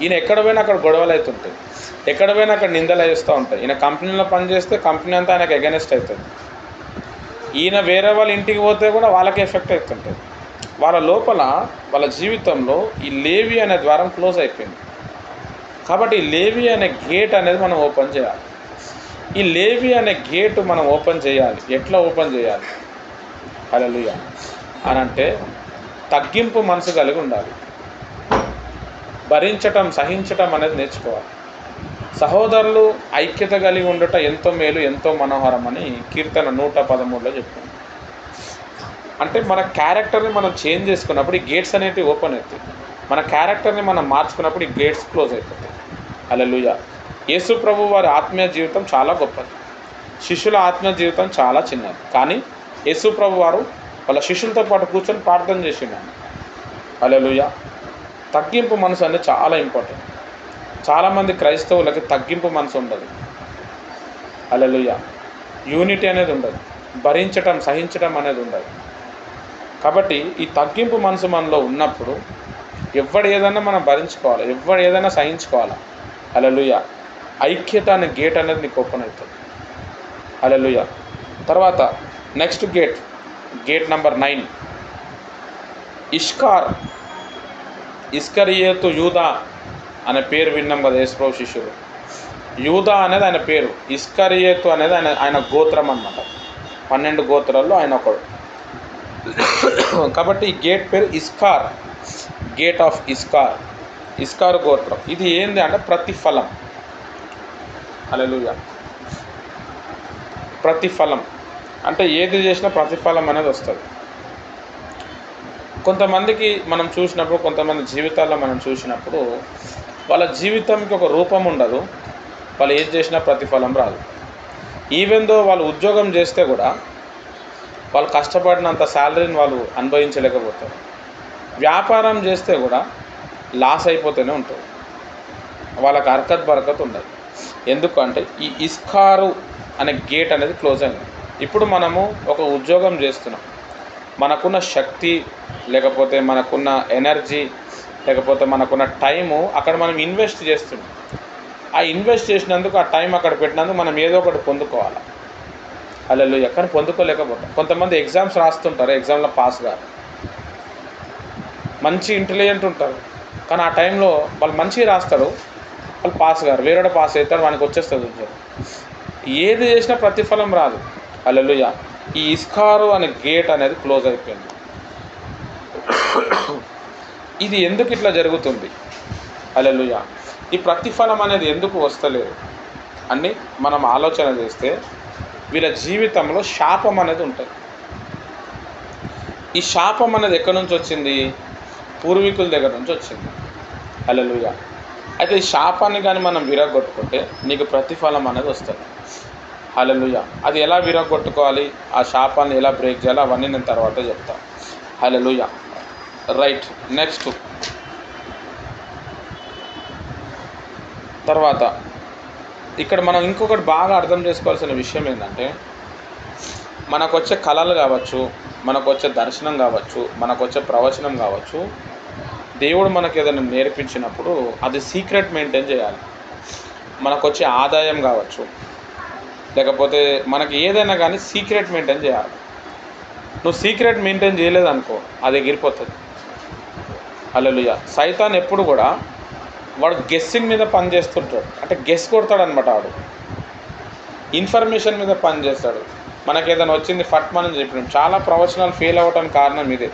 A: ఈయన ఎక్కడ పోయినా అక్కడ గొడవలు అవుతుంటాయి, ఎక్కడ పోయినా అక్కడ నిందలు వేస్తూ ఉంటాయి. ఈయన కంపెనీలో పనిచేస్తే కంపెనీ అంతా ఆయనకు ఎగనెస్ట్ అవుతుంది. ఈయన వేరే వాళ్ళ ఇంటికి పోతే కూడా వాళ్ళకి ఎఫెక్ట్ అవుతుంటుంది. వాళ్ళ లోపల వాళ్ళ జీవితంలో ఈ లేవి అనే ద్వారం క్లోజ్ అయిపోయింది. కాబట్టి ఈ లేవి అనే గేట్ అనేది మనం ఓపెన్ చేయాలి. ఈ లేవి అనే గేటు మనం ఓపెన్ చేయాలి. ఎట్లా ఓపెన్ చేయాలి? హల్లెలూయా. అని అంటే తగ్గింపు మనసు కలిగి ఉండాలి, భరించటం సహించటం అనేది నేర్చుకోవాలి. సహోదరులు ఐక్యత కలిగి ఉండట ఎంతో మేలు, ఎంతో మనోహరం అని కీర్తన 113లో చెప్తుంది. అంటే మన క్యారెక్టర్ని మనం చేంజ్ చేసుకున్నప్పుడు ఈ గేట్స్ అనేవి ఓపెన్ అవుతాయి. మన క్యారెక్టర్ని మనం మార్చుకున్నప్పుడు ఈ గేట్స్ క్లోజ్ అయిపోతాయి. హల్లెలూయా. యేసు ప్రభు వారి ఆత్మీయ జీవితం చాలా గొప్పది, శిష్యుల ఆత్మీయ జీవితం చాలా చిన్నది. కానీ యేసు ప్రభు వారు వాళ్ళ శిష్యులతో పాటు కూర్చొని ప్రార్థన చేసిండు. హల్లెలూయా. తగ్గింపు మనసు అనేది చాలా ఇంపార్టెంట్. చాలామంది క్రైస్తవులకి తగ్గింపు మనసు ఉండదు. హల్లెలూయా. యూనిటీ అనేది ఉండదు, భరించటం సహించటం అనేది ఉండదు. కాబట్టి ఈ తగ్గింపు మనసు మనలో ఉన్నప్పుడు ఎవడు ఏదైనా మనం భరించుకోవాలి, ఎవడు ఏదైనా సహించుకోవాలి. హల్లెలూయా. ఐక్యత అనే గేట్ అనేది నీకు ఓపెన్ అవుతుంది. హల్లెలూయా. తర్వాత నెక్స్ట్ గేట్ నెంబర్ 9, ఇస్కరియోతు యూదా అనే పేరు విన్నాం కదా యేసుప్రభు శిష్యుడు. యూదా అనేది ఆయన పేరు, ఇస్కరియోతు అనేది ఆయన గోత్రం అన్నమాట. 12 గోత్రాల్లో ఆయన ఒకడు. కాబట్టి ఈ గేట్ పేరు ఇస్కార్, గేట్ ఆఫ్ ఇస్కార్ గోత్రం. ఇది ఏంది అంటే ప్రతిఫలం. హల్లెలూయా. ప్రతిఫలం అంటే ఏది చేసినా ప్రతిఫలం అనేది వస్తుంది. కొంతమందికి మనం చూసినప్పుడు, కొంతమంది జీవితాల్లో మనం చూసినప్పుడు వాళ్ళ జీవితంకి ఒక రూపం ఉండదు, వాళ్ళు ఏది చేసినా ప్రతిఫలం రాదు. ఈవెన్ దో వాళ్ళు ఉద్యోగం చేస్తే కూడా వాళ్ళు కష్టపడినంత శాలరీని వాళ్ళు అనుభవించలేకపోతారు. వ్యాపారం చేస్తే కూడా లాస్ అయిపోతూనే ఉంటుంది, వాళ్ళకి హర్కత్ బరకత్ ఉండదు. ఎందుకంటే ఈ ఇస్కారు అనే గేట్ అనేది క్లోజ్ అయింది. ఇప్పుడు మనము ఒక ఉద్యోగం చేస్తున్నాం, మనకున్న శక్తి లేకపోతే మనకున్న ఎనర్జీ లేకపోతే మనకున్న టైము అక్కడ మనం ఇన్వెస్ట్ చేస్తున్నాం. ఆ ఇన్వెస్ట్ చేసినందుకు, ఆ టైం అక్కడ పెట్టినందుకు మనం ఏదో ఒకటి పొందుకోవాలి. హల్లెలూయా. కానీ పొందుకోలేకపోతాం. కొంతమంది ఎగ్జామ్స్ రాస్తుంటారు, ఎగ్జామ్లో పాస్ గారు, మంచి ఇంటెలిజెంట్ ఉంటారు, కానీ ఆ టైంలో వాళ్ళు మంచిగా రాస్తారు, వాళ్ళు పాస్ గారు, వేరేడు పాస్ అవుతారు, వానికి వచ్చేస్తుంది ఉద్యోగం. ఏది చేసినా ప్రతిఫలం రాదు. హల్లెలూయా. ఈ ఇస్కారు అనే గేట్ అనేది క్లోజ్ అయిపోయింది. ఇది ఎందుకు ఇట్లా జరుగుతుంది? హల్లెలూయా. ఈ ప్రతిఫలం అనేది ఎందుకు వస్తలేదు అని మనం ఆలోచన చేస్తే వీళ్ళ జీవితంలో శాపం అనేది ఉంటుంది. ఈ శాపం అనేది ఎక్కడి నుంచి వచ్చింది? పూర్వీకుల దగ్గర నుంచి వచ్చింది. హల్లెలూయా. అయితే ఈ శాపాన్ని కానీ మనం విరగొట్టుకుంటే నీకు ప్రతిఫలం అనేది వస్తుంది. హల్లెలూయా. అది ఎలా విరగొట్టుకోవాలి, ఆ శాపాన్ని ఎలా బ్రేక్ చేయాలి, అవన్నీ నేను తర్వాత చెప్తాను. హల్లెలూయా. రైట్. నెక్స్ట్ తర్వాత ఇక్కడ మనం ఇంకొకటి బాగా అర్థం చేసుకోవాల్సిన విషయం ఏంటంటే, మనకు వచ్చే కళలు కావచ్చు, మనకు వచ్చే దర్శనం కావచ్చు, మనకు వచ్చే ప్రవచనం కావచ్చు, దేవుడు మనకు ఏదైనా నేర్పించినప్పుడు అది సీక్రెట్ మెయింటైన్ చేయాలి. మనకు వచ్చే ఆదాయం కావచ్చు, లేకపోతే మనకి ఏదైనా కానీ సీక్రెట్ మెయింటైన్ చేయాలి. నువ్వు సీక్రెట్ మెయింటైన్ చేయలేదనుకో అది ఎగిరిపోతుంది. హల్లెలూయా. సైతాన్ ఎప్పుడు కూడా వాడు గెస్సింగ్ మీద పని చేస్తుంటాడు, అంటే గెస్ కొడతాడు అనమాట. వాడు ఇన్ఫర్మేషన్ మీద పని చేస్తాడు. మనకి ఏదైనా వచ్చింది ఫట్మని చెప్పినాం. చాలా ప్రవచనాలు ఫెయిల్ అవ్వడానికి కారణం ఇదే.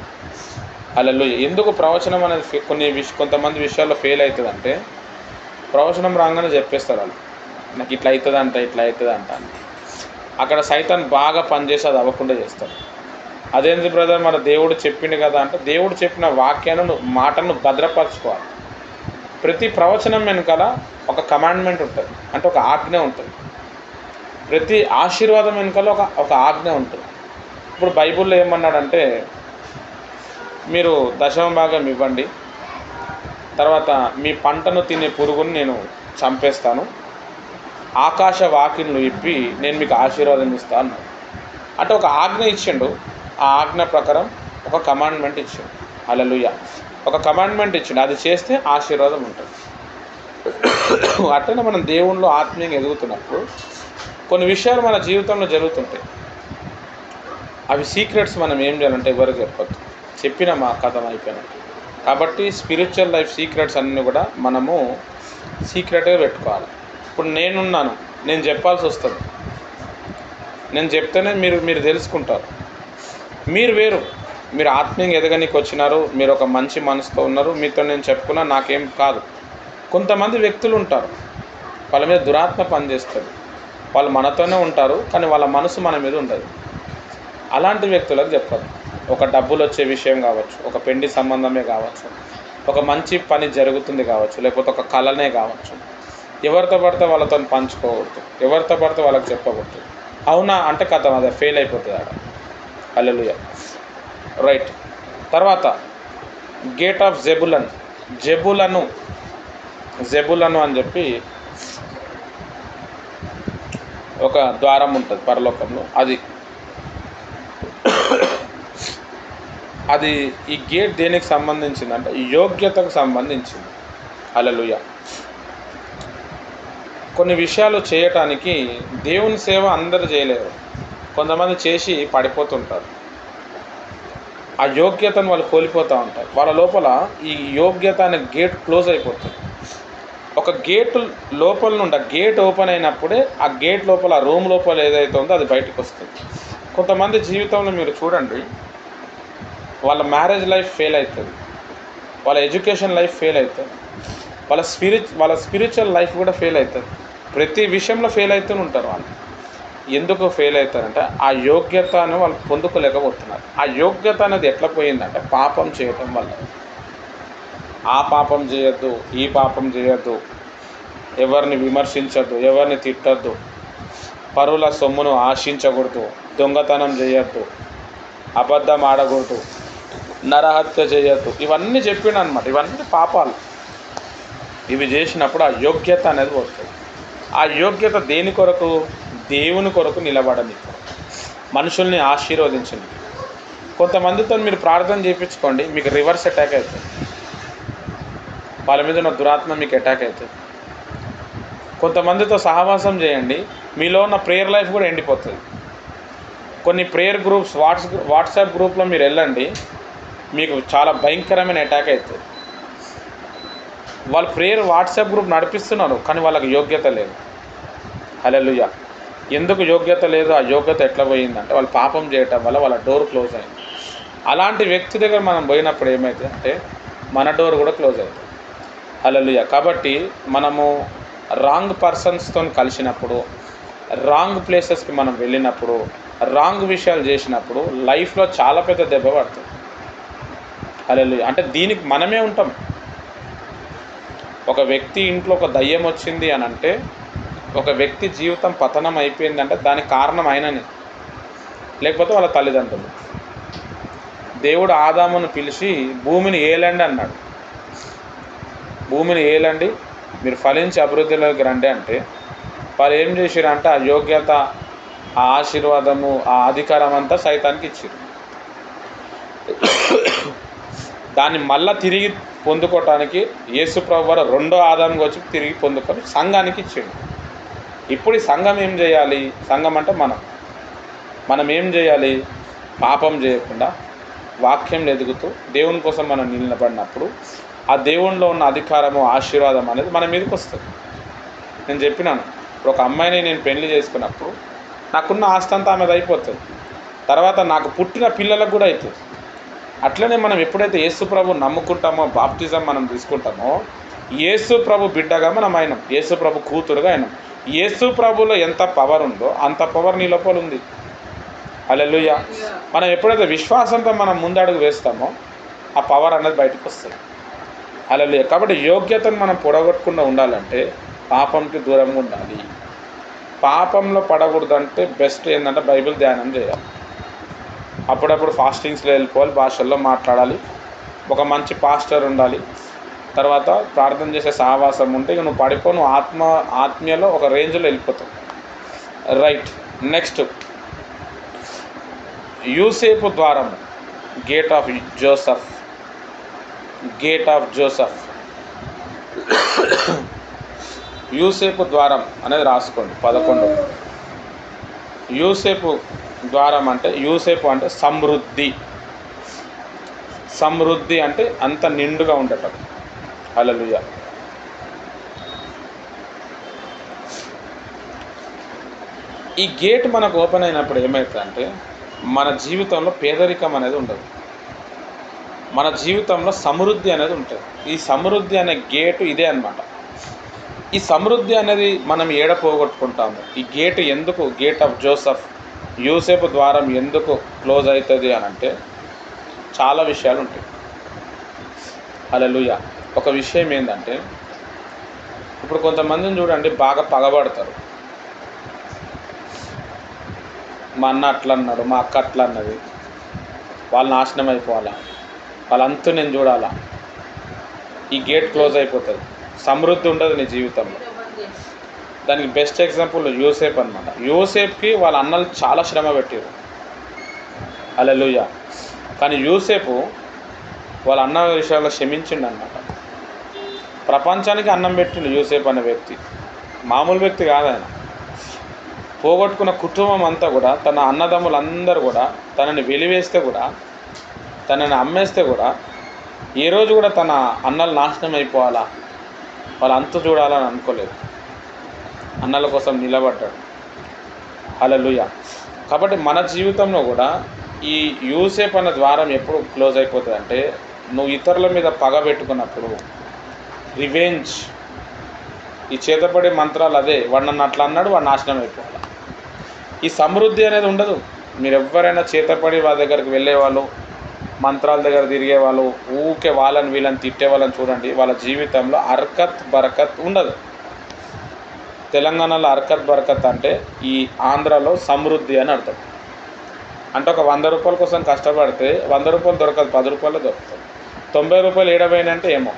A: హల్లెలూయా. ఎందుకు ప్రవచనం అనేది కొంతమంది విషయాల్లో ఫెయిల్ అవుతుందంటే, ప్రవచనం రాగానే చెప్పేస్తారు వాళ్ళు, నాకు ఇట్లా అవుతుందంట ఇట్లా అవుతుందంట అని. అక్కడ సైతాన్ బాగా పనిచేసి అది అవ్వకుండా చేస్తాడు. అదేంటి బ్రదర్, మన దేవుడు చెప్పిండు కదా అంటే, దేవుడు చెప్పిన వాక్యాలను మాటలను భద్రపరచుకోవాలి. ప్రతి ప్రవచనం వెనకాల ఒక కమాండ్మెంట్ ఉంటుంది, అంటే ఒక ఆజ్ఞ ఉంటుంది. ప్రతి ఆశీర్వాదం వెనకాల ఒక ఆజ్ఞ ఉంటుంది. ఇప్పుడు బైబిల్లో ఏమన్నాడంటే, మీరు దశమ భాగం ఇవ్వండి, తర్వాత మీ పంటను తినే పురుగుని నేను చంపేస్తాను, ఆకాశ వాకిళ్ళు ఇప్పి నేను మీకు ఆశీర్వాదం ఇస్తాను. అంటే ఒక ఆజ్ఞ ఇచ్చిండు. ఆ ఆజ్ఞ ప్రకారం ఒక కమాండ్మెంట్ ఇచ్చిండు. హల్లెలూయా. ఒక కమాండ్మెంట్ ఇచ్చిండు, అది చేస్తే ఆశీర్వాదం ఉంటుంది. అట్లనే మనం దేవునిలో ఆత్మీయంగా ఎదుగుతున్నప్పుడు కొన్ని విషయాలు మన జీవితంలో జరుగుతుంటాయి. అవి సీక్రెట్స్ మనం ఏం చేయాలంటే ఎవరికి చెప్పొద్దు, చెప్పిన మా కథం అయిపోయినట్టు. కాబట్టి స్పిరిచువల్ లైఫ్ సీక్రెట్స్ అన్నీ కూడా మనము సీక్రెట్గా పెట్టుకోవాలి. ఇప్పుడు నేనున్నాను, నేను చెప్పాల్సి వస్తుంది. నేను చెప్తేనే మీరు తెలుసుకుంటారు. మీరు వేరు, మీరు ఆత్మీయంగా ఎదగనికి వచ్చినారు, మీరు ఒక మంచి మనసుతో ఉన్నారు, మీతో నేను చెప్పుకున్నా నాకేం కాదు. కొంతమంది వ్యక్తులు ఉంటారు, వాళ్ళ మీద దురాత్మ పనిచేస్తుంది. వాళ్ళు మనతోనే ఉంటారు, కానీ వాళ్ళ మనసు మన మీద ఉండదు. అలాంటి వ్యక్తులకు చెప్పదు. ఒక డబ్బులు వచ్చే విషయం కావచ్చు, ఒక పెండి సంబంధమే కావచ్చు, ఒక మంచి పని జరుగుతుంది కావచ్చు, లేకపోతే ఒక కళనే కావచ్చు. ఎవరితో పడితే వాళ్ళతో పంచుకోవద్దు, ఎవరితో పడితే వాళ్ళకి చెప్పకూడదు. అవునా అంటే కథ అదే ఫెయిల్ అయిపోతుంది ఆడ. హల్లెలూయా. రైట్. తర్వాత గేట్ ఆఫ్ జెబులను అని చెప్పి ఒక ద్వారం ఉంటుంది పరలోకంలో. అది ఈ గేట్ దేనికి సంబంధించిందంటే యోగ్యతకు సంబంధించింది. హల్లెలూయా. కొన్ని విషయాలు చేయటానికి దేవుని సేవ అందరూ చేయలేరు, కొంతమంది చేసి పడిపోతుంటారు. ఆ యోగ్యతను వాళ్ళు కోల్పోతూ ఉంటారు. వాళ్ళ లోపల ఈ యోగ్యత అనే గేట్ క్లోజ్ అయిపోతుంది. ఒక గేట్ లోపల నుండి ఆ గేట్ ఓపెన్ అయినప్పుడే ఆ గేట్ లోపల ఆ రూమ్ లోపల ఏదైతే ఉందో అది బయటకు వస్తుంది. కొంతమంది జీవితంలో మీరు చూడండి, వాళ్ళ మ్యారేజ్ లైఫ్ ఫెయిల్ అవుతుంది, వాళ్ళ ఎడ్యుకేషన్ లైఫ్ ఫెయిల్ అవుతుంది, వాళ్ళ స్పిరిచువల్ లైఫ్ కూడా ఫెయిల్ అవుతుంది. ప్రతి విషయంలో ఫెయిల్ అవుతూనే ఉంటారు వాళ్ళు. ఎందుకు ఫెయిల్ అవుతారంటే ఆ యోగ్యతను వాళ్ళు పొందుకోలేకపోతున్నారు. ఆ యోగ్యత అనేది ఎట్లా పోయిందంటే పాపం చేయటం వల్ల. ఆ పాపం చేయొద్దు, ఈ పాపం చేయొద్దు, ఎవరిని విమర్శించద్దు, ఎవరిని తిట్టద్దు, పరుల సొమ్మును ఆశించకూడదు, దొంగతనం చేయొద్దు, అబద్ధం ఆడకూడదు, నరహత్య చేయొద్దు. ఇవన్నీ చెప్పిండు అనమాట. ఇవన్నీ పాపాలు. ఇవి చేసినప్పుడు ఆ యోగ్యత అనేది వస్తుంది. ఆ యోగ్యత దేని కొరకు? దేవుని కొరకు నిలబడని, మనుషుల్ని ఆశీర్వదించండి. కొంతమందితో మీరు ప్రార్థన చేయించుకోండి, మీకు రివర్స్ అటాక్ అవుతుంది. వాళ్ళ మీద ఉన్న దురాత్మ మీకు అటాక్ అవుతుంది. కొంతమందితో సహవాసం చేయండి, మీలో ఉన్న ప్రేయర్ లైఫ్ కూడా ఎండిపోతుంది. కొన్ని ప్రేయర్ గ్రూప్స్ వాట్సాప్ గ్రూప్లో మీరు వెళ్ళండి, మీకు చాలా భయంకరమైన అటాక్ అవుతుంది. వాళ్ళు ప్రేయర్ వాట్సాప్ గ్రూప్ నడిపిస్తున్నారు, కానీ వాళ్ళకి యోగ్యత లేదు. హల్లెలూయా. ఎందుకు యోగ్యత లేదు? ఆ యోగ్యత ఎట్లా పోయిందంటే వాళ్ళు పాపం చేయటం వల్ల వాళ్ళ డోర్ క్లోజ్ అయింది. అలాంటి వ్యక్తి దగ్గర మనం పోయినప్పుడు ఏమైంది అంటే మన డోర్ కూడా క్లోజ్ అవుతుంది. హల్లెలూయా. కాబట్టి మనము రాంగ్ పర్సన్స్తో కలిసినప్పుడు, రాంగ్ ప్లేసెస్కి మనం వెళ్ళినప్పుడు, రాంగ్ విషయాలు చేసినప్పుడు లైఫ్లో చాలా పెద్ద దెబ్బ పడుతుంది. హల్లెలూయా. అంటే దీనికి మనమే ఉంటాం. ఒక వ్యక్తి ఇంట్లో ఒక దయ్యం వచ్చింది అని అంటే, ఒక వ్యక్తి జీవితం పతనం అయిపోయిందంటే దానికి కారణం ఆయననే, లేకపోతే వాళ్ళ తల్లిదండ్రులు. దేవుడు ఆదామును పిలిచి భూమిని ఏలండి అన్నాడు. భూమిని ఏలండి, మీరు ఫలించి అభివృద్ధిలోకి రండి అంటే వాళ్ళు ఏం చేసిరంటే ఆ యోగ్యత, ఆ ఆశీర్వాదము, ఆ అధికారం అంతా సైతానికి ఇచ్చారు. దాన్ని మళ్ళీ తిరిగి పొందుకోవటానికి యేసు ప్రభువు వారు రెండో ఆదాముగా వచ్చి తిరిగి పొందుకొని సంఘానికి ఇచ్చాడు. ఇప్పుడు ఈ సంఘం ఏం చేయాలి? సంఘం అంటే మనం ఏం చేయాలి? పాపం చేయకుండా వాక్యం ఎదుగుతూ దేవుని కోసం మనం నిలబడినప్పుడు ఆ దేవునిలో ఉన్న అధికారము, ఆశీర్వాదం అనేది మన మీదకి వస్తుంది. నేను చెప్పినాను, ఇప్పుడు ఒక అమ్మాయిని నేను పెళ్లి చేసుకున్నప్పుడు నాకున్న ఆస్తి అంతా ఆమెది అయిపోతుంది. తర్వాత నాకు పుట్టిన పిల్లలకు కూడా అవుతుంది. అట్లనే మనం ఎప్పుడైతే యేసు ప్రభు నమ్ముకుంటామో, బాప్టిజం మనం తీసుకుంటామో, యేసు ప్రభు బిడ్డగా మనం అయినాం, యేసు ప్రభు కూతురుగా అయినాం. యేసు ప్రభులో ఎంత పవర్ ఉందో అంత పవర్ నీ లోపల ఉంది. హల్లెలూయా. మనం ఎప్పుడైతే విశ్వాసంతో మనం ముందడుగు వేస్తామో ఆ పవర్ అనేది బయటకు వస్తుంది. హల్లెలూయా. కాబట్టి యోగ్యతను మనం పొడగొట్టకుండా ఉండాలంటే పాపంకి దూరంగా ఉండాలి. పాపంలో పడకూడదంటే బెస్ట్ ఏంటంటే బైబిల్ ధ్యానం చేయాలి. అప్పుడప్పుడు ఫాస్టింగ్స్లో వెళ్ళిపోవాలి, భాషల్లో మాట్లాడాలి, ఒక మంచి పాస్టర్ ఉండాలి, తర్వాత ప్రార్థన చేసే సహవాసం ఉంటే ఇక నువ్వు పడిపో, నువ్వు ఆత్మీయలో ఒక రేంజ్లో వెళ్ళిపోతావు. రైట్. నెక్స్ట్, యూసేపు ద్వారం, gate of Joseph. Gate of Joseph, Yusepu ద్వారం అనేది రాసుకోండి. 11. యూసేపు ద్వారం అంటే, యూసేపు అంటే సమృద్ధి. సమృద్ధి అంటే అంత నిండుగా ఉండటం. హల్లెలూయా. ఈ గేట్ మనకు ఓపెన్ అయినప్పుడు ఏమవుతుందంటే మన జీవితంలో పేదరికం అనేది ఉండదు, మన జీవితంలో సమృద్ధి అనేది ఉంటుంది. ఈ సమృద్ధి అనే గేటు ఇదే అన్నమాట. ఈ సమృద్ధి అనేది మనం ఏడ పోగొట్టుకుంటాము. ఈ గేటు ఎందుకు, గేట్ ఆఫ్ జోసఫ్, యూసేపు ద్వారం ఎందుకు క్లోజ్ అవుతుంది అని అంటే చాలా విషయాలు ఉంటాయి. హల్లెలూయా. ఒక విషయం ఏంటంటే, ఇప్పుడు కొంతమందిని చూడండి, బాగా పగబడతారు. మా అన్న అట్లా అన్నాడు, మా అక్క అట్లా అన్నది, వాళ్ళు నాశనం అయిపోవాలా, వాళ్ళంతా నేను చూడాలా. ఈ గేట్ క్లోజ్ అయిపోతుంది, సమృద్ధి ఉండదు నీ జీవితంలో. దానికి బెస్ట్ ఎగ్జాంపుల్ యూసేపు అనమాట. యూసేపుకి వాళ్ళ అన్నలు చాలా శ్రమ పెట్టారు. హల్లెలూయా. కానీ యూసేపు వాళ్ళ అన్న విషయాల్లో క్షమించిండు అనమాట. ప్రపంచానికి అన్నం పెట్టిండు యూసేపు అనే వ్యక్తి, మామూలు వ్యక్తి కాదు ఆయన. పోగొట్టుకున్న కుటుంబం అంతా కూడా, తన అన్నదమ్ములందరూ కూడా తనని వెలివేస్తే కూడా, తనని అమ్మేస్తే కూడా, ఏ రోజు కూడా తన అన్నలు నాశనం అయిపోవాలా, వాళ్ళు అంత చూడాలని అనుకోలేదు. అన్నల కోసం నిలబడ్డాడు. హల్లెలూయా. కాబట్టి మన జీవితంలో కూడా ఈ యూసేపు అనే ద్వారం ఎప్పుడు క్లోజ్ అయిపోతుంది అంటే, నువ్వు ఇతరుల మీద పగ పెట్టుకున్నప్పుడు, రివెంజ్, ఈ చేతపడే మంత్రాలు అదే, వాడు నన్ను అట్లా అన్నాడు, వాడు నాశనం అయిపోవాలి. ఈ సమృద్ధి అనేది ఉండదు. మీరు ఎవరైనా చేతపడి వాళ్ళ దగ్గరికి వెళ్ళేవాళ్ళు, మంత్రాల దగ్గర తిరిగేవాళ్ళు, ఊకే వాళ్ళని వీళ్ళని తిట్టే వాళ్ళని చూడండి, వాళ్ళ జీవితంలో అర్కత్ బరకత్ ఉండదు. తెలంగాణలో అర్కత్ బరకత్ అంటే ఈ ఆంధ్రాలో సమృద్ధి అని అర్థం. అంటే ఒక 100 రూపాయల కోసం కష్టపడితే 100 రూపాయలు దొరకదు, 10 రూపాయలు దొరుకుతుంది. 90 రూపాయలు ఏడవైనంటే ఏమో,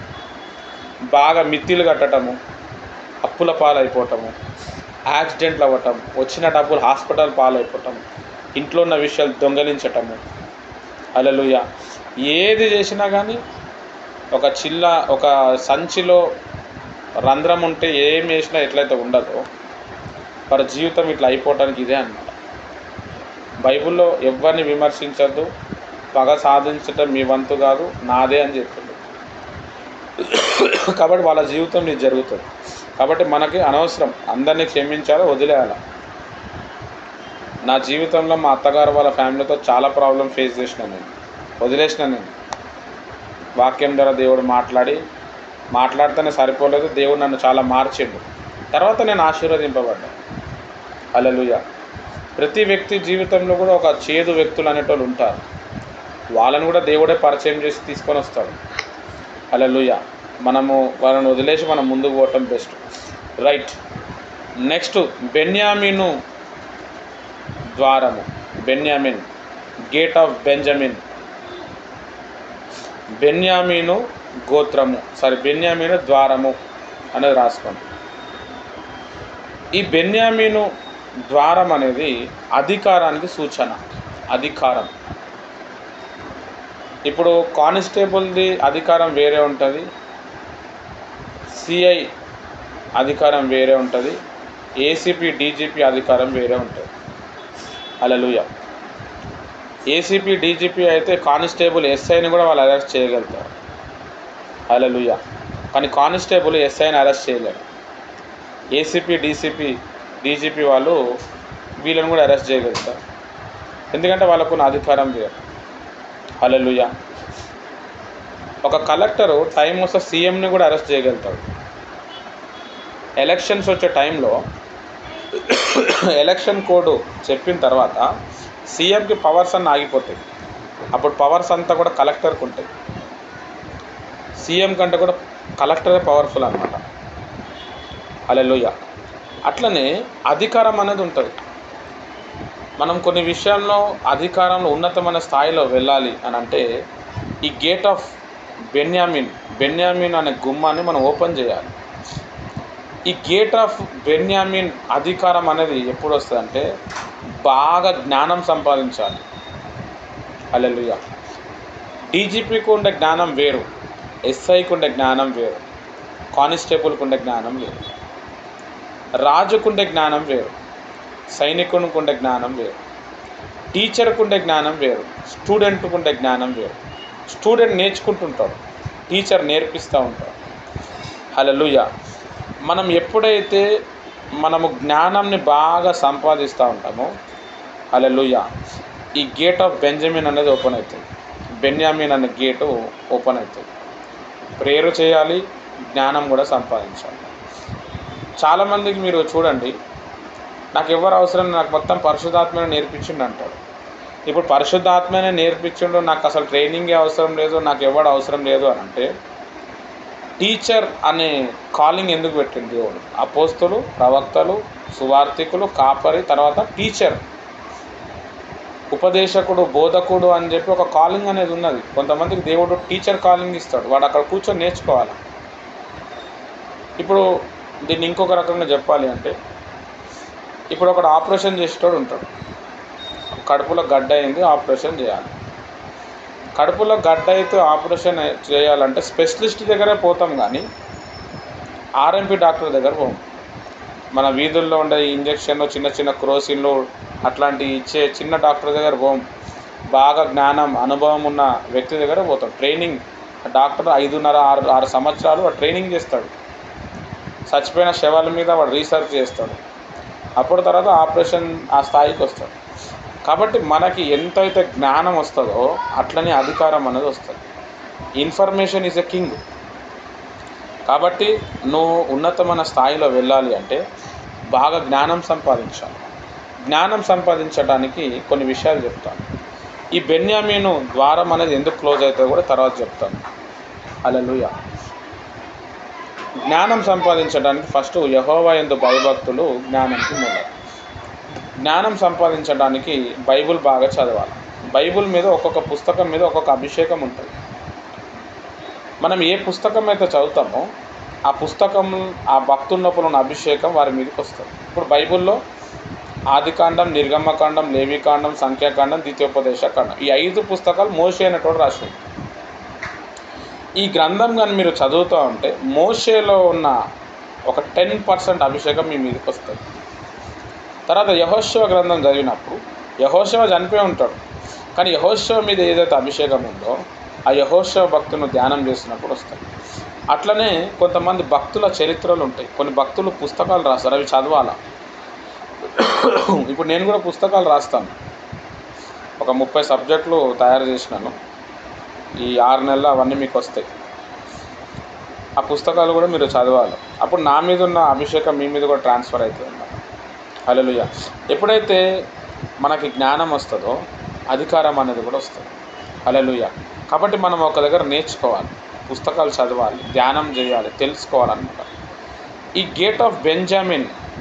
A: బాగా మిత్తిలు కట్టడము, అప్పుల పాలైపోవటము, యాక్సిడెంట్లు అవ్వటం, వచ్చిన డబ్బులు హాస్పిటల్ పాలైపోవటం, ఇంట్లో ఉన్న విషయాలు దొంగలించటము. హల్లెలూయా. ఏది చేసినా కానీ ఒక సంచిలో రంధ్రం ఉంటే ఏం చేసినా ఎట్లయితే ఉండదో, వారి జీవితం ఇట్లా అయిపోవటానికి ఇదే అన్నమాట. బైబిల్లో ఎవరిని విమర్శించద్దు, పగ సాధించటం మీ వంతు కాదు, నాదే అని చెప్తుంది. కాబట్టి వాళ్ళ జీవితం నీకు జరుగుతుంది. కాబట్టి మనకి అనవసరం, అందరినీ క్షమించాలి, వదిలేయాలి. నా జీవితంలో మా అత్తగారు వాళ్ళ ఫ్యామిలీతో చాలా ప్రాబ్లం ఫేస్ చేసిన నేను, వదిలేసిన నేను. వాక్యం ద్వారా దేవుడు మాట్లాడితేనే సరిపోలేదు, దేవుడు నన్ను చాలా మార్చిండు. తర్వాత నేను ఆశీర్వదింపబడ్డా. హల్లెలూయా. ప్రతి వ్యక్తి జీవితంలో కూడా ఒక చేదు వ్యక్తులు అనేటోళ్ళు ఉంటారు, వాళ్ళని కూడా దేవుడే పరిచయం చేసి తీసుకొని వస్తాడు. హల్లెలూయా. మనము వాళ్ళని వదిలేసి మనం ముందుకు పోవటం బెస్ట్. రైట్. నెక్స్ట్, బెన్యామీను ద్వారము, బెన్యామిన్, గేట్ ఆఫ్ బెంజమిన్. బెన్యామీను గోత్రము, బెన్యామీను ద్వారము అనేది రాసుకోండి. ఈ బెన్యామీను ద్వారం అనేది అధికారానికి సూచన. అధికారం. ఇప్పుడు కానిస్టేబుల్ది అధికారం వేరే ఉంటుంది, సిఐ అధికారం వేరే ఉంటుంది, ఏసీపీ డీజీపీ అధికారం వేరే ఉంటుంది. హల్లెలూయా. ఏసీపీ డీజీపీ అయితే కానిస్టేబుల్ ఎస్ఐని కూడా వాళ్ళు అరెస్ట్ చేయగలుగుతారు. హల్లెలూయా. కానీ కానిస్టేబుల్ ఎస్ఐని అరెస్ట్ చేయలేరు. ఏసీపీ డీజీపీ వాళ్ళు వీళ్ళని కూడా అరెస్ట్ చేయగలుగుతారు, ఎందుకంటే వాళ్ళకున్న అధికారం వేరు. హల్లెలూయా. ఒక కలెక్టరు టైం వస్తే సీఎంని కూడా అరెస్ట్ చేయగలుగుతాడు. ఎలక్షన్స్ వచ్చే టైంలో ఎలక్షన్ కోడ్ చెప్పిన తర్వాత సీఎంకి పవర్స్ అన్నీ ఆగిపోతాయి. అప్పుడు పవర్స్ అంతా కూడా కలెక్టర్కి ఉంటాయి. సీఎం కంటే కూడా కలెక్టరే పవర్ఫుల్ అన్నమాట. హల్లెలూయా. అట్లనే అధికారం అనేది ఉంటుంది. మనం కొన్ని విషయాల్లో అధికారంలో ఉన్నతమైన స్థాయిలో వెళ్ళాలి అని అంటే ఈ గేట్ ఆఫ్ బెన్యామిన్ అనే గుమ్మాన్ని మనం ఓపెన్ చేయాలి. ఈ గేట్ ఆఫ్ బెన్యామిన్ అధికారం అనేది ఎప్పుడు వస్తుందంటే బాగా జ్ఞానం సంపాదించాలి. హల్లెలూయా. డీజీపీకి ఉండే జ్ఞానం వేరు, ఎస్ఐకి ఉండే జ్ఞానం వేరు, కానిస్టేబుల్కి ఉండే జ్ఞానం వేరు, రాజుకు ఉండే జ్ఞానం వేరు, సైనికునికి ఉండే జ్ఞానం వేరు, టీచర్కు ఉండే జ్ఞానం వేరు, స్టూడెంట్కు ఉండే జ్ఞానం వేరు. స్టూడెంట్ నేర్చుకుంటుంటాడు, టీచర్ నేర్పిస్తూ ఉంటాడు. హల్లెలూయా. మనం ఎప్పుడైతే మనము జ్ఞానాన్ని బాగా సంపాదిస్తూ ఉంటామో హల్లెలూయా, ఈ గేట్ ఆఫ్ బెంజమిన్ అనేది ఓపెన్ అవుతుంది. బెన్యామిన్ అనే గేటు ఓపెన్ అవుతుంది. ప్రేయర్ చేయాలి, జ్ఞానం కూడా సంపాదించాలి. చాలామందికి మీరు చూడండి, నాకు ఎవరు అవసరం, నాకు మొత్తం పరిశుద్ధాత్మనే నేర్పించిండు అంటాడు. ఇప్పుడు పరిశుద్ధాత్మనే నేర్పించిండు, నాకు అసలు ట్రైనింగే అవసరం లేదు, నాకు ఎవడు అవసరం లేదు అని అంటే టీచర్ అనే కాలింగ్ ఎందుకు పెట్టింది దేవుడు? అపోస్తులు, ప్రవక్తలు, సువార్థికులు, కాపరి, తర్వాత టీచర్, ఉపదేశకుడు, బోధకుడు అని చెప్పి ఒక కాలింగ్ అనేది ఉన్నది. కొంతమందికి దేవుడు టీచర్ కాలింగ్ ఇస్తాడు, వాడు అక్కడ కూర్చొని నేర్చుకోవాలి. ఇప్పుడు దీన్ని ఇంకొక రకంగా చెప్పాలి అంటే, ఇప్పుడు ఒకడు ఆపరేషన్ చేసేటోడు ఉంటాడు, కడుపులో గడ్డ అయింది, ఆపరేషన్ చేయాలి. కడుపులో గడ్డ అయితే ఆపరేషన్ చేయాలంటే స్పెషలిస్ట్ దగ్గరే పోతాం, కానీ ఆర్ఎంపీ డాక్టర్ దగ్గర పోం. మన వీధుల్లో ఉండే ఇంజక్షన్లు, చిన్న చిన్న క్రోసిన్లు అట్లాంటివి ఇచ్చే చిన్న డాక్టర్ దగ్గర పోం. బాగా జ్ఞానం, అనుభవం ఉన్న వ్యక్తి దగ్గర పోతాం. ట్రైనింగ్ డాక్టర్ 5.5-6 సంవత్సరాలు వాడు ట్రైనింగ్ చేస్తాడు. చచ్చిపోయిన శవాల మీద వాడు రీసెర్చ్ చేస్తాడు. అప్పుడు తర్వాత ఆపరేషన్ ఆ స్థాయికి వస్తాడు. కాబట్టి మనకి ఎంతైతే జ్ఞానం వస్తుందో అట్లనే అధికారం అనేది వస్తుంది. Information is a king. కాబట్టి నువ్వు ఉన్నతమైన స్థాయిలో వెళ్ళాలి అంటే బాగా జ్ఞానం సంపాదించాలి. జ్ఞానం సంపాదించడానికి కొన్ని విషయాలు చెప్తాను. ఈ బెన్యామీను ద్వారం అనేది ఎందుకు క్లోజ్ అవుతుందో కూడా తర్వాత చెప్తాను. హల్లెలూయా. జ్ఞానం సంపాదించడానికి ఫస్ట్ యెహోవా యందు భయభక్తులు జ్ఞానానికి మూలం. జ్ఞానం సంపాదించడానికి బైబుల్ బాగా చదవాలి. బైబుల్ మీద ఒక్కొక్క పుస్తకం మీద ఒక్కొక్క అభిషేకం ఉంటుంది. మనం ఏ పుస్తకం అయితే చదువుతామో ఆ పుస్తకం, ఆ భక్తుల లోపల ఉన్న అభిషేకం వారి మీదకి వస్తుంది. ఇప్పుడు బైబుల్లో ఆదికాండం, నిర్గమకాండం, లేవికాండం, సంఖ్యాకాండం, ద్వితీయోపదేశకాండం, ఈ 5 పుస్తకాలు మోషే అనేటోడు రాసింది. ఈ గ్రంథం కానీ మీరు చదువుతూ ఉంటే మోషేలో ఉన్న ఒక 10% అభిషేకం మీ మీదకి వస్తుంది. తర్వాత యెహోషువ గ్రంథం చదివినప్పుడు యెహోషువ చనిపోయి ఉంటాడు, కానీ యెహోషువ మీద ఏదైతే అభిషేకం ఉందో ఆ యెహోషువ భక్తులను ధ్యానం చేసినప్పుడు వస్తాయి. అట్లనే కొంతమంది భక్తుల చరిత్రలు ఉంటాయి. కొన్ని భక్తులు పుస్తకాలు రాస్తారు, అవి చదవాలా. ఇప్పుడు నేను కూడా పుస్తకాలు రాస్తాను. ఒక 30 సబ్జెక్టులు తయారు చేసినాను. ఈ 6 నెలలు అవన్నీ మీకు వస్తాయి. ఆ పుస్తకాలు కూడా మీరు చదవాలి. అప్పుడు నా మీద ఉన్న అభిషేకం మీ మీద కూడా ట్రాన్స్ఫర్ అవుతుంది అన్నమాట. హల్లెలూయా. ఎప్పుడైతే మనకి జ్ఞానం వస్తుందో అధికారం అనేది కూడా వస్తుంది. హల్లెలూయా. కాబట్టి మనం ఒక దగ్గర నేర్చుకోవాలి, పుస్తకాలు చదవాలి, ధ్యానం చేయాలి, తెలుసుకోవాలన్నమాట. ఈ గేట్ ఆఫ్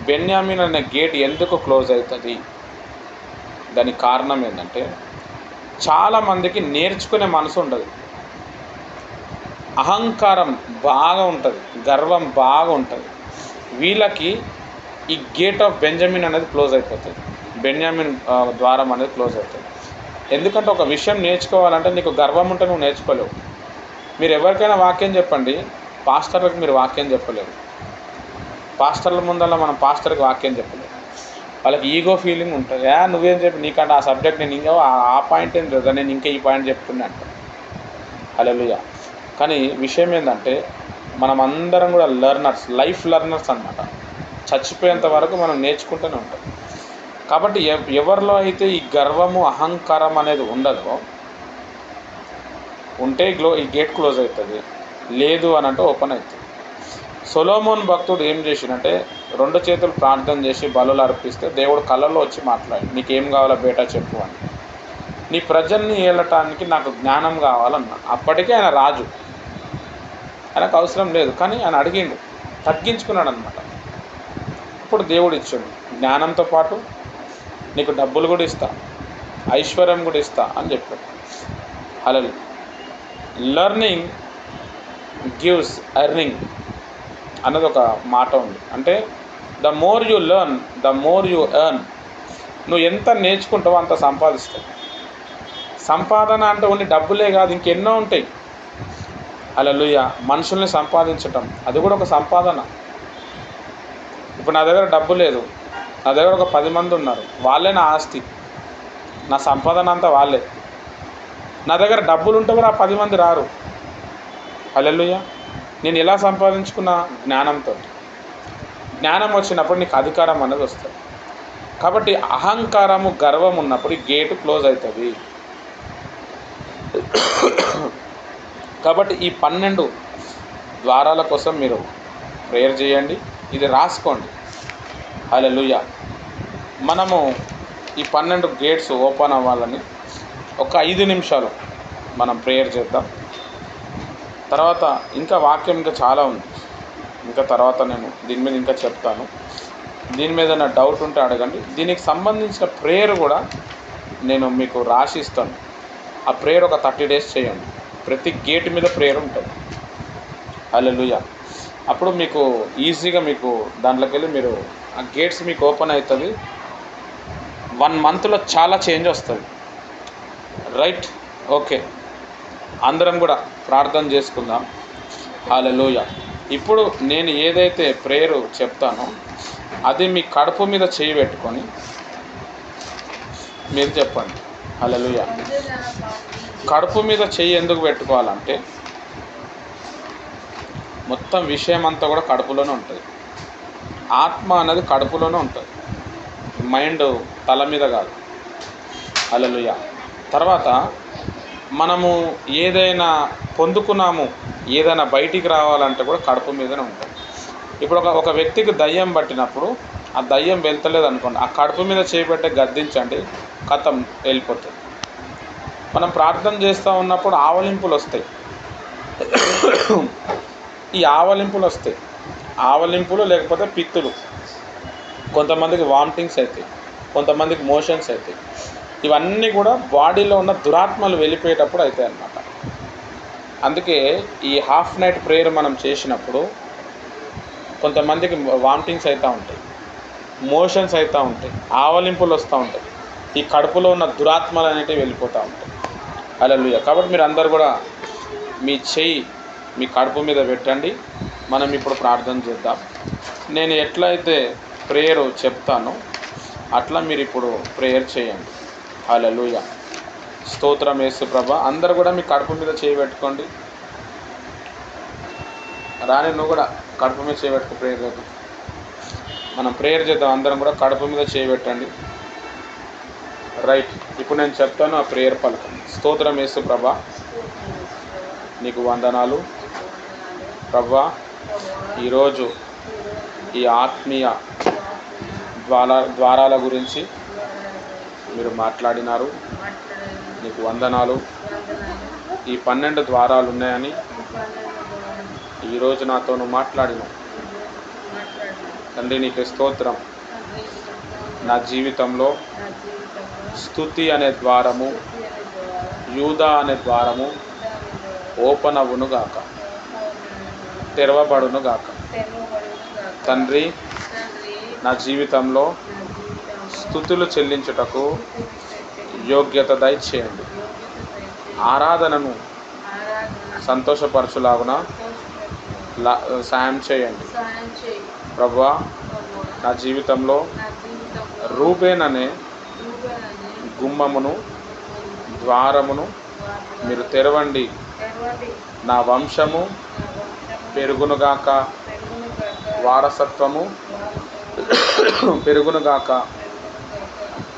A: బెన్యామిన్ అనే గేట్ ఎందుకు క్లోజ్ అవుతుంది? దానికి కారణం ఏంటంటే చాలామందికి నేర్చుకునే మనసు ఉండదు, అహంకారం బాగా ఉంటుంది, గర్వం బాగా ఉంటుంది. వీళ్ళకి ఈ గేట్ ఆఫ్ బెంజమిన్ అనేది క్లోజ్ అయిపోతుంది. బెన్యామిన్ ద్వారం అనేది క్లోజ్ అవుతుంది. ఎందుకంటే ఒక విషయం నేర్చుకోవాలంటే నీకు గర్వం ఉంటే నువ్వు నేర్చుకోలేవు. మీరు ఎవరికైనా వాక్యం చెప్పండి, పాస్టర్లకు మీరు వాక్యం చెప్పలేరు. పాస్టర్ల ముందల్లా మనం పాస్టర్కి వాక్యం చెప్పలేము. వాళ్ళకి ఈగో ఫీలింగ్ ఉంటుంది. నువ్వేం చెప్పి నీకంటే ఆ సబ్జెక్ట్ నేను ఇంకా ఆ పాయింట్ ఏం లేదా, నేను ఇంకా ఈ పాయింట్ చెప్తున్నా అంట. హల్లెలూయా. కానీ విషయం ఏంటంటే మనం అందరం కూడా లెర్నర్స్, లైఫ్ లెర్నర్స్ అన్నమాట. చచ్చిపోయేంత వరకు మనం నేర్చుకుంటూనే ఉంటాం. కాబట్టి ఎవరిలో అయితే ఈ గర్వము, అహంకారం అనేది ఉండదో, ఉంటే ఈ గేట్ క్లోజ్ అవుతుంది, లేదు అని అంటే ఓపెన్ అవుతుంది. సొలొమోన్ భక్తుడు ఏం చేసిండంటే 2 చేతులు ప్రార్థన చేసి బలులు అర్పిస్తే దేవుడు కళ్ళలో వచ్చి మాట్లాడి, నీకేం కావాలో బేటా చెప్పు అని. నీ ప్రజల్ని ఏలటానికి నాకు జ్ఞానం కావాలన్నా. అప్పటికే ఆయన రాజు, ఆయనకు అవసరం లేదు, కానీ ఆయన అడిగిండు, తగ్గించుకున్నాడు అనమాట. ఇప్పుడు దేవుడు ఇచ్చాడు, జ్ఞానంతో పాటు నీకు డబ్బులు కూడా ఇస్తా, ఐశ్వర్యం కూడా ఇస్తా అని చెప్పాడు. హల్లెలూయా. లెర్నింగ్ గివ్స్ ఎర్నింగ్ అన్నది ఒక మాట ఉంది. అంటే the more you learn the more you earn. నువ్వు ఎంత నేర్చుకుంటావో అంత సంపాదిస్తావు. సంపాదన అంటే ఓన్లీ డబ్బులే కాదు, ఇంకెన్నో ఉంటాయి. హల్లెలూయా. మనుషుల్ని సంపాదించటం, అది కూడా ఒక సంపాదన. ఇప్పుడు నా దగ్గర డబ్బు లేదు, నా దగ్గర ఒక 10 మంది ఉన్నారు, వాళ్ళే నా ఆస్తి, నా సంపాదన అంతా వాళ్ళే. నా దగ్గర డబ్బులు ఉంటే కూడా ఆ 10 మంది రారు. హల్లెలూయా. నేను ఎలా సంపాదించుకున్న? జ్ఞానంతో. జ్ఞానం వచ్చినప్పుడు నీకు అధికారం అనేది వస్తుంది. కాబట్టి అహంకారము, గర్వం ఉన్నప్పుడు ఈ గేటు క్లోజ్ అవుతుంది. కాబట్టి ఈ 12 ద్వారాల కోసం మీరు ప్రేయర్ చేయండి, ఇది రాసుకోండి. హల్లెలూయా. మనము ఈ 12 గేట్స్ ఓపెన్ అవ్వాలని ఒక 5 నిమిషాలు మనం ప్రేయర్ చేద్దాం. తర్వాత ఇంకా వాక్యం ఇంకా చాలా ఉంది, ఇంకా తర్వాత నేను దీని మీద ఇంకా చెప్తాను. దీని మీద నా డౌట్ ఉంటే అడగండి. దీనికి సంబంధించిన ప్రేయర్ కూడా నేను మీకు రాసి ఇస్తాను. ఆ ప్రేయర్ ఒక 30 days చేయండి. ప్రతి గేట్ మీద ప్రేయర్ ఉంటుంది. హల్లెలూయా. అప్పుడు మీకు ఈజీగా మీకు దాంట్లోకి వెళ్ళి మీరు ఆ గేట్స్ మీకు ఓపెన్ అవుతుంది. 1 monthలో చాలా చేంజ్ వస్తుంది. Right, okay. అందరం కూడా ప్రార్థన చేసుకుందాం. హల్లెలూయా. ఇప్పుడు నేను ఏదైతే ప్రేయర్ చెప్తానో అది మీ కడుపు మీద చేయి పెట్టుకొని మీరు చెప్పండి. హల్లెలూయా. కడుపు మీద చెయ్యి ఎందుకు పెట్టుకోవాలంటే మొత్తం విషయం అంతా కూడా కడుపులోనే ఉంటుంది. ఆత్మ అనేది కడుపులోనే ఉంటుంది, మైండ్ తల మీద కాదు. హల్లెలూయా. తర్వాత మనము ఏదైనా పొందుకున్నాము, ఏదైనా బయటికి రావాలంటే కూడా కడుపు మీదనే ఉంటుంది. ఇప్పుడు ఒక వ్యక్తికి దయ్యం పట్టినప్పుడు ఆ దయ్యం వెళ్తలేదు అనుకోండి, ఆ కడుపు మీద చేయబెట్టే గద్దించండి, కథం వెళ్ళిపోతుంది. మనం ప్రార్థన చేస్తూ ఉన్నప్పుడు ఆవలింపులు వస్తాయి. ఈ ఆవలింపులు వస్తాయి, ఆవలింపులు లేకపోతే పిత్తులు. కొంతమందికి వామిటింగ్స్ అవుతాయి, కొంతమందికి మోషన్స్ అవుతాయి. ఇవన్నీ కూడా బాడీలో ఉన్న దురాత్మలు వెళ్ళిపోయేటప్పుడు అవుతాయి అన్నమాట. అందుకే ఈ హాఫ్ నైట్ ప్రేయర్ మనం చేసినప్పుడు కొంతమందికి వామిటింగ్స్ అవుతూ ఉంటాయి, మోషన్స్ అవుతూ ఉంటాయి, ఆవలింపులు వస్తూ ఉంటాయి. ఈ కడుపులో ఉన్న దురాత్మలు అనేటివి వెళ్ళిపోతూ ఉంటాయి. హల్లెలూయా. కాబట్టి మీరు అందరు కూడా మీ చెయ్యి మీ కడుపు మీద పెట్టండి. మనం ఇప్పుడు ప్రార్థన చేద్దాం. నేను ఎట్లయితే ప్రేయర్ చెప్తానో అట్లా మీరు ఇప్పుడు ప్రేయర్ చేయండి. హల్లెలూయా. స్తోత్రం యేసు ప్రభా. అందరు కూడా మీ కడుపు మీద చేయి పెట్టుకోండి. రాని నువ్వు కూడా కడుపు మీద చేయి పెట్టుకో, ప్రేయర్ చేద్దాం. మనం ప్రేయర్ చేద్దాం. అందరం కూడా కడుపు మీద చేయి పెట్టండి. రైట్, ఇప్పుడు నేను చెప్తాను, ఆ ప్రేయర్ పలకండి. స్తోత్రం యేసు ప్రభా, నీకు వందనాలు ప్రభా. ఈరోజు ఈ ఆత్మీయ ద్వారాల గురించి మీరు మాట్లాడినారు, నీకు వందనాలు. ఈ 12 ద్వారాలు ఉన్నాయని ఈరోజు నాతో నువ్వు మాట్లాడినావు తండ్రి, నీకు స్తోత్రం. నా జీవితంలో స్తుతి అనే ద్వారము, యూదా అనే ద్వారము ఓపెన్ అవ్వునుగాక, తెరవబడునుగాక. తండ్రి, నా జీవితంలో స్తుతులు చెల్లించుటకు యోగ్యత దయచేయండి. ఆరాధనను సంతోషపరచులాగున సాయం చేయండి ప్రభువా. నా జీవితంలో రూబేన్ అనే గుమ్మమును, ద్వారమును మీరు తెరవండి నా వంశము పెరుగునుగాక, వారసత్వము పెరుగునుగాక.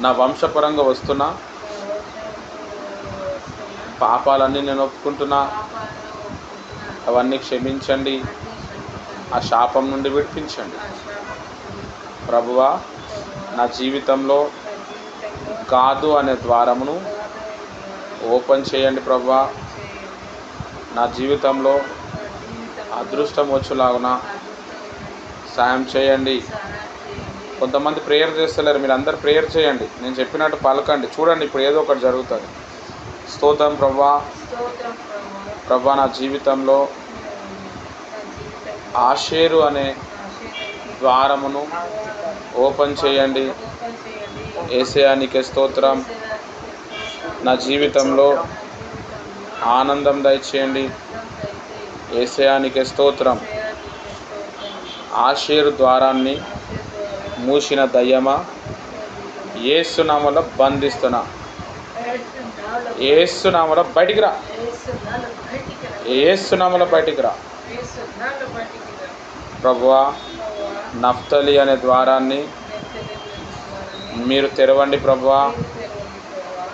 A: నా వంశపరంగా వస్తున్న పాపాలన్నీ నేను ఒప్పుకుంటున్నా, అవన్నీ క్షమించండి, ఆ శాపం నుండి విడిపించండి. ప్రభువా, నా జీవితంలో గాదు అనే ద్వారమును ఓపెన్ చేయండి. ప్రభువా, నా జీవితంలో అదృష్టం వచ్చేలాగున సాయం చేయండి. కొంతమంది ప్రేయర్ చేస్తలేరు, మీరు అందరు ప్రేయర్ చేయండి, నేను చెప్పినట్టు పలకండి. చూడండి, ఇప్పుడు ఏదో ఒకటి జరుగుతుంది. స్తోత్రం ప్రభువా. ప్రభువా, నా జీవితంలో ఆషేరు అనే ద్వారమును ఓపెన్ చేయండి. యేసయ్యా, నీకే స్తోత్రం. నా జీవితంలో ఆనందం దయచేయండి. యేసయ్యా, నీకే స్తోత్రం. ఆషేరు ద్వారాన్ని మూసిన దయ్యమా, యేసు నామములో బంధిస్తున్నా. యేసు నామములో బయటికి రా. యేసు నామములో బయటికి రా. ప్రభువా, నఫ్తలి అనే ద్వారాన్ని మీరు తెరవండి. ప్రభువా,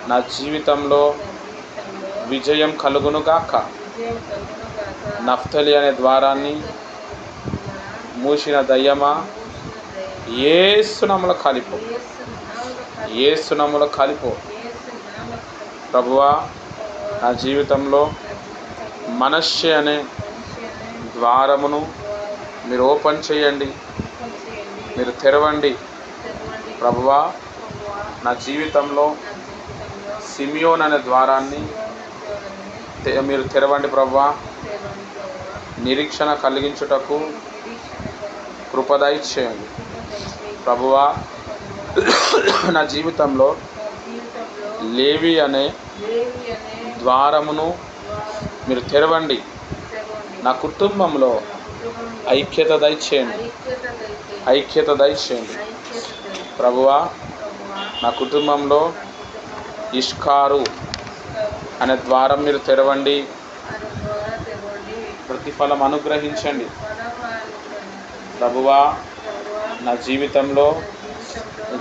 A: నా జీవితంలో విజయం కలుగును గాక. నఫ్తలి అనే ద్వారాన్ని మూసిన దయ్యమా, యేసు నామములో కాలిపో. యేసు నామములో కాలిపో. ప్రభువా, నా జీవితంలో మనష్షే అనే ద్వారమును మీరు ఓపెన్ చేయండి, మీరు తెరవండి. ప్రభువా, నా జీవితంలో సిమియోన్ అనే ద్వారాన్ని మీరు తెరవండి. ప్రభువా, నిరీక్షణ కలిగించుటకు కృప దయచేయండి. ప్రభువా, నా జీవితంలో లేవి అనే ద్వారమును మీరు తెరవండి. నా కుటుంబంలో ఐక్యత దయచేయండి. ఐక్యత దయచేయండి. ప్రభువా, నా కుటుంబంలో ఇష్కారు అనే ద్వారం మీరు తెరవండి. ప్రతిఫలం అనుగ్రహించండి. ప్రభువా, నా జీవితంలో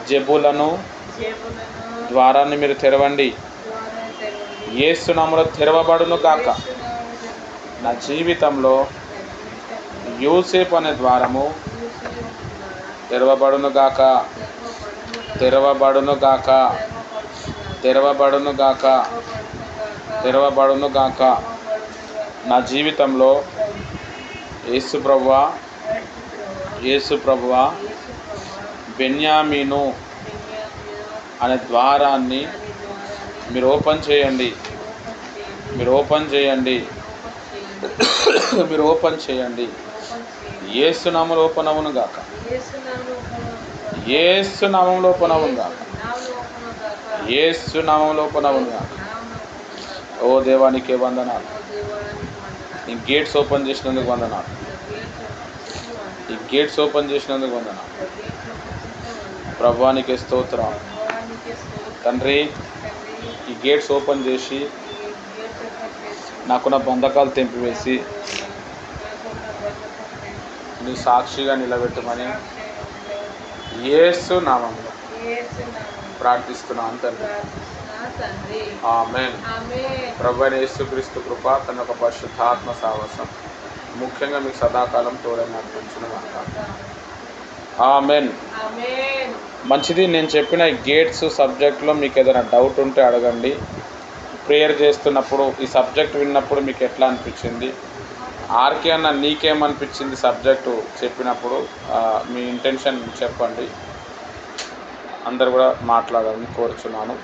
A: జెబులను ద్వారాన్ని మీరు తెరవండి. యేసు నామములో తెరవబడును గాక. నా జీవితంలో యోసేపు అనే ద్వారము తెరవబడును గాక. తెరవబడును గాక. తెరవబడును గాక. తెరవబడును గాక. నా జీవితంలో యేసు ప్రభువా, యేసు ప్రభువా, బెన్యామీను అనే ద్వారాన్ని మీరు ఓపెన్ చేయండి. మీరు ఓపెన్ చేయండి. మీరు ఓపెన్ చేయండి. యేసు నామములో ఓపెన్ అవును గాక. యేసు నామములో ఓపెన్ అవును గాక. యేసు నామములో ఓపెన్ అవును గాక. ఓ దేవానికే వందనాలు. ఈ గేట్స్ ఓపెన్ చేసినందుకు వందనాలు. ఈ గేట్స్ ఓపెన్ చేసినందుకు వందనాలు. ప్రభువానికే స్తోత్రం. తండ్రి, ఈ గేట్స్ ఓపెన్ చేసి నాకున్న బంధకాలు తెంపివేసి నీ సాక్షిగా నిలబెట్టమని యేసు నామములో ప్రార్థిస్తున్నాను తండ్రి. ఆమేన్. ప్రభువైన యేసుక్రీస్తు కృప, తన యొక్క పరిశుద్ధాత్మ సావాసం ముఖ్యంగా మీకు సదాకాలం తోడని నడిపించును. ఆమేన్. మంచిది. నేను చెప్పిన ఈ గేట్స్ సబ్జెక్ట్లో మీకు ఏదైనా డౌట్ ఉంటే అడగండి. ప్రేయర్ చేస్తున్నప్పుడు ఈ సబ్జెక్ట్ విన్నప్పుడు మీకు ఎట్లా అనిపించింది? ఆర్కే అన్న నీకేమనిపించింది సబ్జెక్టు చెప్పినప్పుడు? మీ ఇంటెన్షన్ చెప్పండి. అందరు కూడా మాట్లాడాలని కోరుచున్నాను.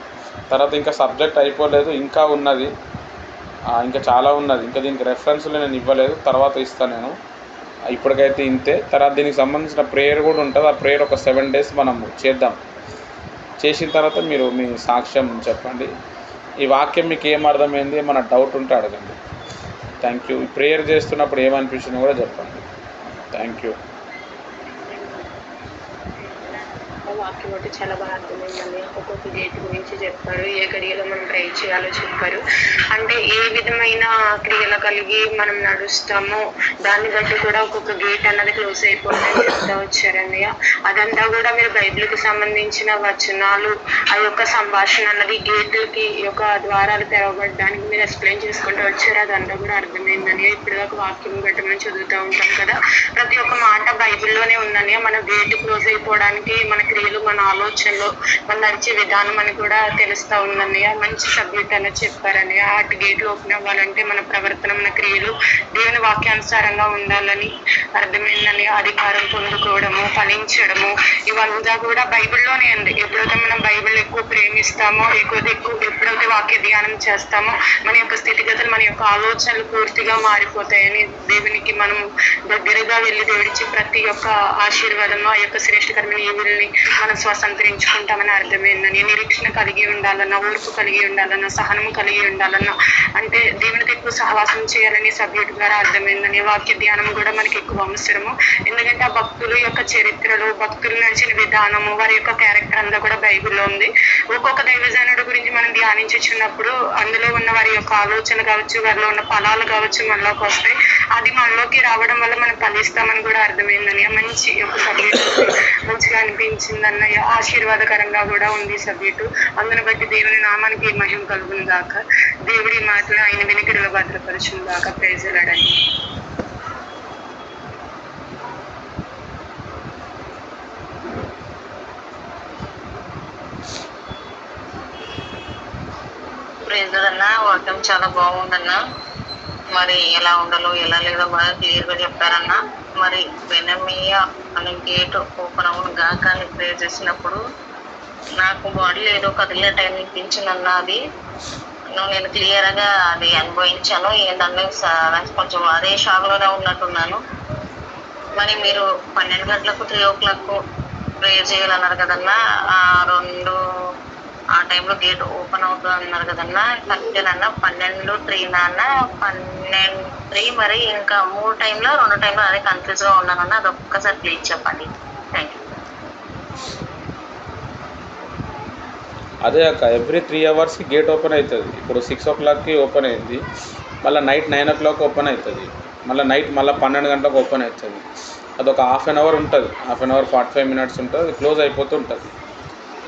A: తర్వాత ఇంకా సబ్జెక్ట్ అయిపోలేదు, ఇంకా ఉన్నది, ఇంకా చాలా ఉన్నది. ఇంకా దీనికి రెఫరెన్స్లు నేను ఇవ్వలేదు, తర్వాత ఇస్తాను నేను. ఇప్పటికైతే ఇంతే. తర్వాత దీనికి సంబంధించిన ప్రేయర్ కూడా ఉంటుంది. ఆ ప్రేయర్ ఒక 7 days మనం చేద్దాం. చేసిన తర్వాత మీరు మీ సాక్ష్యం చెప్పండి. ఈ వాక్యం మీకు ఏం అర్థమైంది, ఏమైనా డౌట్ ఉంటే అడగండి. Thank you. ప్రేయర్ చేస్తున్నప్పుడు ఏమనిపించిందో కూడా చెప్పండి. Thank you.
B: వాక్యం ఒకటి చాలా బాగా అర్థమైందండి. ఒక్కొక్క గేట్ గురించి చెప్పారు, ఏ గడియలో మనం ప్రే చేయాలో చెప్పారు. అంటే ఏ విధమైన క్రియలు కలిగి మనం నడుస్తామో దాన్ని బట్టి కూడా ఒక్కొక్క గేట్ అన్నది క్లోజ్ అయిపోతుందని చెప్తా వచ్చారండి. అదంతా కూడా మీరు బైబిల్కి సంబంధించిన వచనాలు, ఆ యొక్క సంభాషణ అన్నది గేట్లకి యొక్క ద్వారాలు తెరవబడడానికి మీరు ఎక్స్ప్లెయిన్ చేసుకుంటూ వచ్చారు. అదంతా కూడా అర్థమైందని. ఇప్పుడు దాకా వాక్యం గట్ట మనం చదువుతూ ఉంటాం కదా, ప్రతి ఒక్క మాట బైబిల్లోనే ఉందని. మన గేట్ క్లోజ్ అయిపోవడానికి మన క్రియలు, మన ఆలోచనలు, మన నడిచే విధానం అని కూడా తెలుస్తూ ఉందని. మంచి సబ్జెక్ట్ అనేది చెప్పారని. అటు గేట్లు ఓపెన్ అవ్వాలంటే మన ప్రవర్తన, మన క్రియలు దేవుని వాక్యానుసారంగా ఉండాలని అర్థమైందని. అధికారం పొందుకోవడము, ఫలించడము, ఇవంతా కూడా బైబిల్లోనే ఉంది. ఎప్పుడైతే మనం బైబిల్ ఎక్కువ ప్రేమిస్తామో, ఎప్పుడైతే వాక్య ధ్యానం చేస్తామో మన యొక్క స్థితిగతులు, మన యొక్క ఆలోచనలు పూర్తిగా మారిపోతాయని, దేవునికి మనం దగ్గరగా వెళ్ళి దేవుడిచ్చి ప్రతి ఒక్క ఆశీర్వాదము, ఆ యొక్క శ్రేష్టకరమైన ఈవుల్ని మనం స్వతంత్రించుకుంటామని అర్థమైందని. నిరీక్షణ కలిగి ఉండాలన్నా, ఓర్పు కలిగి ఉండాలన్నా, సహనము కలిగి ఉండాలన్నా, అంటే దేవునికి ఎక్కువ సహవాసం చేయాలని సబ్జెక్ట్ ద్వారా అర్థమైందని. వాక్య ధ్యానం కూడా మనకి ఎక్కువ అవసరము. ఎందుకంటే ఆ భక్తుల యొక్క చరిత్రలు, భక్తులు నడిచిన విధానము, వారి యొక్క క్యారెక్టర్ అంతా కూడా బైబిల్లో ఉంది. ఒక్కొక్క దైవజనుడు గురించి మనం ధ్యానించుచున్నప్పుడు అందులో ఉన్న వారి యొక్క ఆలోచన కావచ్చు, వారిలో ఉన్న ఫలాలు కావచ్చు మనలోకి వస్తాయి. అది మనలోకి రావడం వల్ల మనం ఫలిస్తామని కూడా అర్థమైందని. మంచి ఒక సబ్జెక్ట్ మంచిగా అనిపించింది అన్నయ్య. ఆశీర్వాదకరంగా కూడా ఉంది సబ్జెక్టు. అందుని బట్టి దేవుని నామానికి మహిమ కలుగును గాక. దేవుడి మాటలు ఆయన వినికిడిలో భద్రపరచును గాక. ప్రైజులాడండి.
C: ప్రేజుడన్నా, వాక్యం చాలా బాగుందన్నా. మరి ఎలా ఉండాలో ఎలా లేదో బాగా క్లియర్గా చెప్పారన్నా. మరి బెనమియా అనే గేట్ ఓపెన్ అవును గాక అని ప్రేర్ చేసినప్పుడు నాకు బాడీలో ఏదో కదిలే టైం అనిపించిందన్నా. అది నేను క్లియర్గా అది అనుభవించాను. ఏంటంటే కొంచెం అదే షాక్లోనే ఉన్నట్టున్నాను. మరి మీరు 12 గంటలకు 3 o'clock ప్రేయర్ చేయాలన్నారు కదన్నా. ఆ టైంలో గేట్ ఓపెన్ అవుతుంది అన్నారు కదన్నా. కరెక్టేనన్నా. 12, 3 అన్న 12, 3 మరి ఇంకా 3 టైంలో 2 టైంలో అదే కన్ఫ్యూజ్గా ఉన్నానన్నా. అది ఒక్కసారి ప్లీజ్ చెప్పండి. Thank you.
A: అదే అక్క, ఎవ్రీ 3 hours గేట్ ఓపెన్ అవుతుంది. ఇప్పుడు 6 o'clock ఓపెన్ అయింది, మళ్ళీ నైట్ 9 o'clock ఓపెన్ అవుతుంది, మళ్ళీ నైట్ 12 గంటలకు ఓపెన్ అవుతుంది. అదొక ½ an hour ఉంటుంది, ½ an hour 45 minutes ఉంటుంది, క్లోజ్ అయిపోతూ ఉంటుంది.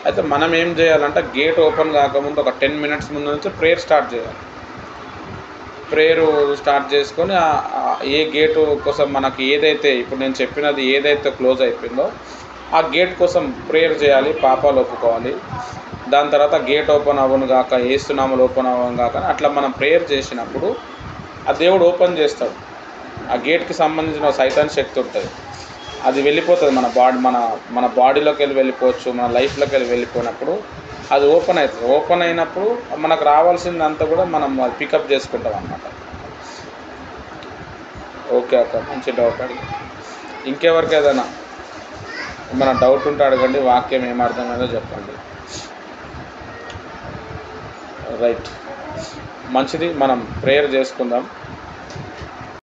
A: అయితే మనం ఏం చేయాలంటే గేట్ ఓపెన్ కాకముందు ఒక 10 minutes ముందు నుంచి ప్రేయర్ స్టార్ట్ చేయాలి. ప్రేయర్ స్టార్ట్ చేసుకొని ఏ గేటు కోసం మనకి ఏదైతే ఇప్పుడు నేను చెప్పినది ఏదైతే క్లోజ్ అయిపోయిందో ఆ గేట్ కోసం ప్రేయర్ చేయాలి, పాపాలు ఒప్పుకోవాలి. దాని తర్వాత గేట్ ఓపెన్ అవ్వను కాక, ఏసునామలు ఓపెన్ అవ్వను కాక అట్లా మనం ప్రేయర్ చేసినప్పుడు ఆ దేవుడు ఓపెన్ చేస్తాడు. ఆ గేట్కి సంబంధించిన సైతాన్ శక్తి ఉంటుంది, అది వెళ్ళిపోతుంది మన బాడీలోకి వెళ్ళిపోవచ్చు, మన లైఫ్లోకి వెళ్ళిపోయినప్పుడు అది ఓపెన్ అవుతుంది. ఓపెన్ అయినప్పుడు మనకు రావాల్సిందంతా కూడా మనం పికప్ చేసుకుంటాం అన్నమాట. ఓకే అక్క, మంచి డౌట్ అడిగి. ఇంకెవరికి ఏమైనా డౌట్ ఉంటే అడగండి, వాక్యం ఏం అర్థమైందో చెప్పండి. రైట్, మంచిది. మనం ప్రేయర్ చేసుకుందాం.